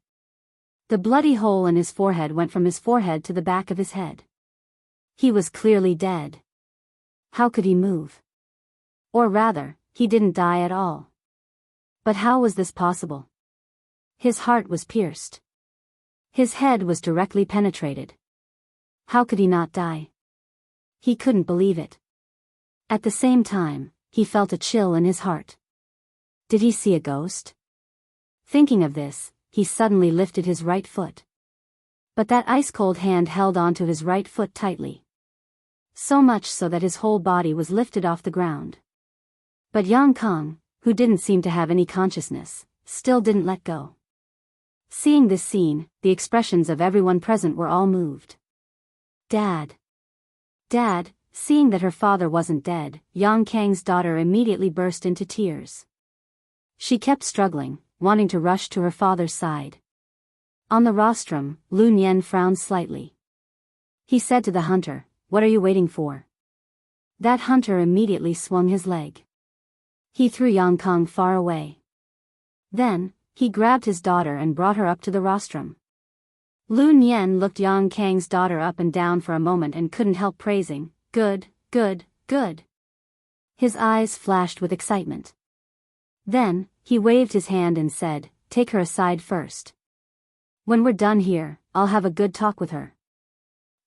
The bloody hole in his forehead went from his forehead to the back of his head. He was clearly dead. How could he move? Or rather, he didn't die at all. But how was this possible? His heart was pierced. His head was directly penetrated. How could he not die? He couldn't believe it. At the same time, he felt a chill in his heart. Did he see a ghost? Thinking of this, he suddenly lifted his right foot. But that ice-cold hand held onto his right foot tightly. So much so that his whole body was lifted off the ground. But Yang Kang, who didn't seem to have any consciousness, still didn't let go. Seeing this scene, the expressions of everyone present were all moved. "Dad! Dad!" Seeing that her father wasn't dead, Yang Kang's daughter immediately burst into tears. She kept struggling, wanting to rush to her father's side. On the rostrum, Lun Yan frowned slightly. He said to the hunter, "What are you waiting for?" That hunter immediately swung his leg. He threw Yang Kang far away. Then, he grabbed his daughter and brought her up to the rostrum. Lun Yan looked Yang Kang's daughter up and down for a moment and couldn't help praising, "Good, good, good." His eyes flashed with excitement. Then, he waved his hand and said, "Take her aside first. When we're done here, I'll have a good talk with her."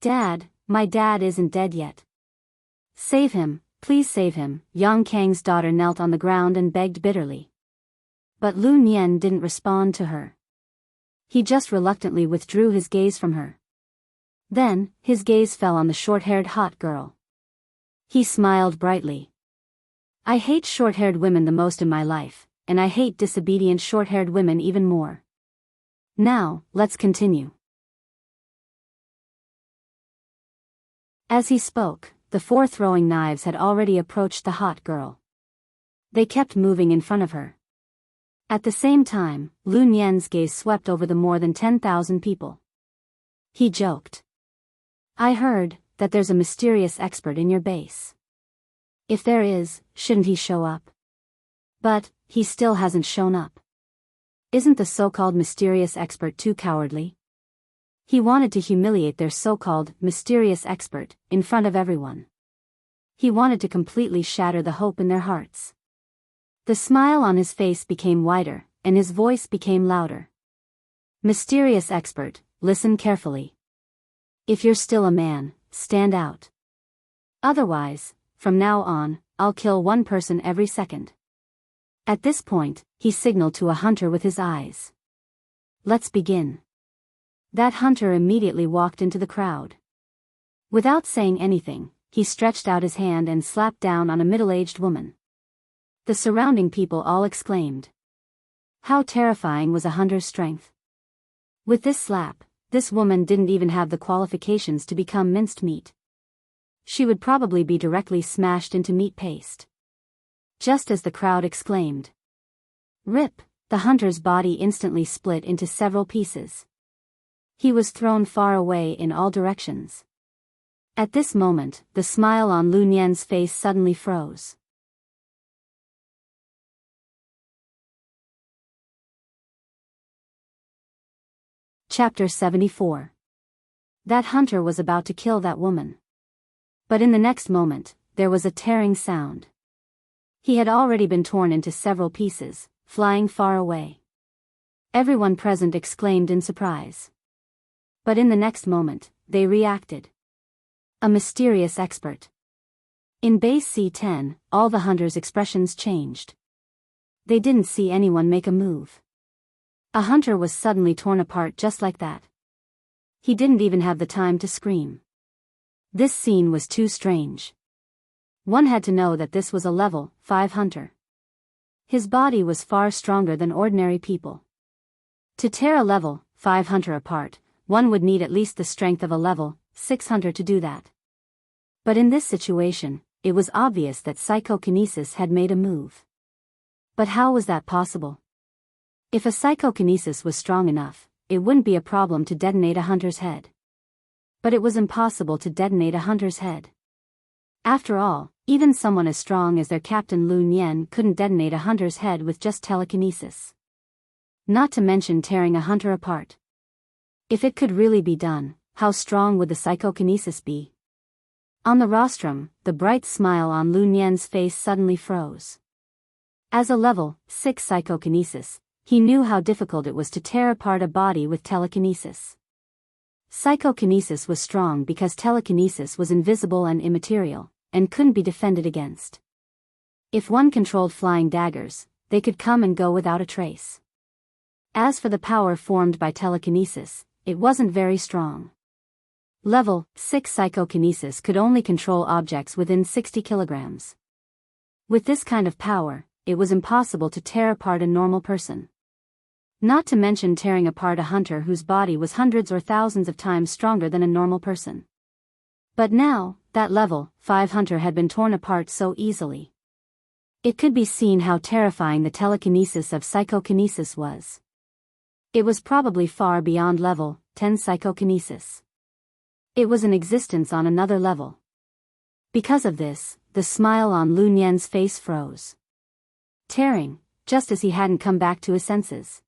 "Dad, my dad isn't dead yet. Save him, please save him." Yang Kang's daughter knelt on the ground and begged bitterly. But Lun Yan didn't respond to her. He just reluctantly withdrew his gaze from her. Then, his gaze fell on the short-haired hot girl. He smiled brightly. "I hate short-haired women the most in my life, and I hate disobedient short-haired women even more. Now, let's continue." As he spoke, the 4 throwing knives had already approached the hot girl. They kept moving in front of her. At the same time, Lun Yan's gaze swept over the more than 10,000 people. He joked. "I heard that there's a mysterious expert in your base. If there is, shouldn't he show up? But he still hasn't shown up. Isn't the so-called mysterious expert too cowardly?" He wanted to humiliate their so-called mysterious expert in front of everyone. He wanted to completely shatter the hope in their hearts. The smile on his face became wider, and his voice became louder. "Mysterious expert, listen carefully. If you're still a man, stand out. Otherwise, from now on, I'll kill one person every second." At this point, he signaled to a hunter with his eyes. "Let's begin." That hunter immediately walked into the crowd. Without saying anything, he stretched out his hand and slapped down on a middle-aged woman. The surrounding people all exclaimed. How terrifying was a hunter's strength. With this slap, this woman didn't even have the qualifications to become minced meat. She would probably be directly smashed into meat paste. Just as the crowd exclaimed, "Rip!" the hunter's body instantly split into several pieces. He was thrown far away in all directions. At this moment, the smile on Lu Nian's face suddenly froze. Chapter 74. That hunter was about to kill that woman. But in the next moment, there was a tearing sound. He had already been torn into several pieces, flying far away. Everyone present exclaimed in surprise. But in the next moment, they reacted. A mysterious expert. In base C10, all the hunters' expressions changed. They didn't see anyone make a move. A hunter was suddenly torn apart just like that. He didn't even have the time to scream. This scene was too strange. One had to know that this was a level 5 hunter. His body was far stronger than ordinary people. To tear a level 5 hunter apart, one would need at least the strength of a level 6 hunter to do that. But in this situation, it was obvious that psychokinesis had made a move. But how was that possible? If a psychokinesis was strong enough, it wouldn't be a problem to detonate a hunter's head. But it was impossible to detonate a hunter's head. After all, even someone as strong as their captain Lu Nian couldn't detonate a hunter's head with just telekinesis. Not to mention tearing a hunter apart. If it could really be done, how strong would the psychokinesis be? On the rostrum, the bright smile on Lu Nian's face suddenly froze. As a level 6 psychokinesis, he knew how difficult it was to tear apart a body with telekinesis. Psychokinesis was strong because telekinesis was invisible and immaterial, and couldn't be defended against. If one controlled flying daggers, they could come and go without a trace. As for the power formed by telekinesis, it wasn't very strong. Level 6 psychokinesis could only control objects within 60 kilograms. With this kind of power, it was impossible to tear apart a normal person. Not to mention tearing apart a hunter whose body was hundreds or thousands of times stronger than a normal person. But now, that level 5 hunter had been torn apart so easily. It could be seen how terrifying the telekinesis of psychokinesis was. It was probably far beyond level 10 psychokinesis. It was an existence on another level. Because of this, the smile on Lu Nian's face froze. Tearing, just as he hadn't come back to his senses.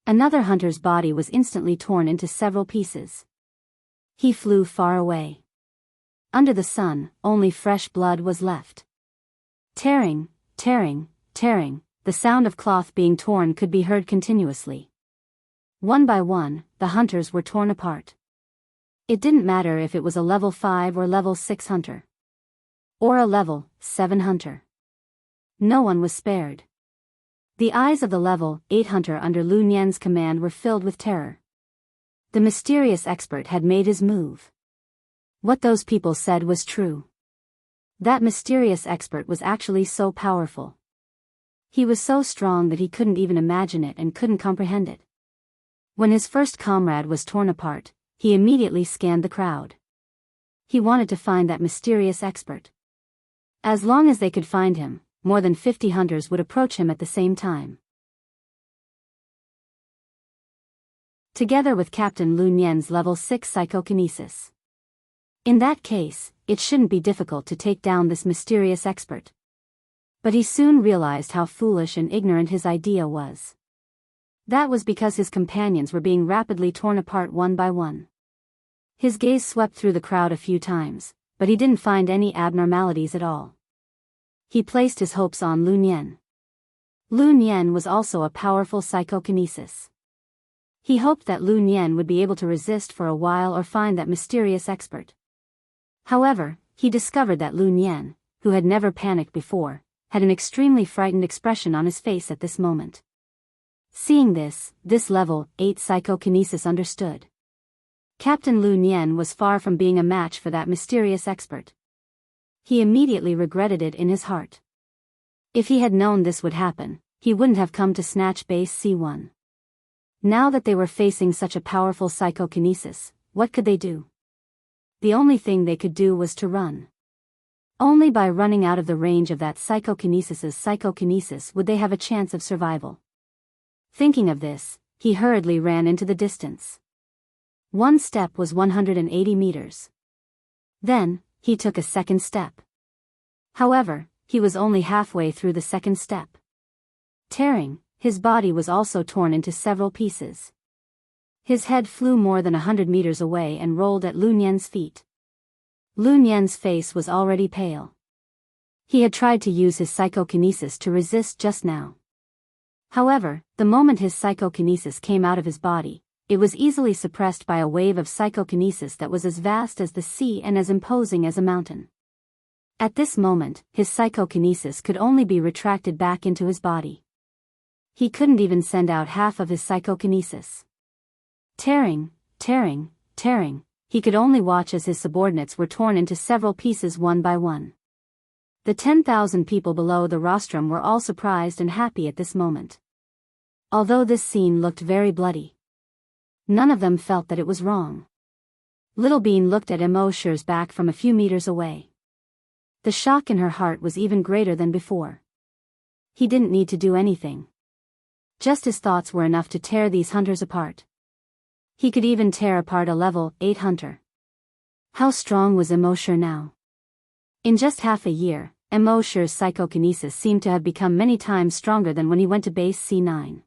Another hunter's body was instantly torn into several pieces. He flew far away. Under the sun, only fresh blood was left. Tearing, tearing, tearing, the sound of cloth being torn could be heard continuously. One by one, the hunters were torn apart. It didn't matter if it was a level 5 or level 6 hunter. Or a level 7 hunter. No one was spared. The eyes of the level 8 hunter under Lu Nian's command were filled with terror. The mysterious expert had made his move. What those people said was true. That mysterious expert was actually so powerful. He was so strong that he couldn't even imagine it and couldn't comprehend it. When his first comrade was torn apart, he immediately scanned the crowd. He wanted to find that mysterious expert. As long as they could find him, more than 50 hunters would approach him at the same time. Together with Captain Lu Nian's level 6 psychokinesis. In that case, it shouldn't be difficult to take down this mysterious expert. But he soon realized how foolish and ignorant his idea was. That was because his companions were being rapidly torn apart one by one. His gaze swept through the crowd a few times, but he didn't find any abnormalities at all. He placed his hopes on Lu Nian. Lu Nian was also a powerful psychokinesis. He hoped that Lu Nian would be able to resist for a while or find that mysterious expert. However, he discovered that Lu Nian, who had never panicked before, had an extremely frightened expression on his face at this moment. Seeing this level 8 psychokinesis understood. Captain Lu Nian was far from being a match for that mysterious expert. He immediately regretted it in his heart. If he had known this would happen, he wouldn't have come to snatch base C1. Now that they were facing such a powerful psychokinesis, what could they do? The only thing they could do was to run. Only by running out of the range of that psychokinesis would they have a chance of survival. Thinking of this, he hurriedly ran into the distance. One step was 180 meters. Then, he took a second step. However, he was only halfway through the second step. Tearing, his body was also torn into several pieces. His head flew more than 100 meters away and rolled at Lu Nian's feet. Lu Nian's face was already pale. He had tried to use his psychokinesis to resist just now. However, the moment his psychokinesis came out of his body, it was easily suppressed by a wave of psychokinesis that was as vast as the sea and as imposing as a mountain. At this moment, his psychokinesis could only be retracted back into his body. He couldn't even send out half of his psychokinesis. Tearing, he could only watch as his subordinates were torn into several pieces one by one. The 10,000 people below the rostrum were all surprised and happy at this moment. Although this scene looked very bloody, none of them felt that it was wrong. Little Bean looked at Immerse's back from a few meters away. The shock in her heart was even greater than before. He didn't need to do anything. Just his thoughts were enough to tear these hunters apart. He could even tear apart a level 8 hunter. How strong was Immerse now? In just half a year, Immerse's psychokinesis seemed to have become many times stronger than when he went to base C9.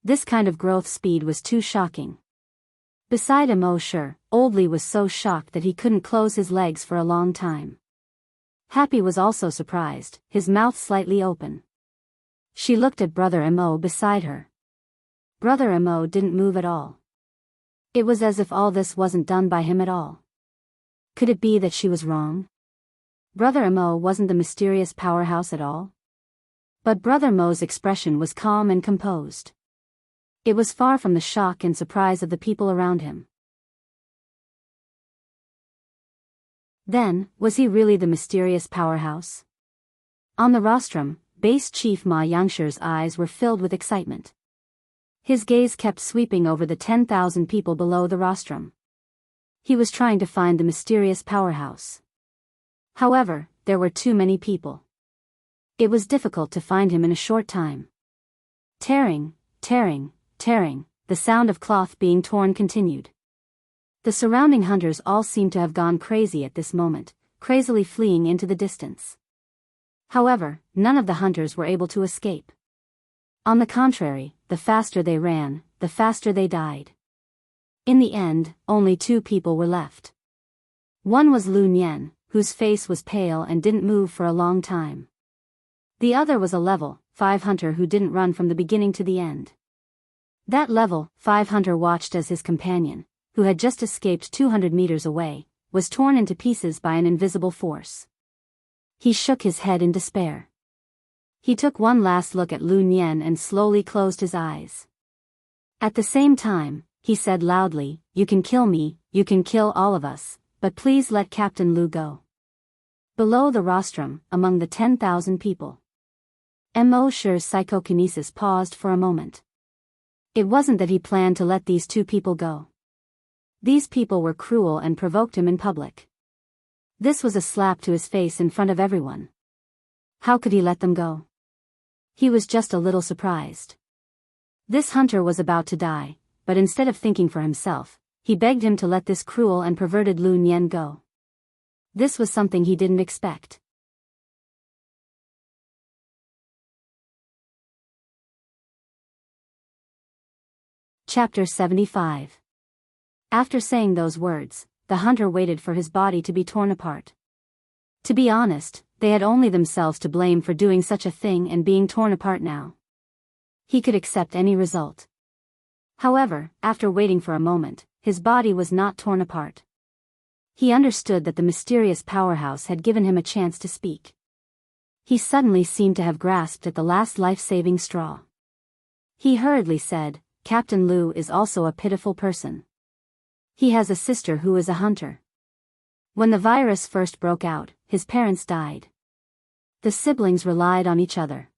This kind of growth speed was too shocking. Beside Immerse, Oldly was so shocked that he couldn't close his legs for a long time. Happy was also surprised, his mouth slightly open. She looked at Brother Imo beside her. Brother Imo didn't move at all. It was as if all this wasn't done by him at all. Could it be that she was wrong? Brother Imo wasn't the mysterious powerhouse at all? But Brother Mo's expression was calm and composed. It was far from the shock and surprise of the people around him. Then, was he really the mysterious powerhouse? On the rostrum, Base Chief Ma Yangshi's eyes were filled with excitement. His gaze kept sweeping over the 10,000 people below the rostrum. He was trying to find the mysterious powerhouse. However, there were too many people. It was difficult to find him in a short time. Tearing, the sound of cloth being torn continued. The surrounding hunters all seemed to have gone crazy at this moment, crazily fleeing into the distance. However, none of the hunters were able to escape. On the contrary, the faster they ran, the faster they died. In the end, only 2 people were left. One was Lu Nian, whose face was pale and didn't move for a long time. The other was a level 5 hunter who didn't run from the beginning to the end. That level 5 hunter watched as his companion, who had just escaped 200 meters away, was torn into pieces by an invisible force. He shook his head in despair. He took one last look at Lu Nian and slowly closed his eyes. At the same time, he said loudly, "You can kill me, you can kill all of us, but please let Captain Lu go." Below the rostrum, among the 10,000 people, Immerse's psychokinesis paused for a moment. It wasn't that he planned to let these 2 people go. These people were cruel and provoked him in public. This was a slap to his face in front of everyone. How could he let them go? He was just a little surprised. This hunter was about to die, but instead of thinking for himself, he begged him to let this cruel and perverted Lu Nian go. This was something he didn't expect. Chapter 75. After saying those words, the hunter waited for his body to be torn apart. To be honest, they had only themselves to blame for doing such a thing and being torn apart now. He could accept any result. However, after waiting for a moment, his body was not torn apart. He understood that the mysterious powerhouse had given him a chance to speak. He suddenly seemed to have grasped at the last life-saving straw. He hurriedly said, "Captain Lu is also a pitiful person. He has a sister who is a hunter. When the virus first broke out, his parents died. The siblings relied on each other.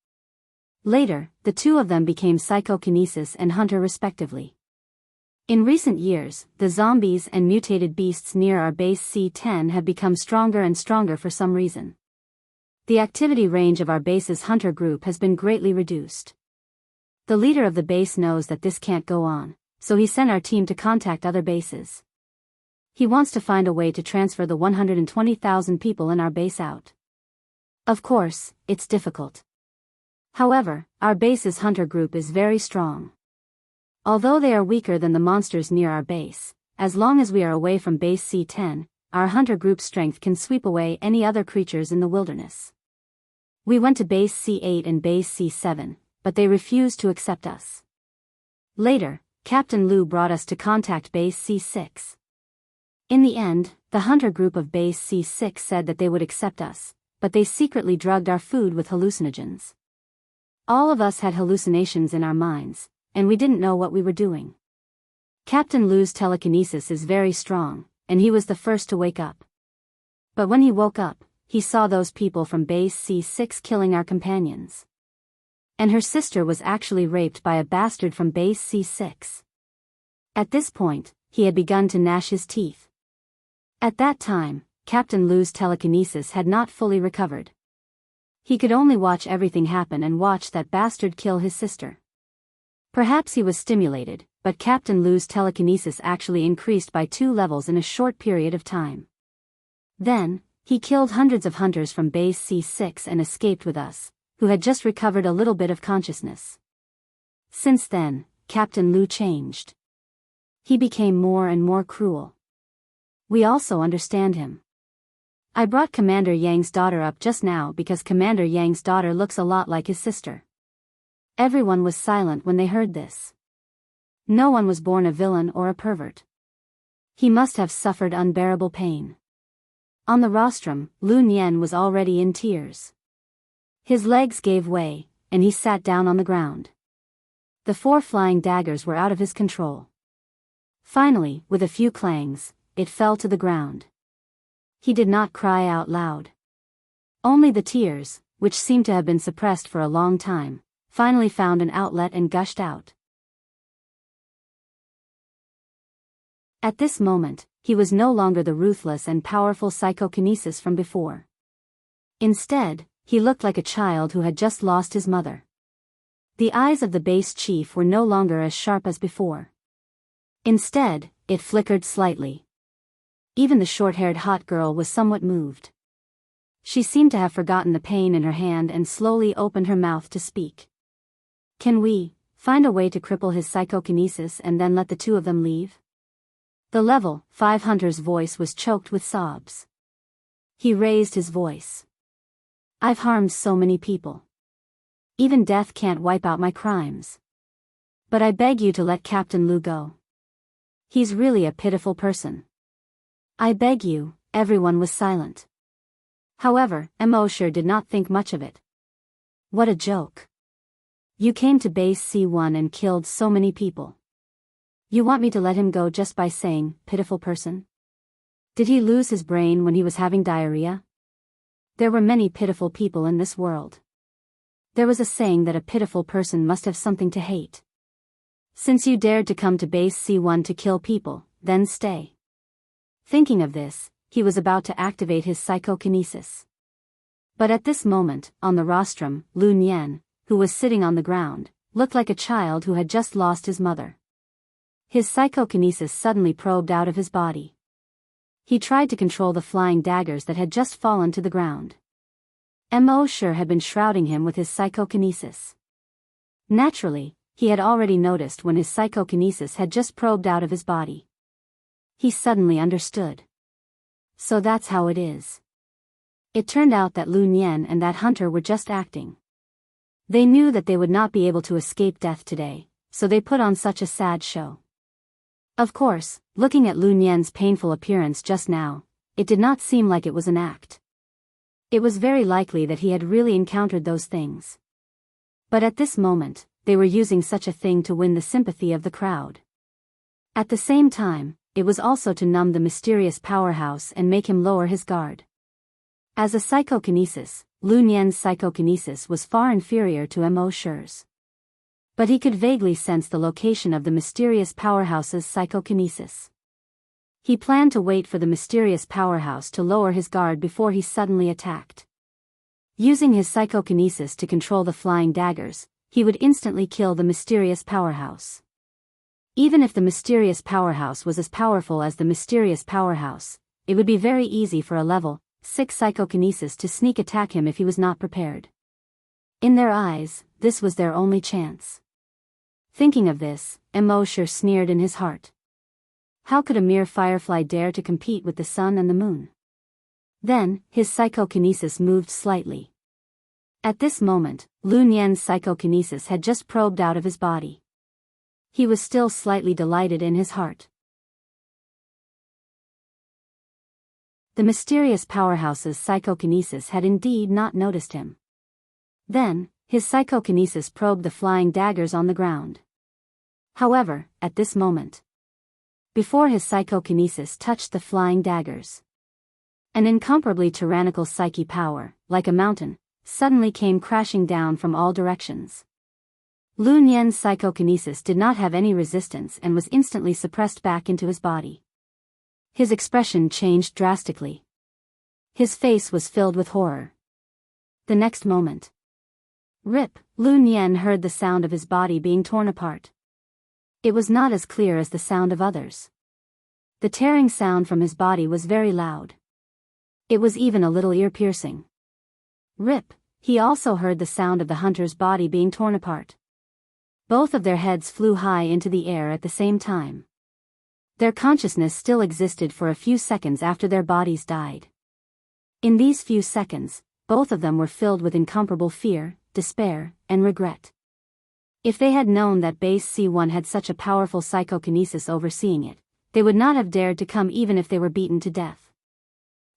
Later, the two of them became psychokinesis and hunter respectively. In recent years, the zombies and mutated beasts near our base C10 have become stronger and stronger for some reason. The activity range of our base's hunter group has been greatly reduced. The leader of the base knows that this can't go on, so he sent our team to contact other bases. He wants to find a way to transfer the 120,000 people in our base out. Of course, it's difficult. However, our base's hunter group is very strong. Although they are weaker than the monsters near our base, as long as we are away from base C10, our hunter group's strength can sweep away any other creatures in the wilderness. We went to base C8 and base C7, but they refused to accept us. Later, Captain Lu brought us to contact base C6. In the end, the hunter group of base C6 said that they would accept us, but they secretly drugged our food with hallucinogens. All of us had hallucinations in our minds, and we didn't know what we were doing. Captain Lu's telekinesis is very strong, and he was the first to wake up. But when he woke up, he saw those people from base C6 killing our companions. And her sister was actually raped by a bastard from base C6. At this point, he had begun to gnash his teeth. At that time, Captain Lu's telekinesis had not fully recovered. He could only watch everything happen and watch that bastard kill his sister. Perhaps he was stimulated, but Captain Lu's telekinesis actually increased by 2 levels in a short period of time. Then, he killed hundreds of hunters from base C6 and escaped with us, who had just recovered a little bit of consciousness. Since then, Captain Lu changed. He became more and more cruel. We also understand him. I brought Commander Yang's daughter up just now because Commander Yang's daughter looks a lot like his sister. Everyone was silent when they heard this. No one was born a villain or a pervert. He must have suffered unbearable pain. On the rostrum, Lu Nian was already in tears. His legs gave way, and he sat down on the ground. The 4 flying daggers were out of his control. Finally, with a few clangs, it fell to the ground. He did not cry out loud. Only the tears, which seemed to have been suppressed for a long time, finally found an outlet and gushed out. At this moment, he was no longer the ruthless and powerful psychokinesis from before. Instead, he looked like a child who had just lost his mother. The eyes of the base chief were no longer as sharp as before. Instead, it flickered slightly. Even the short-haired hot girl was somewhat moved. She seemed to have forgotten the pain in her hand and slowly opened her mouth to speak. Can we find a way to cripple his psychokinesis and then let the two of them leave? The level 5 hunter's voice was choked with sobs. He raised his voice. I've harmed so many people. Even death can't wipe out my crimes. But I beg you to let Captain Lu go. He's really a pitiful person. I beg you. Everyone was silent. However, Immerse did not think much of it. What a joke. You came to base C1 and killed so many people. You want me to let him go just by saying, pitiful person? Did he lose his brain when he was having diarrhea? There were many pitiful people in this world. There was a saying that a pitiful person must have something to hate. Since you dared to come to base C1 to kill people, then stay. Thinking of this, he was about to activate his psychokinesis. But at this moment, on the rostrum, Lu Nian, who was sitting on the ground, looked like a child who had just lost his mother. His psychokinesis suddenly probed out of his body. He tried to control the flying daggers that had just fallen to the ground. Immerse had been shrouding him with his psychokinesis. Naturally, he had already noticed when his psychokinesis had just probed out of his body. He suddenly understood. So that's how it is. It turned out that Lu Nian and that hunter were just acting. They knew that they would not be able to escape death today, so they put on such a sad show. Of course, looking at Lu Nian's painful appearance just now, it did not seem like it was an act. It was very likely that he had really encountered those things. But at this moment, they were using such a thing to win the sympathy of the crowd. At the same time, it was also to numb the mysterious powerhouse and make him lower his guard. As a psychokinesis, Lu Nian's psychokinesis was far inferior to Immerse's. But he could vaguely sense the location of the mysterious powerhouse's psychokinesis. He planned to wait for the mysterious powerhouse to lower his guard before he suddenly attacked. Using his psychokinesis to control the flying daggers, he would instantly kill the mysterious powerhouse. Even if the mysterious powerhouse was as powerful as the mysterious powerhouse, it would be very easy for a level 6 psychokinesis to sneak attack him if he was not prepared. In their eyes, this was their only chance. Thinking of this, Immerse sneered in his heart. How could a mere firefly dare to compete with the sun and the moon? Then, his psychokinesis moved slightly. At this moment, Lu Nian's psychokinesis had just probed out of his body. He was still slightly delighted in his heart. The mysterious powerhouse's psychokinesis had indeed not noticed him. Then, his psychokinesis probed the flying daggers on the ground. However, at this moment, before his psychokinesis touched the flying daggers, an incomparably tyrannical psyche power, like a mountain, suddenly came crashing down from all directions. Lu Nian's psychokinesis did not have any resistance and was instantly suppressed back into his body. His expression changed drastically. His face was filled with horror. The next moment, rip, Lu Nian heard the sound of his body being torn apart. It was not as clear as the sound of others. The tearing sound from his body was very loud. It was even a little ear-piercing. Rip, he also heard the sound of the hunter's body being torn apart. Both of their heads flew high into the air at the same time. Their consciousness still existed for a few seconds after their bodies died. In these few seconds, both of them were filled with incomparable fear, despair, and regret. If they had known that base C1 had such a powerful psychokinesis overseeing it, they would not have dared to come even if they were beaten to death.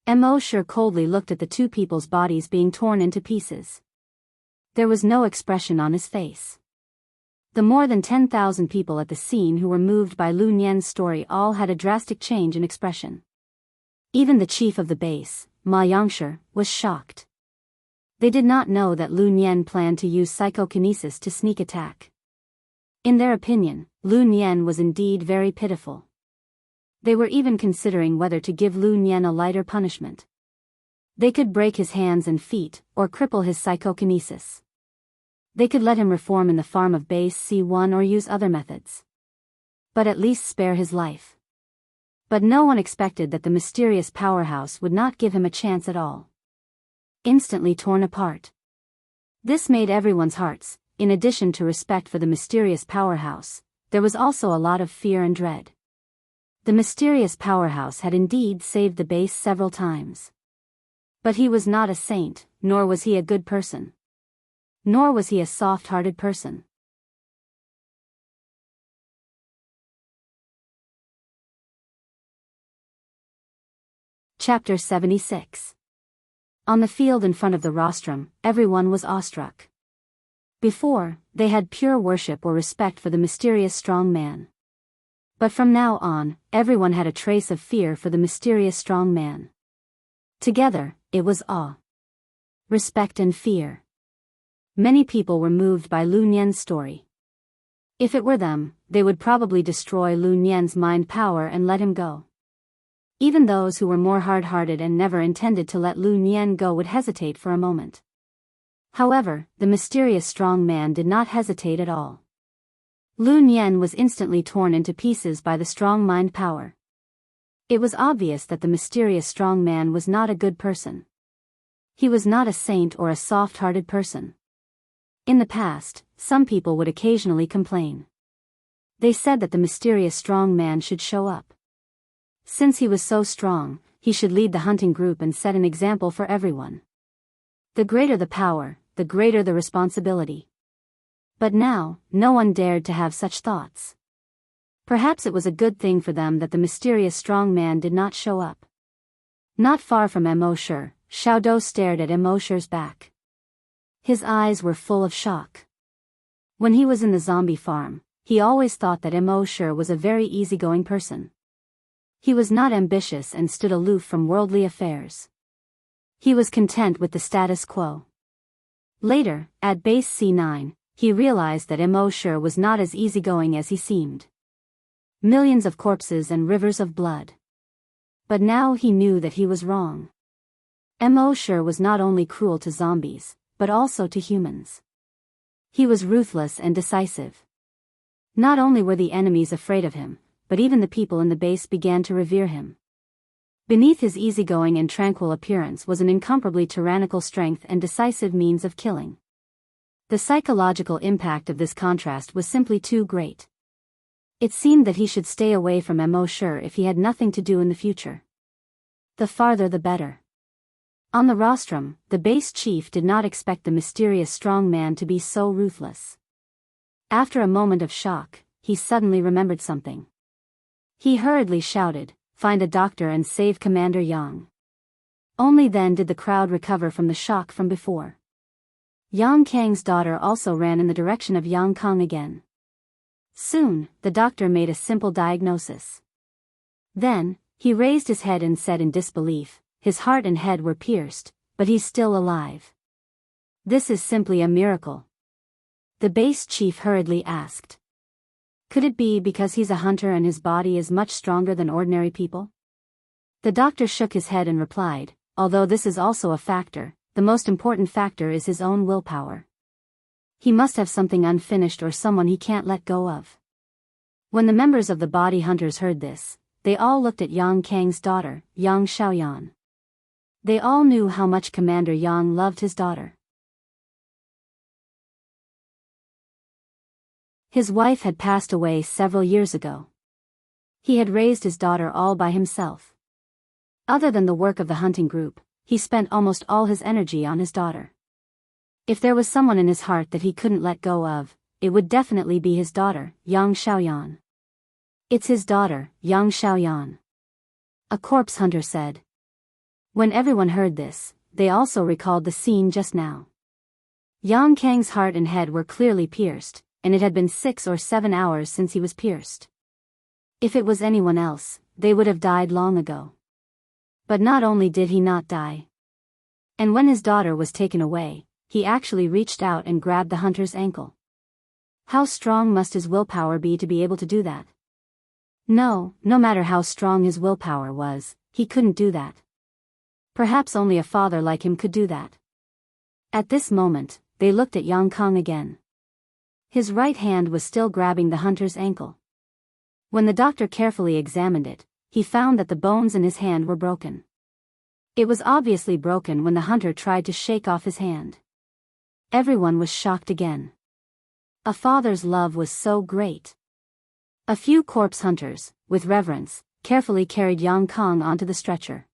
Immerse coldly looked at the two people's bodies being torn into pieces. There was no expression on his face. The more than 10,000 people at the scene who were moved by Lu Nian's story all had a drastic change in expression. Even the chief of the base, Ma Yangshi, was shocked. They did not know that Lu Nian planned to use psychokinesis to sneak attack. In their opinion, Lu Nian was indeed very pitiful. They were even considering whether to give Lu Nian a lighter punishment. They could break his hands and feet, or cripple his psychokinesis. They could let him reform in the farm of base C1 or use other methods. But at least spare his life. But no one expected that the mysterious powerhouse would not give him a chance at all. Instantly torn apart. This made everyone's hearts, in addition to respect for the mysterious powerhouse, there was also a lot of fear and dread. The mysterious powerhouse had indeed saved the base several times. But he was not a saint, nor was he a good person. Nor was he a soft-hearted person. Chapter 76. On the field in front of the rostrum, everyone was awestruck. Before, they had pure worship or respect for the mysterious strong man. But from now on, everyone had a trace of fear for the mysterious strong man. Together, it was awe, respect and fear. Many people were moved by Lu Nian's story. If it were them, they would probably destroy Lu Nian's mind power and let him go. Even those who were more hard-hearted and never intended to let Lu Nian go would hesitate for a moment. However, the mysterious strong man did not hesitate at all. Lu Nian was instantly torn into pieces by the strong mind power. It was obvious that the mysterious strong man was not a good person. He was not a saint or a soft-hearted person. In the past, some people would occasionally complain. They said that the mysterious strong man should show up. Since he was so strong, he should lead the hunting group and set an example for everyone. The greater the power, the greater the responsibility. But now, no one dared to have such thoughts. Perhaps it was a good thing for them that the mysterious strong man did not show up. Not far from Immerse, Xiaodou stared at Immerse's back. His eyes were full of shock. When he was in the zombie farm, he always thought that Immerse was a very easygoing person. He was not ambitious and stood aloof from worldly affairs. He was content with the status quo. Later, at base C9, he realized that Immerse was not as easygoing as he seemed. Millions of corpses and rivers of blood. But now he knew that he was wrong. Immerse was not only cruel to zombies, but also to humans. He was ruthless and decisive. Not only were the enemies afraid of him, but even the people in the base began to revere him. Beneath his easygoing and tranquil appearance was an incomparably tyrannical strength and decisive means of killing. The psychological impact of this contrast was simply too great. It seemed that he should stay away from Immerse if he had nothing to do in the future. The farther the better. On the rostrum, the base chief did not expect the mysterious strong man to be so ruthless. After a moment of shock, he suddenly remembered something. He hurriedly shouted, "Find a doctor and save Commander Yang." Only then did the crowd recover from the shock from before. Yang Kang's daughter also ran in the direction of Yang Kang again. Soon, the doctor made a simple diagnosis. Then, he raised his head and said in disbelief, "His heart and head were pierced, but he's still alive. This is simply a miracle." The base chief hurriedly asked. Could it be because he's a hunter and his body is much stronger than ordinary people? The doctor shook his head and replied, "Although this is also a factor, the most important factor is his own willpower. He must have something unfinished or someone he can't let go of." When the members of the body hunters heard this, they all looked at Yang Kang's daughter, Yang Xiaoyan. They all knew how much Commander Yang loved his daughter. His wife had passed away several years ago. He had raised his daughter all by himself. Other than the work of the hunting group, he spent almost all his energy on his daughter. If there was someone in his heart that he couldn't let go of, it would definitely be his daughter, Yang Xiaoyan. "It's his daughter, Yang Xiaoyan," a corpse hunter said. When everyone heard this, they also recalled the scene just now. Yang Kang's heart and head were clearly pierced, and it had been 6 or 7 hours since he was pierced. If it was anyone else, they would have died long ago. But not only did he not die. And when his daughter was taken away, he actually reached out and grabbed the hunter's ankle. How strong must his willpower be to be able to do that? No matter how strong his willpower was, he couldn't do that. Perhaps only a father like him could do that. At this moment, they looked at Yang Kang again. His right hand was still grabbing the hunter's ankle. When the doctor carefully examined it, he found that the bones in his hand were broken. It was obviously broken when the hunter tried to shake off his hand. Everyone was shocked again. A father's love was so great. A few corpse hunters, with reverence, carefully carried Yang Kang onto the stretcher.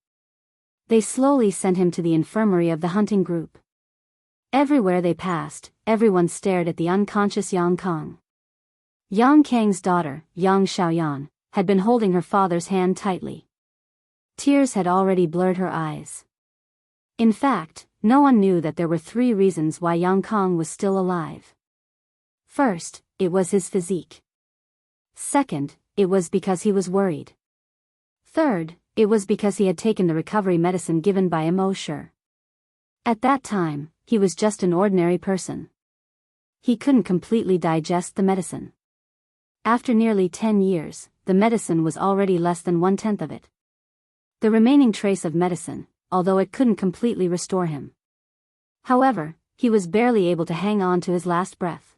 They slowly sent him to the infirmary of the hunting group. Everywhere they passed, everyone stared at the unconscious Yang Kang. Yang Kang's daughter, Yang Xiaoyan, had been holding her father's hand tightly. Tears had already blurred her eyes. In fact, no one knew that there were 3 reasons why Yang Kang was still alive. First, it was his physique. Second, it was because he was worried. Third, it was because he had taken the recovery medicine given by Immerse. At that time, he was just an ordinary person. He couldn't completely digest the medicine. After nearly 10 years, the medicine was already less than 1/10 of it. The remaining trace of medicine, although it couldn't completely restore him. However, he was barely able to hang on to his last breath.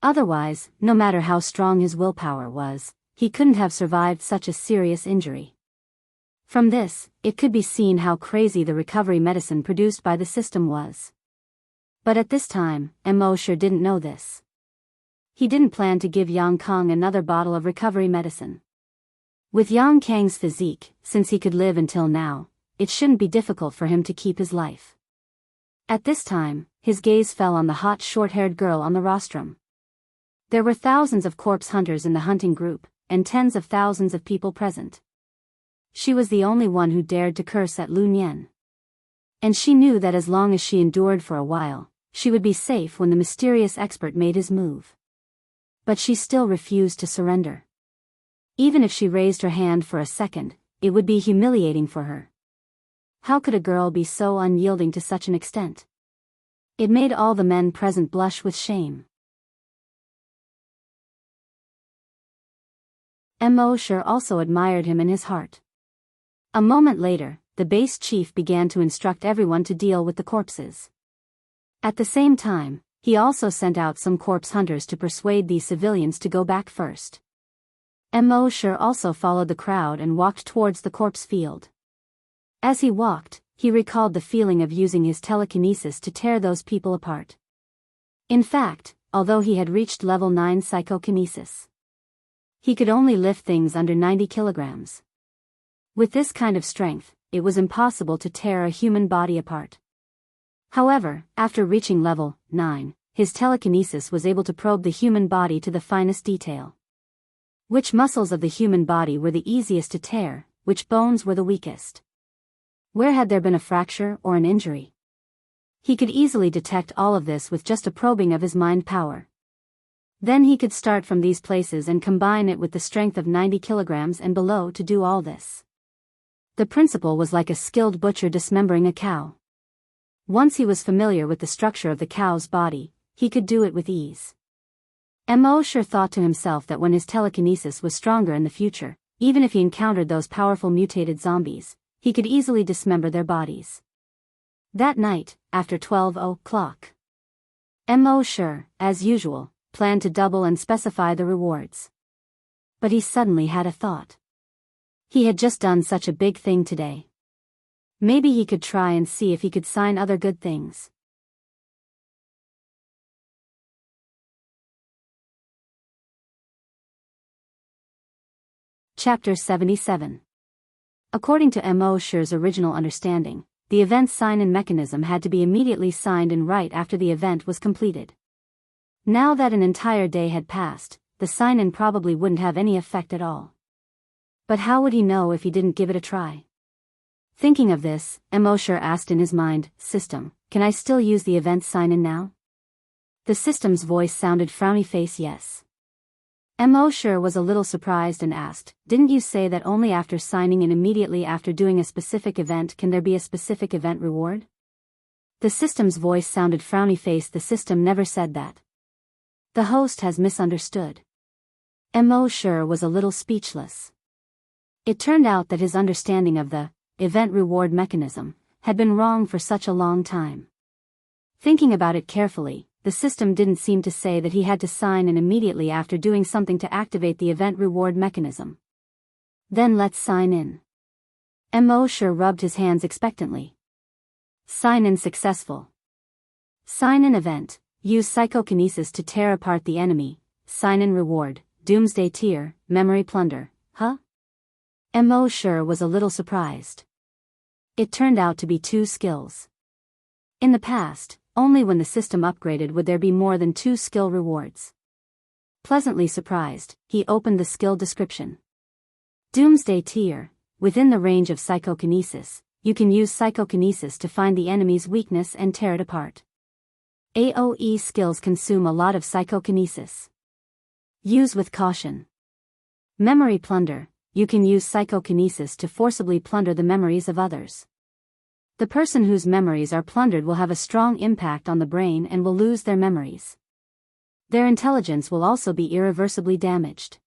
Otherwise, no matter how strong his willpower was, he couldn't have survived such a serious injury. From this, it could be seen how crazy the recovery medicine produced by the system was. But at this time, Immerse didn't know this. He didn't plan to give Yang Kang another bottle of recovery medicine. With Yang Kang's physique, since he could live until now, it shouldn't be difficult for him to keep his life. At this time, his gaze fell on the hot short-haired girl on the rostrum. There were thousands of corpse hunters in the hunting group, and tens of thousands of people present. She was the only one who dared to curse at Lu Nian. And she knew that as long as she endured for a while, she would be safe when the mysterious expert made his move. But she still refused to surrender. Even if she raised her hand for a second, it would be humiliating for her. How could a girl be so unyielding to such an extent? It made all the men present blush with shame. Immerse also admired him in his heart. A moment later, the base chief began to instruct everyone to deal with the corpses. At the same time, he also sent out some corpse hunters to persuade these civilians to go back first. Immerse also followed the crowd and walked towards the corpse field. As he walked, he recalled the feeling of using his telekinesis to tear those people apart. In fact, although he had reached level 9 psychokinesis, he could only lift things under 90 kilograms. With this kind of strength, it was impossible to tear a human body apart. However, after reaching level 9, his telekinesis was able to probe the human body to the finest detail. Which muscles of the human body were the easiest to tear, which bones were the weakest? Where had there been a fracture or an injury? He could easily detect all of this with just a probing of his mind power. Then he could start from these places and combine it with the strength of 90 kilograms and below to do all this. The principle was like a skilled butcher dismembering a cow. Once he was familiar with the structure of the cow's body, he could do it with ease. Immerse thought to himself that when his telekinesis was stronger in the future, even if he encountered those powerful mutated zombies, he could easily dismember their bodies. That night, after 12 o'clock, Immerse, as usual, planned to double and specify the rewards. But he suddenly had a thought. He had just done such a big thing today. Maybe he could try and see if he could sign other good things. Chapter 77. According to Immerse's original understanding, the event's sign-in mechanism had to be immediately signed in right after the event was completed. Now that an entire day had passed, the sign-in probably wouldn't have any effect at all. But how would he know if he didn't give it a try? Thinking of this, Immerse asked in his mind, "System, can I still use the event sign-in now?" The system's voice sounded frowny face yes. Immerse was a little surprised and asked, "Didn't you say that only after signing in immediately after doing a specific event can there be a specific event reward?" The system's voice sounded frowny face. The system never said that. The host has misunderstood. Immerse was a little speechless. It turned out that his understanding of the event reward mechanism had been wrong for such a long time. Thinking about it carefully, the system didn't seem to say that he had to sign in immediately after doing something to activate the event reward mechanism. Then let's sign in. Immerse rubbed his hands expectantly. Sign in successful. Sign in event. Use psychokinesis to tear apart the enemy. Sign in reward. Doomsday tier, memory plunder. Huh? Immerse was a little surprised. It turned out to be 2 skills. In the past, only when the system upgraded would there be more than 2 skill rewards. Pleasantly surprised, he opened the skill description. Doomsday tier. Within the range of psychokinesis, you can use psychokinesis to find the enemy's weakness and tear it apart. AoE skills consume a lot of psychokinesis. Use with caution. Memory plunder. You can use psychokinesis to forcibly plunder the memories of others. The person whose memories are plundered will have a strong impact on the brain and will lose their memories. Their intelligence will also be irreversibly damaged.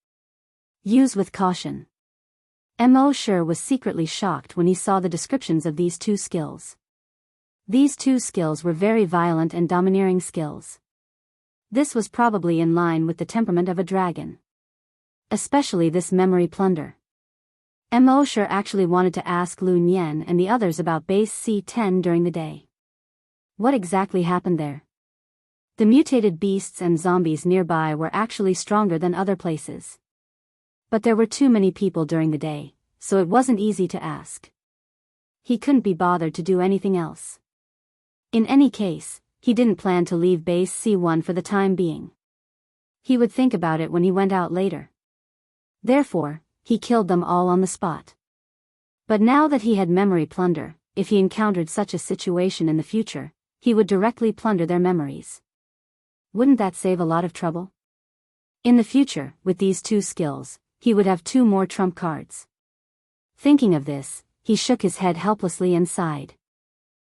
Use with caution. Immerse was secretly shocked when he saw the descriptions of these 2 skills. These 2 skills were very violent and domineering skills. This was probably in line with the temperament of a dragon. Especially this memory plunder. Immerse actually wanted to ask Lu Nian and the others about base C10 during the day. What exactly happened there? The mutated beasts and zombies nearby were actually stronger than other places. But there were too many people during the day, so it wasn't easy to ask. He couldn't be bothered to do anything else. In any case, he didn't plan to leave base C1 for the time being. He would think about it when he went out later. Therefore, he killed them all on the spot. But now that he had memory plunder, if he encountered such a situation in the future, he would directly plunder their memories. Wouldn't that save a lot of trouble? In the future, with these 2 skills, he would have 2 more trump cards. Thinking of this, he shook his head helplessly and sighed.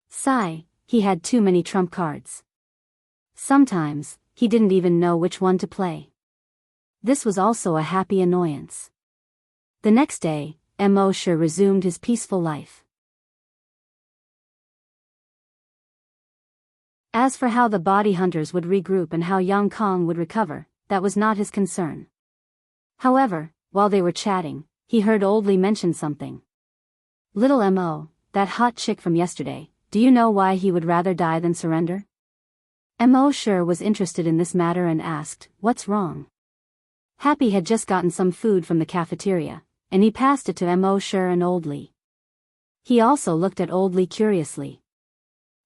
Sigh, he had too many trump cards. Sometimes, he didn't even know which one to play. This was also a happy annoyance. The next day, Immerse resumed his peaceful life. As for how the body hunters would regroup and how Yang Kong would recover, that was not his concern. However, while they were chatting, he heard Old Li mention something. Little Mo, that hot chick from yesterday, do you know why he would rather die than surrender? Immerse was interested in this matter and asked, what's wrong? Happy had just gotten some food from the cafeteria, and he passed it to Immerse and Old Li. He also looked at Old Li curiously.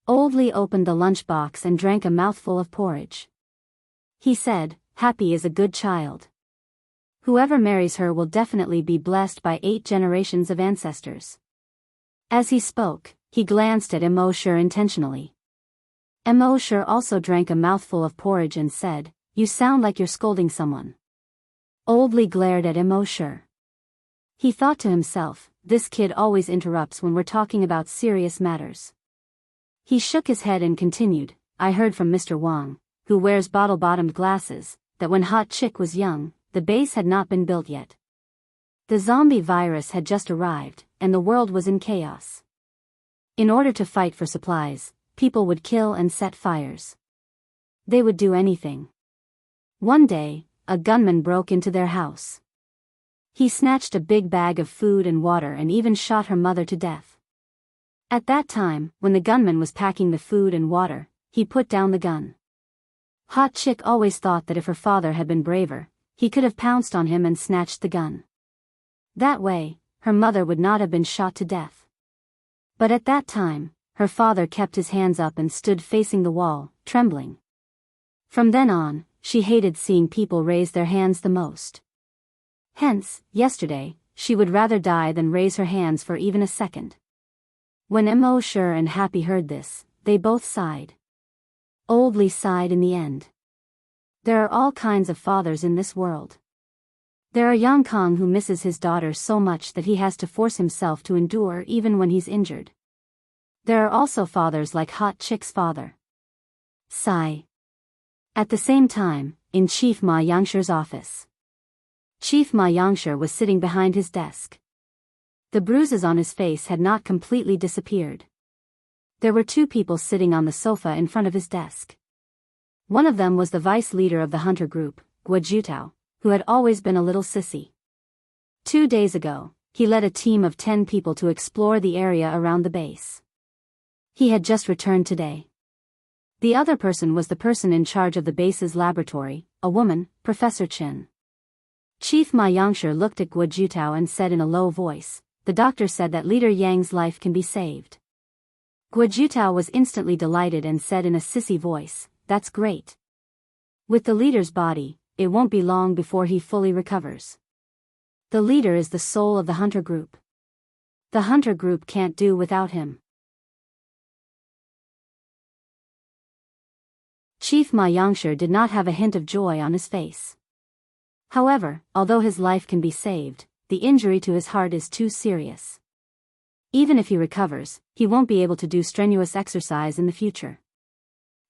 Old Li opened the lunchbox and drank a mouthful of porridge. He said, Happy is a good child. Whoever marries her will definitely be blessed by 8 generations of ancestors. As he spoke, he glanced at Immerse intentionally. Immerse also drank a mouthful of porridge and said, You sound like you're scolding someone. Old Li glared at Immerse. He thought to himself, this kid always interrupts when we're talking about serious matters. He shook his head and continued, I heard from Mr. Wang, who wears bottle-bottomed glasses, that when Hot Chick was young, the base had not been built yet. The zombie virus had just arrived, and the world was in chaos. In order to fight for supplies, people would kill and set fires. They would do anything. One day, a gunman broke into their house. He snatched a big bag of food and water and even shot her mother to death. At that time, when the gunman was packing the food and water, he put down the gun. Hot Chick always thought that if her father had been braver, he could have pounced on him and snatched the gun. That way, her mother would not have been shot to death. But at that time, her father kept his hands up and stood facing the wall, trembling. From then on, she hated seeing people raise their hands the most. Hence, yesterday, she would rather die than raise her hands for even a second. When Immerse and Happy heard this, they both sighed. Old Li sighed in the end. There are all kinds of fathers in this world. There are Yang Kong who misses his daughter so much that he has to force himself to endure even when he's injured. There are also fathers like Hot Chick's father. Sigh. At the same time, in Chief Ma Yangsher's office. Chief Ma Yangsher was sitting behind his desk. The bruises on his face had not completely disappeared. There were 2 people sitting on the sofa in front of his desk. One of them was the vice leader of the hunter group, Guojutao, who had always been a little sissy. 2 days ago, he led a team of 10 people to explore the area around the base. He had just returned today. The other person was the person in charge of the base's laboratory, a woman, Professor Chin. Chief Ma Yangsher looked at Guojutao and said in a low voice, the doctor said that Leader Yang's life can be saved. Guojutao was instantly delighted and said in a sissy voice, that's great. With the leader's body, it won't be long before he fully recovers. The leader is the soul of the hunter group. The hunter group can't do without him. Chief Ma Yangsher did not have a hint of joy on his face. However, although his life can be saved, the injury to his heart is too serious. Even if he recovers, he won't be able to do strenuous exercise in the future.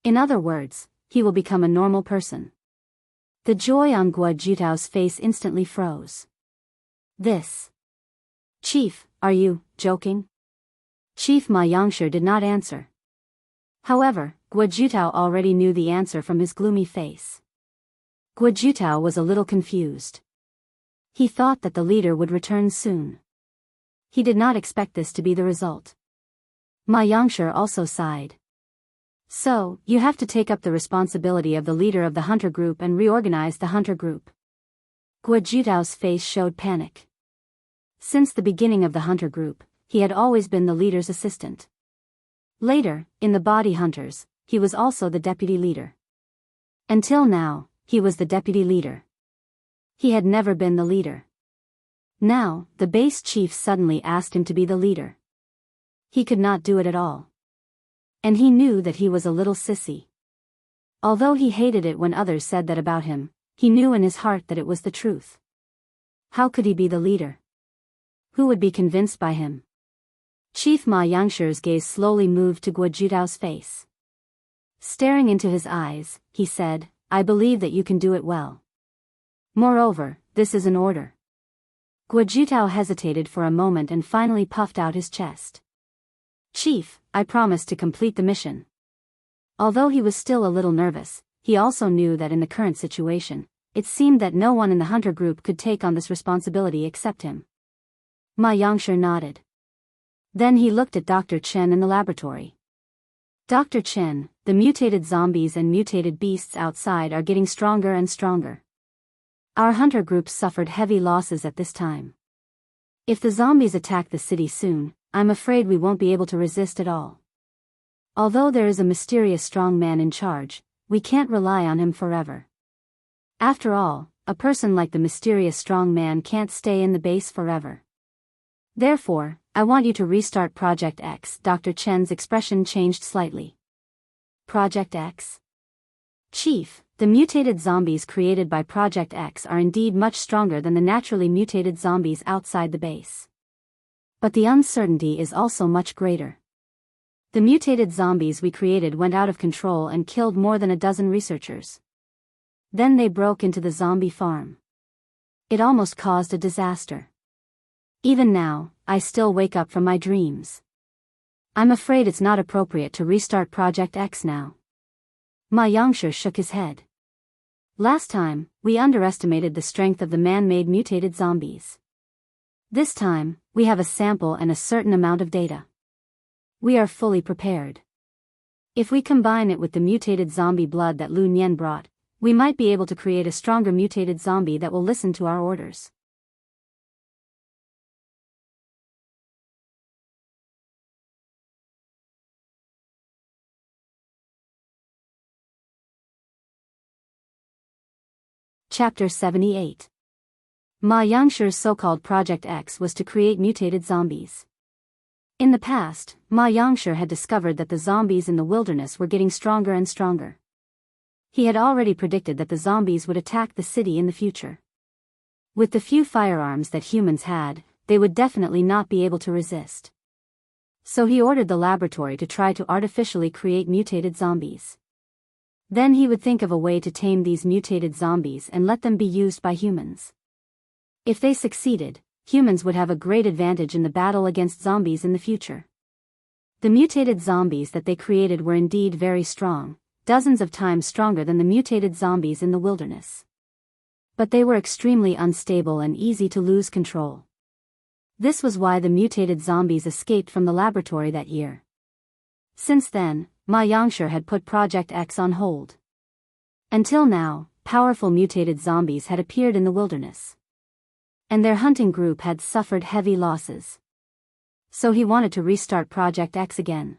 In other words, he will become a normal person. The joy on Guojutao's face instantly froze. This. Chief, are you joking? Chief Ma Yangsher did not answer. However, Guojutao already knew the answer from his gloomy face. Guojutao was a little confused. He thought that the leader would return soon. He did not expect this to be the result. Ma Yangsher also sighed. So, you have to take up the responsibility of the leader of the hunter group and reorganize the hunter group. Guojutao's face showed panic. Since the beginning of the hunter group, he had always been the leader's assistant. Later, in the body hunters, he was also the deputy leader. Until now, he was the deputy leader. He had never been the leader. Now, the base chief suddenly asked him to be the leader. He could not do it at all. And he knew that he was a little sissy. Although he hated it when others said that about him, he knew in his heart that it was the truth. How could he be the leader? Who would be convinced by him? Chief Ma Yangshi's gaze slowly moved to Guo Jitao's face. Staring into his eyes, he said, I believe that you can do it well. Moreover, this is an order. Guo Jitao hesitated for a moment and finally puffed out his chest. Chief, I promise to complete the mission. Although he was still a little nervous, he also knew that in the current situation, it seemed that no one in the hunter group could take on this responsibility except him. Ma Yangshi nodded. Then he looked at Dr. Chen in the laboratory. Dr. Chen, the mutated zombies and mutated beasts outside are getting stronger and stronger. Our hunter group suffered heavy losses at this time. If the zombies attack the city soon, I'm afraid we won't be able to resist at all. Although there is a mysterious strong man in charge, we can't rely on him forever. After all, a person like the mysterious strong man can't stay in the base forever. Therefore, I want you to restart Project X. Dr. Chen's expression changed slightly. Project X? Chief, the mutated zombies created by Project X are indeed much stronger than the naturally mutated zombies outside the base. But the uncertainty is also much greater. The mutated zombies we created went out of control and killed more than a dozen researchers. Then they broke into the zombie farm. It almost caused a disaster. Even now, I still wake up from my dreams. I'm afraid it's not appropriate to restart Project X now. Ma Yangshi shook his head. Last time, we underestimated the strength of the man-made mutated zombies. This time, we have a sample and a certain amount of data. We are fully prepared. If we combine it with the mutated zombie blood that Lu Nian brought, we might be able to create a stronger mutated zombie that will listen to our orders. Chapter 78. Ma Yangshi's so-called Project X was to create mutated zombies. In the past, Ma Yangshi had discovered that the zombies in the wilderness were getting stronger and stronger. He had already predicted that the zombies would attack the city in the future. With the few firearms that humans had, they would definitely not be able to resist. So he ordered the laboratory to try to artificially create mutated zombies. Then he would think of a way to tame these mutated zombies and let them be used by humans. If they succeeded, humans would have a great advantage in the battle against zombies in the future. The mutated zombies that they created were indeed very strong, dozens of times stronger than the mutated zombies in the wilderness. But they were extremely unstable and easy to lose control. This was why the mutated zombies escaped from the laboratory that year. Since then, Ma Yangshi had put Project X on hold. Until now, powerful mutated zombies had appeared in the wilderness. And their hunting group had suffered heavy losses. So he wanted to restart Project X again.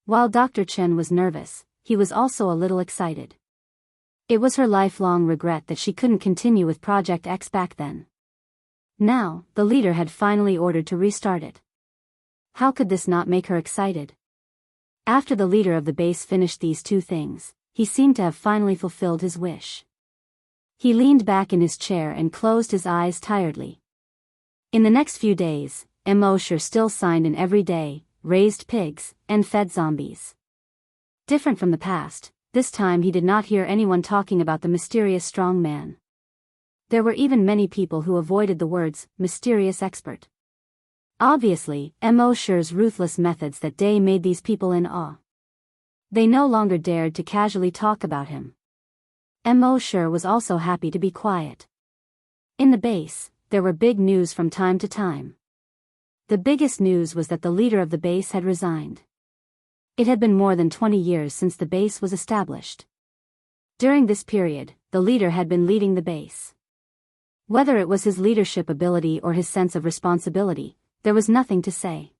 While Dr. Chen was nervous, he was also a little excited. It was her lifelong regret that she couldn't continue with Project X back then. Now, the leader had finally ordered to restart it. How could this not make her excited? After the leader of the base finished these two things, he seemed to have finally fulfilled his wish. He leaned back in his chair and closed his eyes tiredly. In the next few days, Immerse still signed in every day, raised pigs, and fed zombies. Different from the past, this time he did not hear anyone talking about the mysterious strong man. There were even many people who avoided the words, mysterious expert. Obviously, Immerse's ruthless methods that day made these people in awe. They no longer dared to casually talk about him. Immerse was also happy to be quiet. In the base, there were big news from time to time. The biggest news was that the leader of the base had resigned. It had been more than 20 years since the base was established. During this period, the leader had been leading the base. Whether it was his leadership ability or his sense of responsibility, there was nothing to say.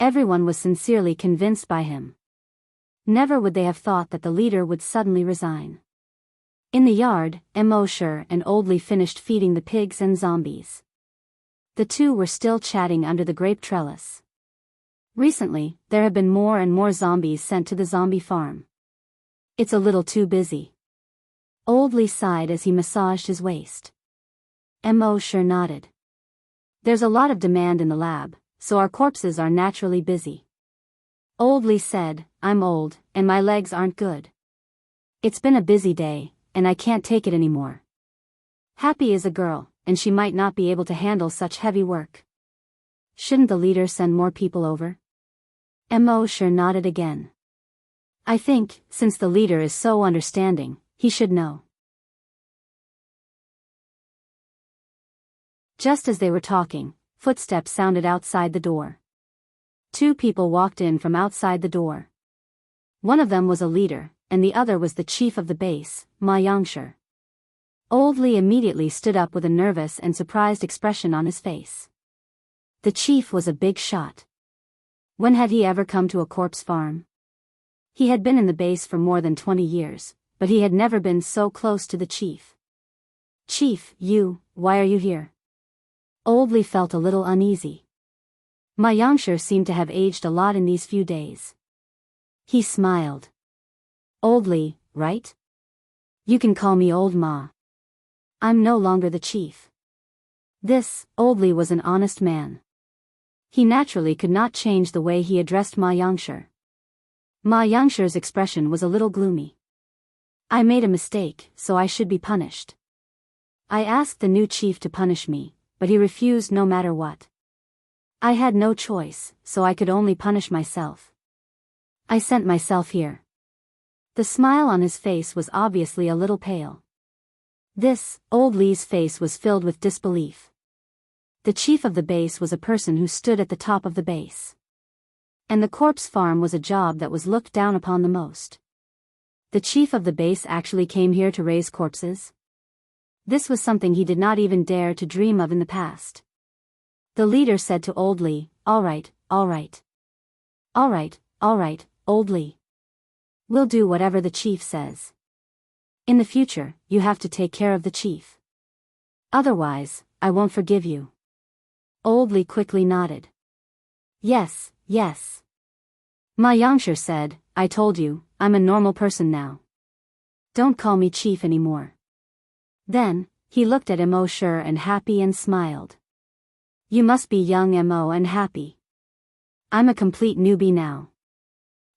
Everyone was sincerely convinced by him. Never would they have thought that the leader would suddenly resign. In the yard, Immerse and Oldly finished feeding the pigs and zombies. The two were still chatting under the grape trellis. Recently, there have been more and more zombies sent to the zombie farm. It's a little too busy. Oldly sighed as he massaged his waist. Immerse nodded. There's a lot of demand in the lab, so our corpses are naturally busy. Old Lee said, I'm old, and my legs aren't good. It's been a busy day, and I can't take it anymore. Happy is a girl, and she might not be able to handle such heavy work. Shouldn't the leader send more people over? Mosher nodded again. I think, since the leader is so understanding, he should know. Just as they were talking, footsteps sounded outside the door. Two people walked in from outside the door. One of them was a leader, and the other was the chief of the base, Ma Yangsher. Old Lee immediately stood up with a nervous and surprised expression on his face. The chief was a big shot. When had he ever come to a corpse farm? He had been in the base for more than 20 years, but he had never been so close to the chief. Chief, why are you here? Old Lee felt a little uneasy. Ma Yangsher seemed to have aged a lot in these few days. He smiled. Old Lee, right? You can call me Old Ma. I'm no longer the chief. This, Old Lee was an honest man. He naturally could not change the way he addressed Ma Yangsher. Ma Yangsher's expression was a little gloomy. I made a mistake, so I should be punished. I asked the new chief to punish me, but he refused no matter what. I had no choice, so I could only punish myself. I sent myself here. The smile on his face was obviously a little pale. This, Old Lee's face was filled with disbelief. The chief of the base was a person who stood at the top of the base. And the corpse farm was a job that was looked down upon the most. The chief of the base actually came here to raise corpses? This was something he did not even dare to dream of in the past. The leader said to Old Lee, all right, Old Lee. We'll do whatever the chief says. In the future, you have to take care of the chief. Otherwise, I won't forgive you. Old Lee quickly nodded. Yes. Ma Yangsher said, I told you, I'm a normal person now. Don't call me chief anymore. Then, he looked at Mosher and Happy and smiled. You must be young Mo and Happy. I'm a complete newbie now.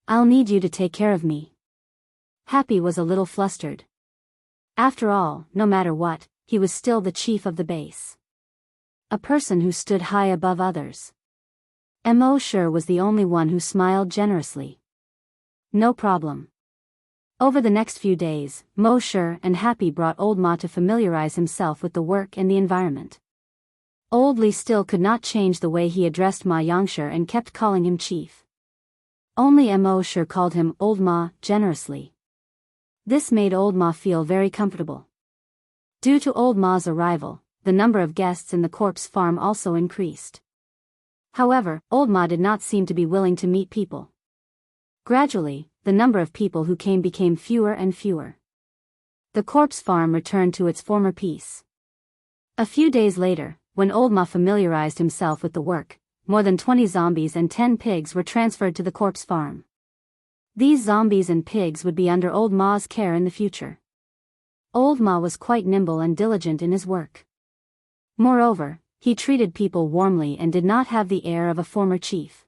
I'll need you to take care of me. Happy was a little flustered. After all, no matter what, he was still the chief of the base. A person who stood high above others. Mosher was the only one who smiled generously. No problem. Over the next few days, Mosher and Happy brought Old Ma to familiarize himself with the work and the environment. Old Lee still could not change the way he addressed Ma Yangsher and kept calling him chief. Only Mosher called him Old Ma generously. This made Old Ma feel very comfortable. Due to Old Ma's arrival, the number of guests in the corpse farm also increased. However, Old Ma did not seem to be willing to meet people. Gradually, the number of people who came became fewer and fewer. The corpse farm returned to its former peace. A few days later, when Old Ma familiarized himself with the work, more than 20 zombies and 10 pigs were transferred to the corpse farm. These zombies and pigs would be under Old Ma's care in the future. Old Ma was quite nimble and diligent in his work. Moreover, he treated people warmly and did not have the air of a former chief.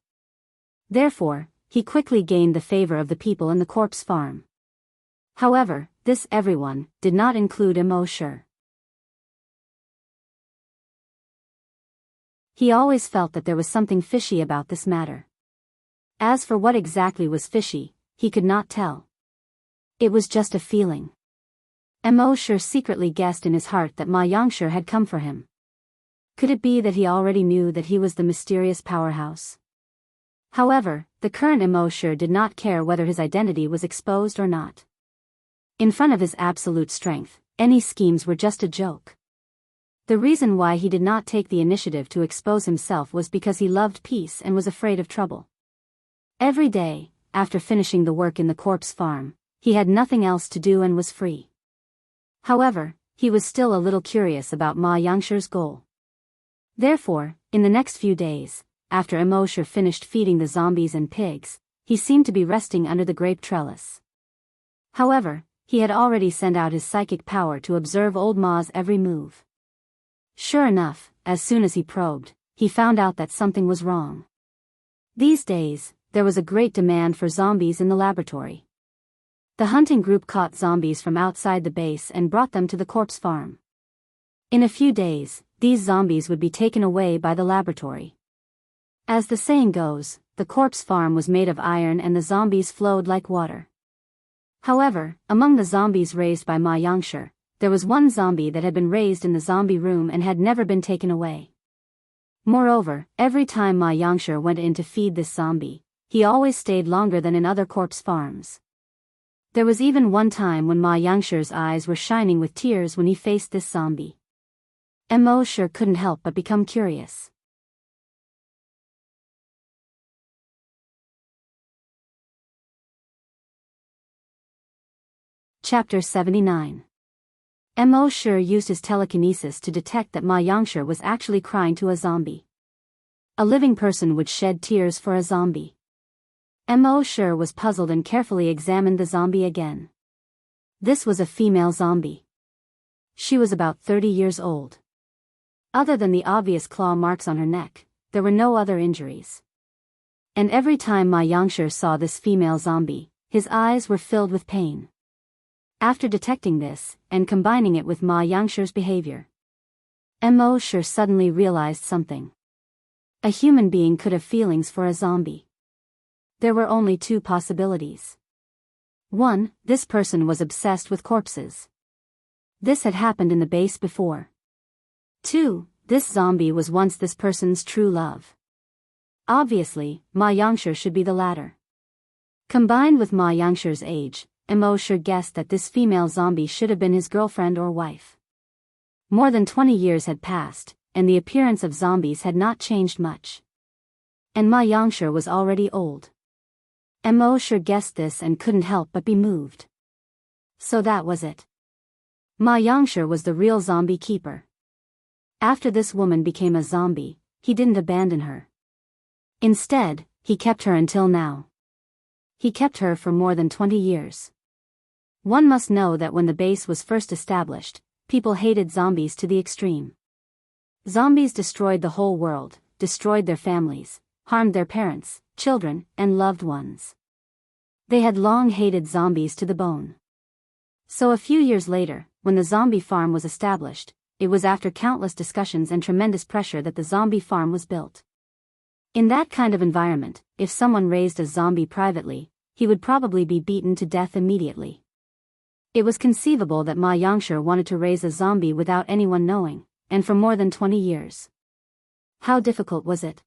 Therefore, he quickly gained the favor of the people in the corpse farm. However, this everyone did not include Mosher. He always felt that there was something fishy about this matter. As for what exactly was fishy, he could not tell. It was just a feeling. Mosher secretly guessed in his heart that Ma Yangsher had come for him. Could it be that he already knew that he was the mysterious powerhouse? However, the current Mosher did not care whether his identity was exposed or not. In front of his absolute strength, any schemes were just a joke. The reason why he did not take the initiative to expose himself was because he loved peace and was afraid of trouble. Every day, after finishing the work in the corpse farm, he had nothing else to do and was free. However, he was still a little curious about Ma Yangsher's goal. Therefore, in the next few days, after Mosher finished feeding the zombies and pigs, he seemed to be resting under the grape trellis. However, he had already sent out his psychic power to observe Old Ma's every move. Sure enough, as soon as he probed, he found out that something was wrong. These days, there was a great demand for zombies in the laboratory. The hunting group caught zombies from outside the base and brought them to the corpse farm. In a few days, these zombies would be taken away by the laboratory. As the saying goes, the corpse farm was made of iron and the zombies flowed like water. However, among the zombies raised by Ma Yangshi, there was one zombie that had been raised in the zombie room and had never been taken away. Moreover, every time Ma Yangshi went in to feed this zombie, he always stayed longer than in other corpse farms. There was even one time when Ma Yangshi's eyes were shining with tears when he faced this zombie. Immerse couldn't help but become curious. Chapter 79. Immerse used his telekinesis to detect that Ma Yangshi was actually crying to a zombie. A living person would shed tears for a zombie. Immerse was puzzled and carefully examined the zombie again. This was a female zombie. She was about 30 years old. Other than the obvious claw marks on her neck, there were no other injuries. And every time Ma Yangshi saw this female zombie, his eyes were filled with pain. After detecting this, and combining it with Ma Yangshi's behavior, Immerse suddenly realized something. A human being could have feelings for a zombie. There were only two possibilities. 1. This person was obsessed with corpses. This had happened in the base before. 2. This zombie was once this person's true love. Obviously, Ma Yangshi should be the latter. Combined with Ma Yangshi's age, Immerse guessed that this female zombie should have been his girlfriend or wife. More than 20 years had passed, and the appearance of zombies had not changed much. And Ma Yangshi was already old. Immerse guessed this and couldn't help but be moved. So that was it. Ma Yangshi was the real zombie keeper. After this woman became a zombie, he didn't abandon her. Instead, he kept her until now. He kept her for more than 20 years. One must know that when the base was first established, people hated zombies to the extreme. Zombies destroyed the whole world, destroyed their families, harmed their parents, children, and loved ones. They had long hated zombies to the bone. So a few years later, when the zombie farm was established, it was after countless discussions and tremendous pressure that the zombie farm was built. In that kind of environment, if someone raised a zombie privately, he would probably be beaten to death immediately. It was conceivable that Ma Yangshi wanted to raise a zombie without anyone knowing, and for more than 20 years. How difficult was it?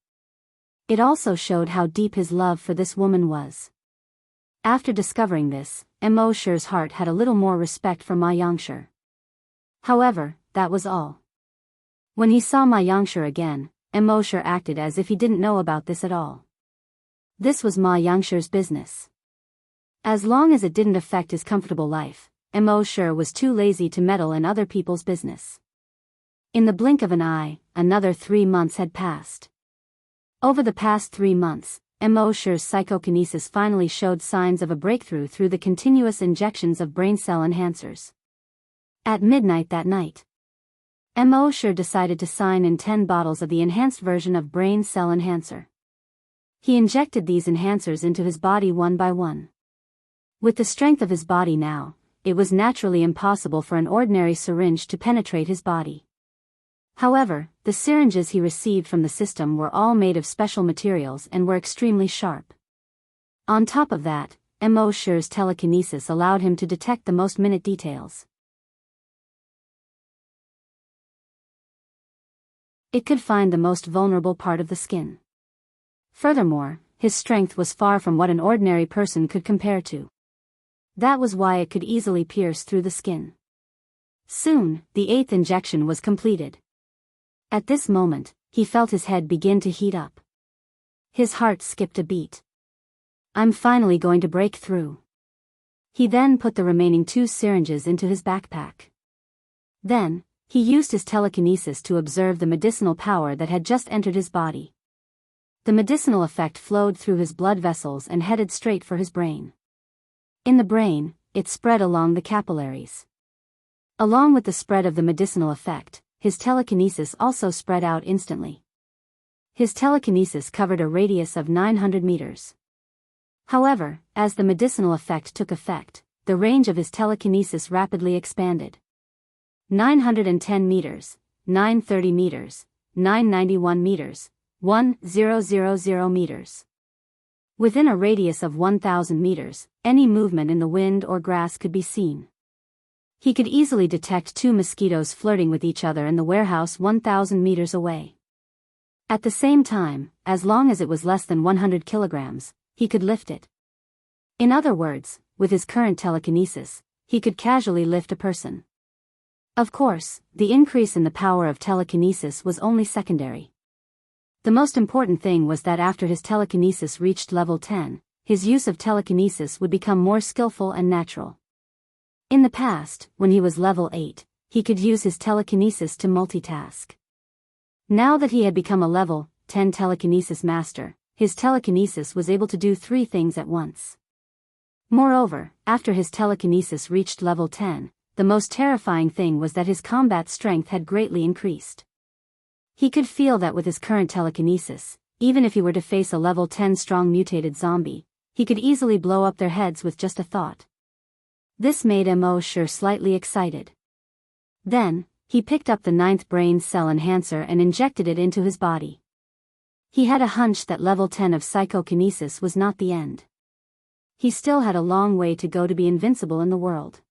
It also showed how deep his love for this woman was. After discovering this, Immerse's heart had a little more respect for Ma Yangshi. However, that was all. When he saw Ma Yangshi again, Immerse acted as if he didn't know about this at all. This was Ma Yangshi's business. As long as it didn't affect his comfortable life, Immerse was too lazy to meddle in other people's business. In the blink of an eye, another 3 months had passed. Over the past 3 months, Immerse's psychokinesis finally showed signs of a breakthrough through the continuous injections of brain cell enhancers. At midnight that night, Immerse decided to sign in 10 bottles of the enhanced version of brain cell enhancer. He injected these enhancers into his body one by one. With the strength of his body now, it was naturally impossible for an ordinary syringe to penetrate his body. However, the syringes he received from the system were all made of special materials and were extremely sharp. On top of that, Immerse's telekinesis allowed him to detect the most minute details. It could find the most vulnerable part of the skin. Furthermore, his strength was far from what an ordinary person could compare to. That was why it could easily pierce through the skin. Soon, the 8th injection was completed. At this moment, he felt his head begin to heat up. His heart skipped a beat. I'm finally going to break through. He then put the remaining 2 syringes into his backpack. Then, he used his telekinesis to observe the medicinal power that had just entered his body. The medicinal effect flowed through his blood vessels and headed straight for his brain. In the brain, it spread along the capillaries. Along with the spread of the medicinal effect, his telekinesis also spread out instantly. his telekinesis covered a radius of 900 meters. However, as the medicinal effect took effect, the range of his telekinesis rapidly expanded. 910 meters, 930 meters, 991 meters, 1000 meters. Within a radius of 1,000 meters, any movement in the wind or grass could be seen. He could easily detect two mosquitoes flirting with each other in the warehouse 1,000 meters away. At the same time, as long as it was less than 100 kilograms, he could lift it. In other words, with his current telekinesis, he could casually lift a person. Of course, the increase in the power of telekinesis was only secondary. The most important thing was that after his telekinesis reached level 10, his use of telekinesis would become more skillful and natural. In the past, when he was level 8, he could use his telekinesis to multitask. Now that he had become a level 10 telekinesis master, his telekinesis was able to do 3 things at once. Moreover, after his telekinesis reached level 10, the most terrifying thing was that his combat strength had greatly increased. He could feel that with his current telekinesis, even if he were to face a level 10 strong mutated zombie, he could easily blow up their heads with just a thought. This made Immerse slightly excited. Then, he picked up the 9th brain cell enhancer and injected it into his body. He had a hunch that level 10 of psychokinesis was not the end. He still had a long way to go to be invincible in the world.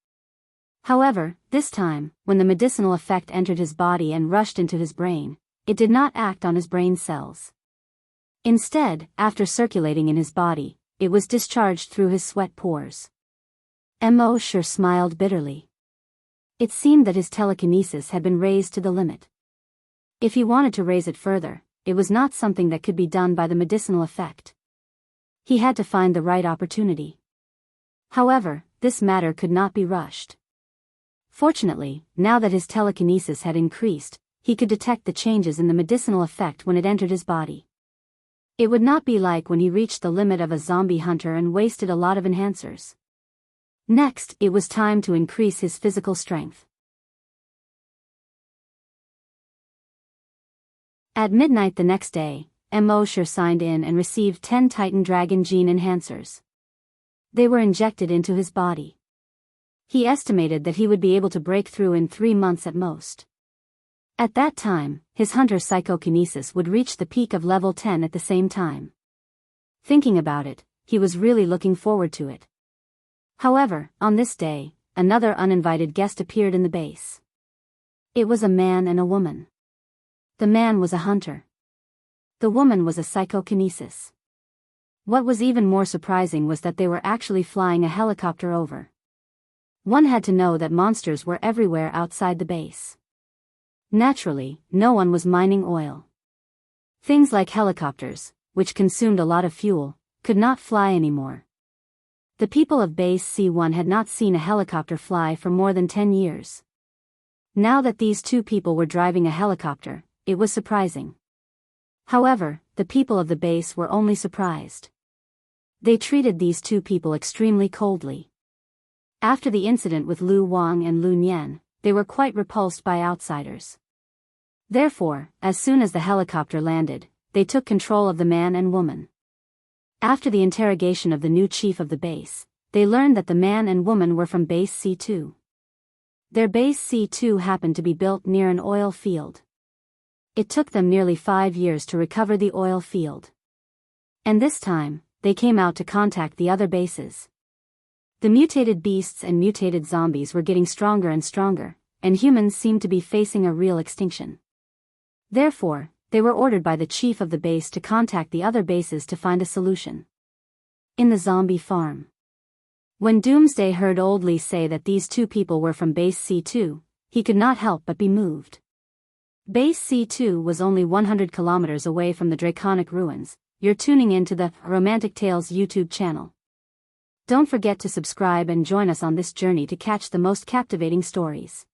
However, this time, when the medicinal effect entered his body and rushed into his brain, it did not act on his brain cells. Instead, after circulating in his body, it was discharged through his sweat pores. Immerse smiled bitterly. It seemed that his telekinesis had been raised to the limit. If he wanted to raise it further, it was not something that could be done by the medicinal effect. He had to find the right opportunity. However, this matter could not be rushed. Fortunately, now that his telekinesis had increased, he could detect the changes in the medicinal effect when it entered his body. It would not be like when he reached the limit of a zombie hunter and wasted a lot of enhancers. Next, it was time to increase his physical strength. At midnight the next day, Immerse signed in and received 10 Titan Dragon gene enhancers. They were injected into his body. He estimated that he would be able to break through in 3 months at most. At that time, his hunter psychokinesis would reach the peak of level 10 at the same time. Thinking about it, he was really looking forward to it. However, on this day, another uninvited guest appeared in the base. It was a man and a woman. The man was a hunter. The woman was a psychokinesis. What was even more surprising was that they were actually flying a helicopter over. One had to know that monsters were everywhere outside the base. Naturally, no one was mining oil. Things like helicopters, which consumed a lot of fuel, could not fly anymore. The people of Base C1 had not seen a helicopter fly for more than 10 years. Now that these 2 people were driving a helicopter, it was surprising. However, the people of the base were only surprised. They treated these 2 people extremely coldly. After the incident with Lu Wang and Lu Nian, they were quite repulsed by outsiders. Therefore, as soon as the helicopter landed, they took control of the man and woman. After the interrogation of the new chief of the base, they learned that the man and woman were from Base C2. Their Base C2 happened to be built near an oil field. It took them nearly 5 years to recover the oil field. And this time, they came out to contact the other bases. The mutated beasts and mutated zombies were getting stronger and stronger, and humans seemed to be facing a real extinction. Therefore, they were ordered by the chief of the base to contact the other bases to find a solution. In the zombie farm. When Doomsday heard Old Lee say that these 2 people were from Base C2, he could not help but be moved. Base C2 was only 100 kilometers away from the Draconic Ruins. You're tuning in to the Romantic Tales YouTube channel. Don't forget to subscribe and join us on this journey to catch the most captivating stories.